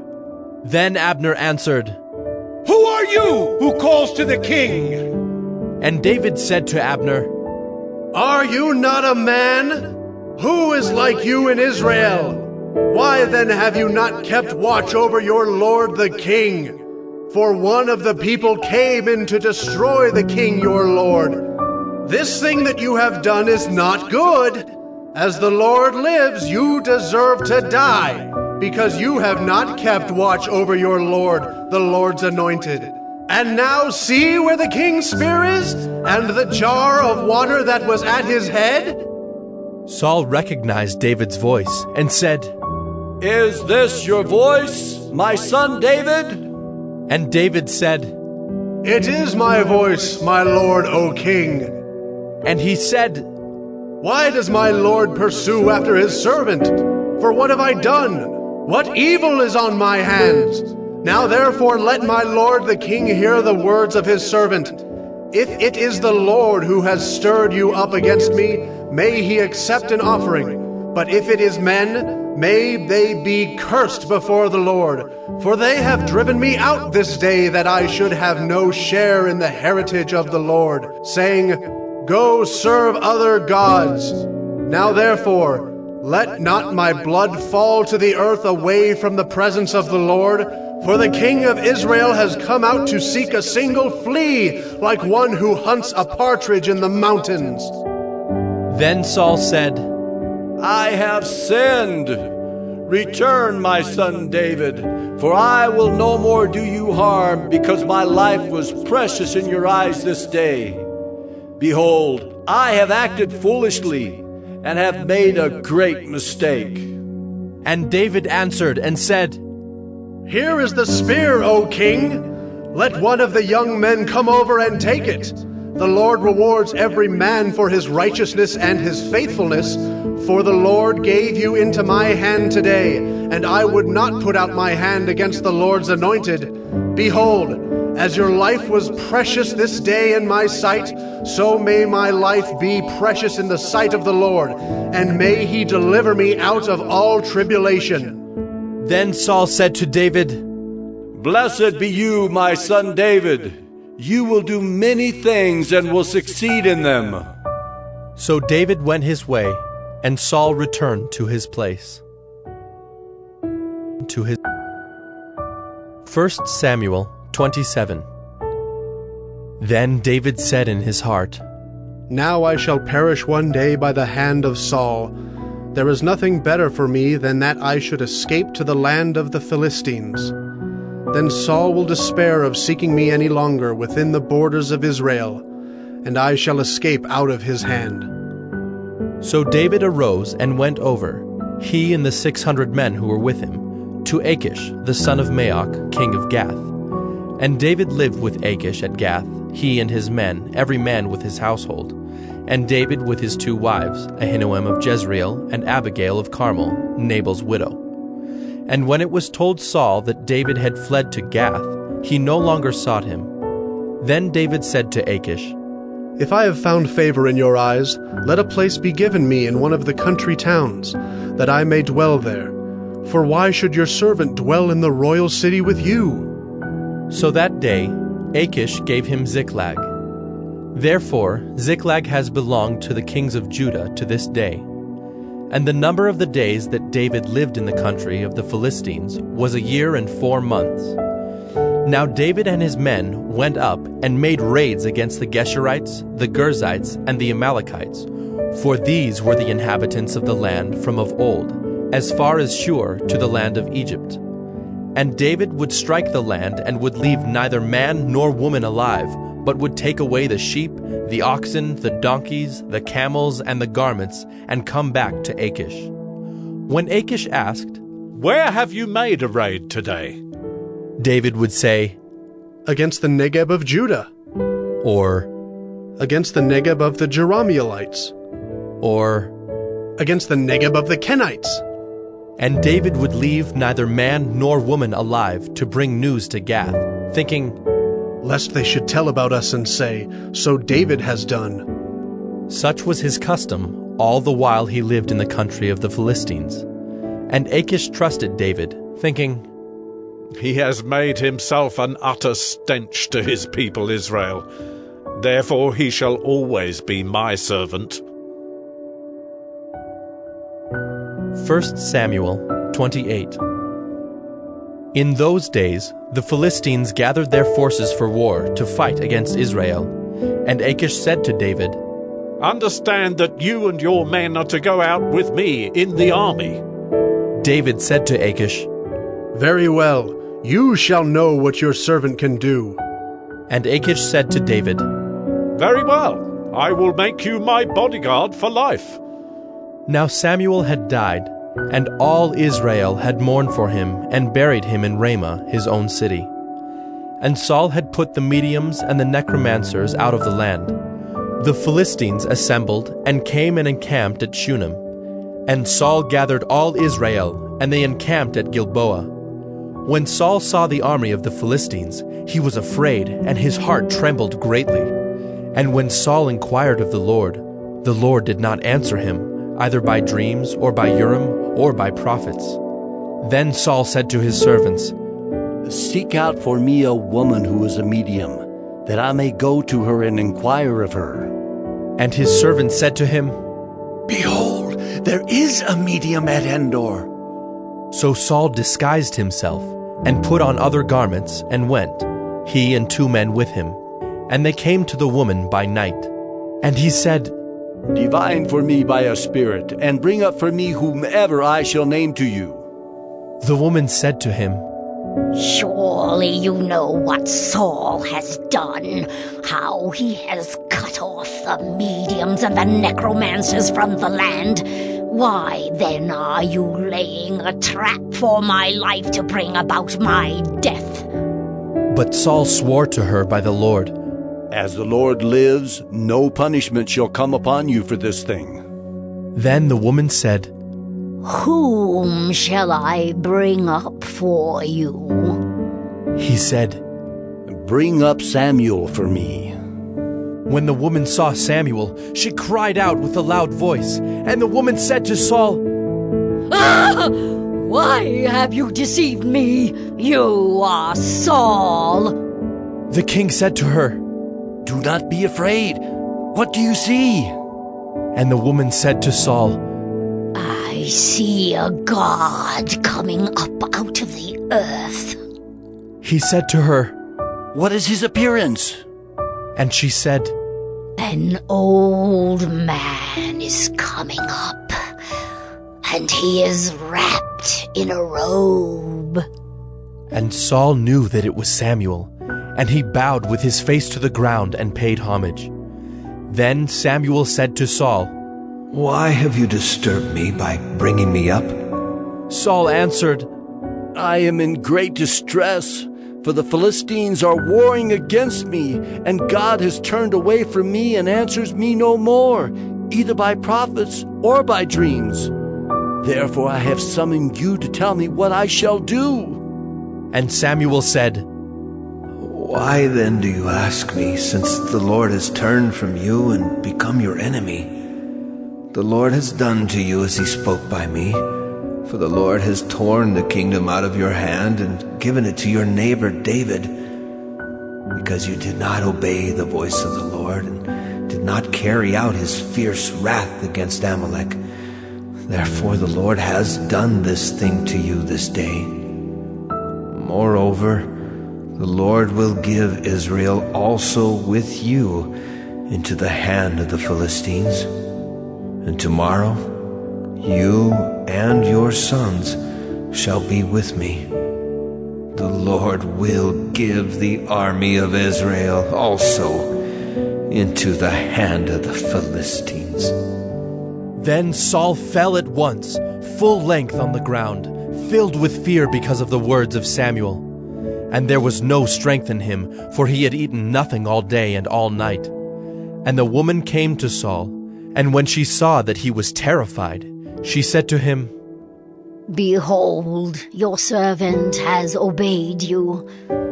Then Abner answered, Who are you who calls to the king? And David said to Abner, Are you not a man? Who is like you in Israel? Why then have you not kept watch over your lord the king? For one of the people came in to destroy the king your lord. This thing that you have done is not good. As the Lord lives, you deserve to die, because you have not kept watch over your lord, the Lord's anointed. And now see where the king's spear is, and the jar of water that was at his head? Saul recognized David's voice and said, Is this your voice, my son David? And David said, It is my voice, my lord, O king. And he said, Why does my lord pursue after his servant? For what have I done? What evil is on my hands? Now therefore let my lord the king hear the words of his servant. If it is the Lord who has stirred you up against me, may he accept an offering. But if it is men, may they be cursed before the Lord. For they have driven me out this day, that I should have no share in the heritage of the Lord, saying, Go serve other gods. Now therefore, let not my blood fall to the earth away from the presence of the Lord, for the king of Israel has come out to seek a single flea, like one who hunts a partridge in the mountains. Then Saul said, I have sinned. Return, my son David, for I will no more do you harm, because my life was precious in your eyes this day. Behold, I have acted foolishly, and have made a great mistake. And David answered and said, Here is the spear, O king. Let one of the young men come over and take it. The Lord rewards every man for his righteousness and his faithfulness, for the Lord gave you into my hand today, and I would not put out my hand against the Lord's anointed. Behold, as your life was precious this day in my sight, so may my life be precious in the sight of the Lord, and may he deliver me out of all tribulation. Then Saul said to David, Blessed be you, my son David. You will do many things and will succeed in them. So David went his way, and Saul returned to his place. 1 Samuel 27. Then David said in his heart, Now I shall perish one day by the hand of Saul. There is nothing better for me than that I should escape to the land of the Philistines. Then Saul will despair of seeking me any longer within the borders of Israel, and I shall escape out of his hand. So David arose and went over, he and the 600 men who were with him, to Achish, the son of Maoch, king of Gath. And David lived with Achish at Gath, he and his men, every man with his household. And David with his 2 wives, Ahinoam of Jezreel and Abigail of Carmel, Nabal's widow. And when it was told Saul that David had fled to Gath, he no longer sought him. Then David said to Achish, If I have found favor in your eyes, let a place be given me in one of the country towns, that I may dwell there. For why should your servant dwell in the royal city with you? So that day Achish gave him Ziklag. Therefore Ziklag has belonged to the kings of Judah to this day. And the number of the days that David lived in the country of the Philistines was 1 year and 4 months. Now David and his men went up and made raids against the Geshurites, the Girzites, and the Amalekites, for these were the inhabitants of the land from of old, as far as Shur to the land of Egypt. And David would strike the land and would leave neither man nor woman alive, but would take away the sheep, the oxen, the donkeys, the camels, and the garments, and come back to Achish. When Achish asked, Where have you made a raid today? David would say, Against the Negeb of Judah. Or, Against the Negeb of the Jerahmeelites. Or, Against the Negeb of the Kenites. And David would leave neither man nor woman alive to bring news to Gath, thinking, Lest they should tell about us and say, So David has done. Such was his custom all the while he lived in the country of the Philistines. And Achish trusted David, thinking, He has made himself an utter stench to his people Israel. Therefore he shall always be my servant. 1 Samuel 28. In those days the Philistines gathered their forces for war to fight against Israel. And Achish said to David, Understand that you and your men are to go out with me in the army. David said to Achish, Very well, you shall know what your servant can do. And Achish said to David, Very well, I will make you my bodyguard for life. Now Samuel had died, and all Israel had mourned for him and buried him in Ramah, his own city. And Saul had put the mediums and the necromancers out of the land. The Philistines assembled and came and encamped at Shunem. And Saul gathered all Israel, and they encamped at Gilboa. When Saul saw the army of the Philistines, he was afraid, and his heart trembled greatly. And when Saul inquired of the Lord did not answer him, either by dreams, or by Urim, or by prophets. Then Saul said to his servants, Seek out for me a woman who is a medium, that I may go to her and inquire of her. And his servants said to him, Behold, there is a medium at Endor. So Saul disguised himself, and put on other garments, and went, he and 2 men with him. And they came to the woman by night. And he said, Divine for me by a spirit, and bring up for me whomever I shall name to you. The woman said to him, Surely you know what Saul has done, how he has cut off the mediums and the necromancers from the land. Why then are you laying a trap for my life to bring about my death? But Saul swore to her by the Lord, As the Lord lives, no punishment shall come upon you for this thing. Then the woman said, Whom shall I bring up for you? He said, Bring up Samuel for me. When the woman saw Samuel, she cried out with a loud voice, and the woman said to Saul, Why have you deceived me? You are Saul. The king said to her, Do not be afraid. What do you see? And the woman said to Saul, I see a god coming up out of the earth. He said to her, What is his appearance? And she said, An old man is coming up, and he is wrapped in a robe. And Saul knew that it was Samuel, and he bowed with his face to the ground and paid homage. Then Samuel said to Saul, Why have you disturbed me by bringing me up? Saul answered, I am in great distress, for the Philistines are warring against me, and God has turned away from me and answers me no more, either by prophets or by dreams. Therefore I have summoned you to tell me what I shall do. And Samuel said, Why then do you ask me, since the Lord has turned from you and become your enemy? The Lord has done to you as he spoke by me, for the Lord has torn the kingdom out of your hand and given it to your neighbor David, because you did not obey the voice of the Lord and did not carry out his fierce wrath against Amalek. Therefore the Lord has done this thing to you this day. Moreover, the Lord will give Israel also with you into the hand of the Philistines. And tomorrow you and your sons shall be with me. The Lord will give the army of Israel also into the hand of the Philistines. Then Saul fell at once, full length on the ground, filled with fear because of the words of Samuel. And there was no strength in him, for he had eaten nothing all day and all night. And the woman came to Saul, and when she saw that he was terrified, she said to him, Behold, your servant has obeyed you.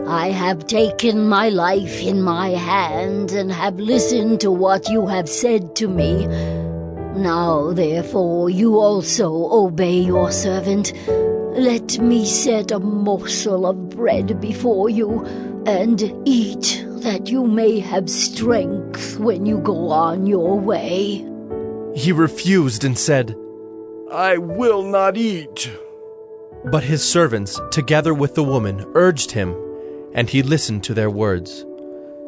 I have taken my life in my hand and have listened to what you have said to me. Now, therefore, you also obey your servant, Let me set a morsel of bread before you, and eat, that you may have strength when you go on your way." He refused and said, "I will not eat." But his servants, together with the woman, urged him, and he listened to their words.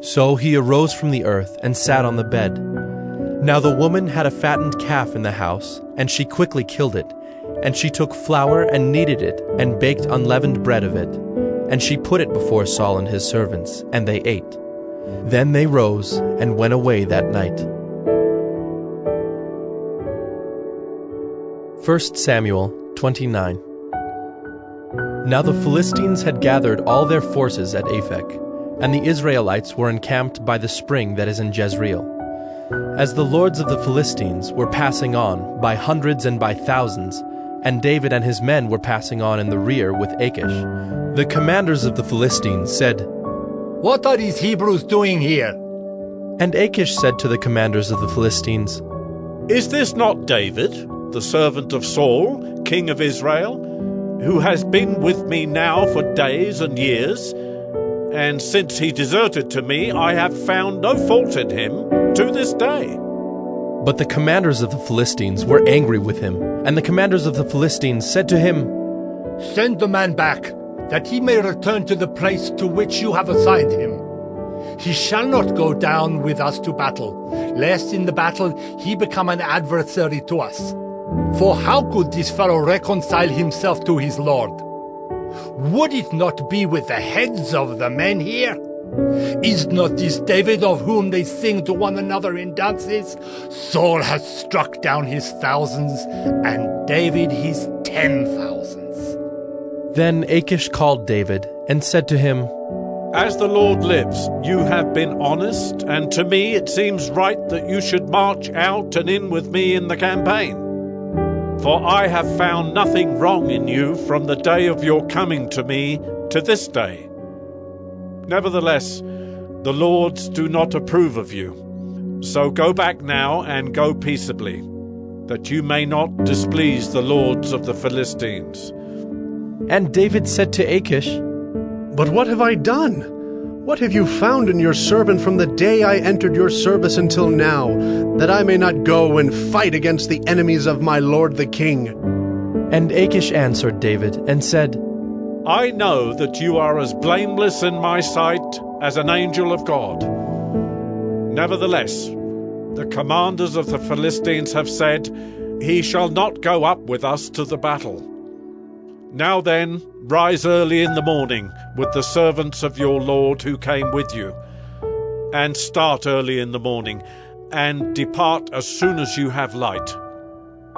So he arose from the earth and sat on the bed. Now the woman had a fattened calf in the house, and she quickly killed it. And she took flour and kneaded it, and baked unleavened bread of it. And she put it before Saul and his servants, and they ate. Then they rose and went away that night. 1 Samuel 29. Now the Philistines had gathered all their forces at Aphek, and the Israelites were encamped by the spring that is in Jezreel. As the lords of the Philistines were passing on by hundreds and by thousands, and David and his men were passing on in the rear with Achish, the commanders of the Philistines said, "What are these Hebrews doing here?" And Achish said to the commanders of the Philistines, "Is this not David, the servant of Saul, king of Israel, who has been with me now for days and years? And since he deserted to me, I have found no fault in him to this day." But the commanders of the Philistines were angry with him, and the commanders of the Philistines said to him, "Send the man back, that he may return to the place to which you have assigned him. He shall not go down with us to battle, lest in the battle he become an adversary to us. For how could this fellow reconcile himself to his Lord? Would it not be with the heads of the men here? Is not this David of whom they sing to one another in dances? Saul has struck down his thousands, and David his 10,000s. Then Achish called David and said to him, "As the Lord lives, you have been honest, and to me it seems right that you should march out and in with me in the campaign. For I have found nothing wrong in you from the day of your coming to me to this day. Nevertheless, the lords do not approve of you. So go back now and go peaceably, that you may not displease the lords of the Philistines." And David said to Achish, "But what have I done? What have you found in your servant from the day I entered your service until now, that I may not go and fight against the enemies of my lord the king?" And Achish answered David and said, "I know that you are as blameless in my sight as an angel of God. Nevertheless, the commanders of the Philistines have said, 'He shall not go up with us to the battle.' Now then, rise early in the morning with the servants of your Lord who came with you, and start early in the morning, and depart as soon as you have light."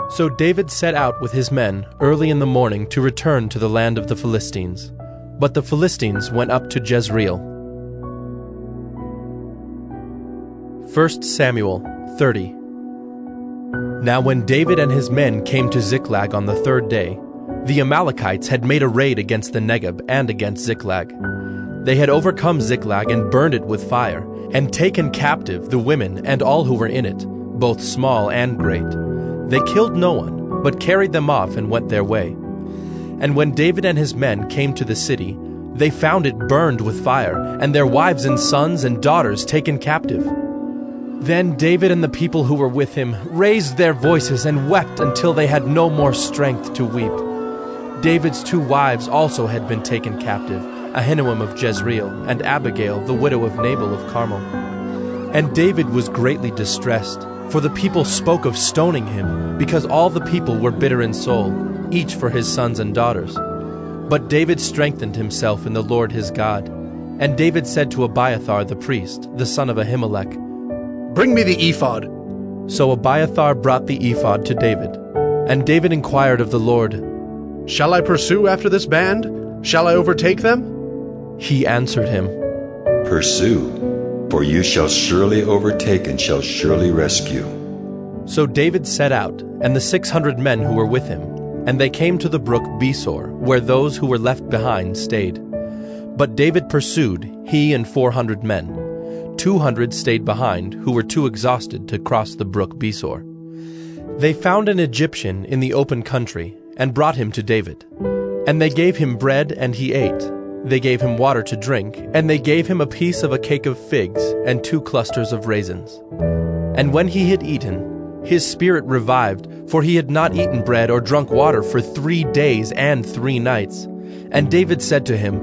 So David set out with his men early in the morning to return to the land of the Philistines. But the Philistines went up to Jezreel. 1 Samuel 30. Now when David and his men came to Ziklag on the third day, the Amalekites had made a raid against the Negeb and against Ziklag. They had overcome Ziklag and burned it with fire, and taken captive the women and all who were in it, both small and great. They killed no one, but carried them off and went their way. And when David and his men came to the city, they found it burned with fire, and their wives and sons and daughters taken captive. Then David and the people who were with him raised their voices and wept until they had no more strength to weep. David's two wives also had been taken captive, Ahinoam of Jezreel, and Abigail, the widow of Nabal of Carmel. And David was greatly distressed, for the people spoke of stoning him, because all the people were bitter in soul, each for his sons and daughters. But David strengthened himself in the Lord his God. And David said to Abiathar the priest, the son of Ahimelech, "Bring me the ephod." So Abiathar brought the ephod to David. And David inquired of the Lord, "Shall I pursue after this band? Shall I overtake them?" He answered him, "Pursue, for you shall surely overtake and shall surely rescue." So David set out, and the 600 men who were with him, and they came to the brook Besor, where those who were left behind stayed. But David pursued, he and 400 men. 200 stayed behind, who were too exhausted to cross the brook Besor. They found an Egyptian in the open country, and brought him to David. And they gave him bread, and he ate. They gave him water to drink, and they gave him a piece of a cake of figs and 2 clusters of raisins. And when he had eaten, his spirit revived, for he had not eaten bread or drunk water for 3 days and 3 nights. And David said to him,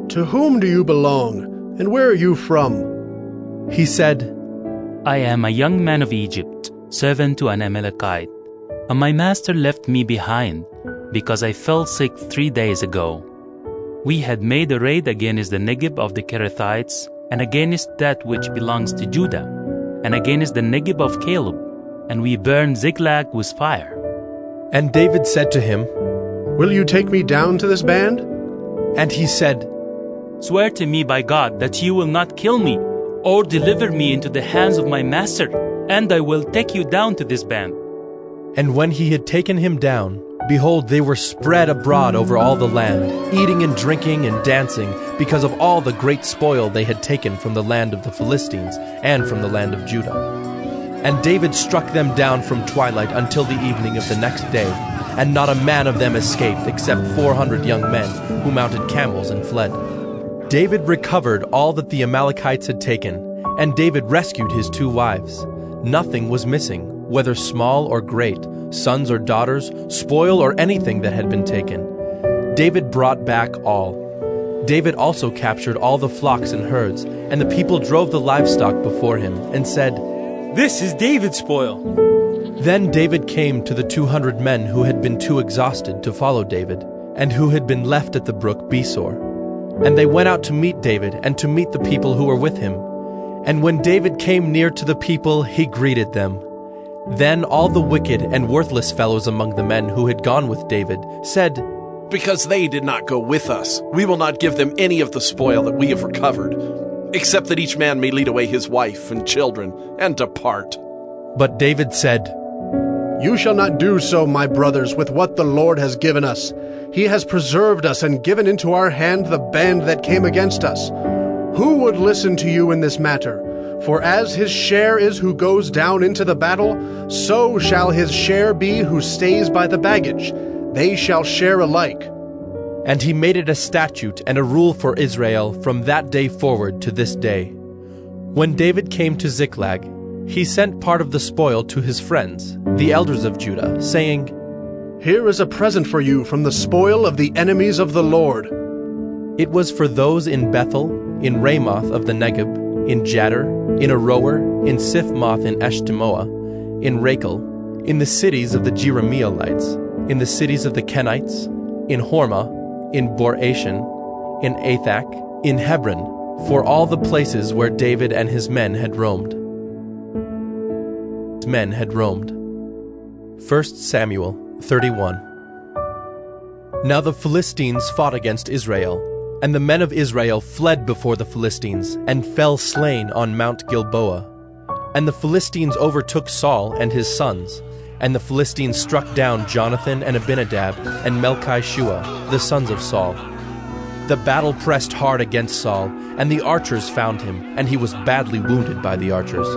"To whom do you belong, and where are you from?" He said, "I am a young man of Egypt, servant to an Amalekite, and my master left me behind, because I fell sick 3 days ago. We had made a raid against the Negeb of the Kerethites, and against that which belongs to Judah, and against the Negeb of Caleb, and we burned Ziklag with fire." And David said to him, "Will you take me down to this band?" And he said, "Swear to me by God that you will not kill me, or deliver me into the hands of my master, and I will take you down to this band." And when he had taken him down, behold, they were spread abroad over all the land, eating and drinking and dancing, because of all the great spoil they had taken from the land of the Philistines and from the land of Judah. And David struck them down from twilight until the evening of the next day, and not a man of them escaped, except 400 young men, who mounted camels and fled. David recovered all that the Amalekites had taken, and David rescued his 2 wives. Nothing was missing, whether small or great, sons or daughters, spoil or anything that had been taken. David brought back all. David also captured all the flocks and herds, and the people drove the livestock before him, and said, "This is David's spoil." Then David came to the 200 men who had been too exhausted to follow David, and who had been left at the brook Besor. And they went out to meet David and to meet the people who were with him. And when David came near to the people, he greeted them. Then all the wicked and worthless fellows among the men who had gone with David said, "Because they did not go with us, we will not give them any of the spoil that we have recovered, except that each man may lead away his wife and children and depart." But David said, "You shall not do so, my brothers, with what the Lord has given us. He has preserved us and given into our hand the band that came against us. Who would listen to you in this matter? For as his share is who goes down into the battle, so shall his share be who stays by the baggage. They shall share alike." And he made it a statute and a rule for Israel from that day forward to this day. When David came to Ziklag, he sent part of the spoil to his friends, the elders of Judah, saying, "Here is a present for you from the spoil of the enemies of the Lord." It was for those in Bethel, in Ramoth of the Negeb, in Jadar, in Aroer, in Siphmoth in Eshtemoa, in Rachel, in the cities of the Jerahmeelites, in the cities of the Kenites, in Hormah, in Bor-Ashan, in Athak, in Hebron, for all the places where David and his men had roamed. 1 Samuel 31. Now the Philistines fought against Israel, and the men of Israel fled before the Philistines, and fell slain on Mount Gilboa. And the Philistines overtook Saul and his sons, and the Philistines struck down Jonathan and Abinadab and Melchi-Shua, the sons of Saul. The battle pressed hard against Saul, and the archers found him, and he was badly wounded by the archers.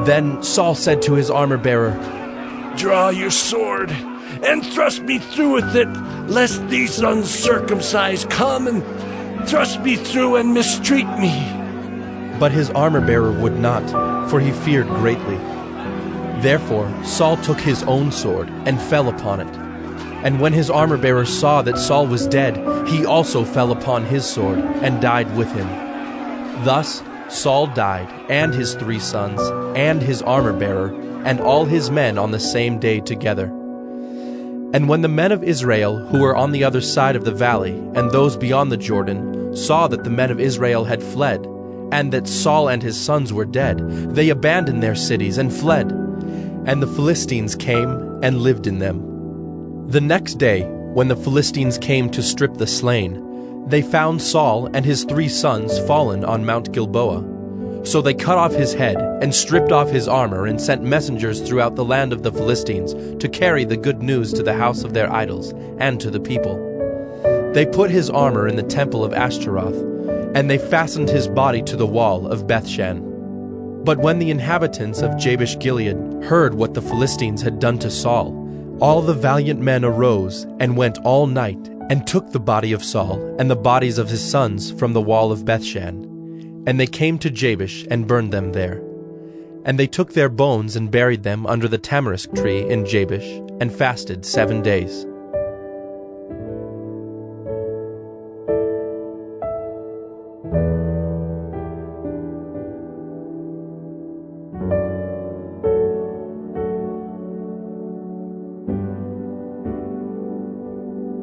Then Saul said to his armor-bearer, "Draw your sword, and thrust me through with it, lest these uncircumcised come and thrust me through and mistreat me." But his armor-bearer would not, for he feared greatly. Therefore Saul took his own sword and fell upon it. And when his armor-bearer saw that Saul was dead, he also fell upon his sword and died with him. Thus Saul died, and his 3 sons, and his armor-bearer, and all his men on the same day together. And when the men of Israel, who were on the other side of the valley, and those beyond the Jordan, saw that the men of Israel had fled, and that Saul and his sons were dead, they abandoned their cities and fled. And the Philistines came and lived in them. The next day, when the Philistines came to strip the slain, they found Saul and his 3 sons fallen on Mount Gilboa. So they cut off his head and stripped off his armor and sent messengers throughout the land of the Philistines to carry the good news to the house of their idols and to the people. They put his armor in the temple of Ashtaroth, and they fastened his body to the wall of Bethshan. But when the inhabitants of Jabesh-Gilead heard what the Philistines had done to Saul, all the valiant men arose and went all night and took the body of Saul and the bodies of his sons from the wall of Bethshan. And they came to Jabesh and burned them there. And they took their bones and buried them under the tamarisk tree in Jabesh, and fasted 7 days.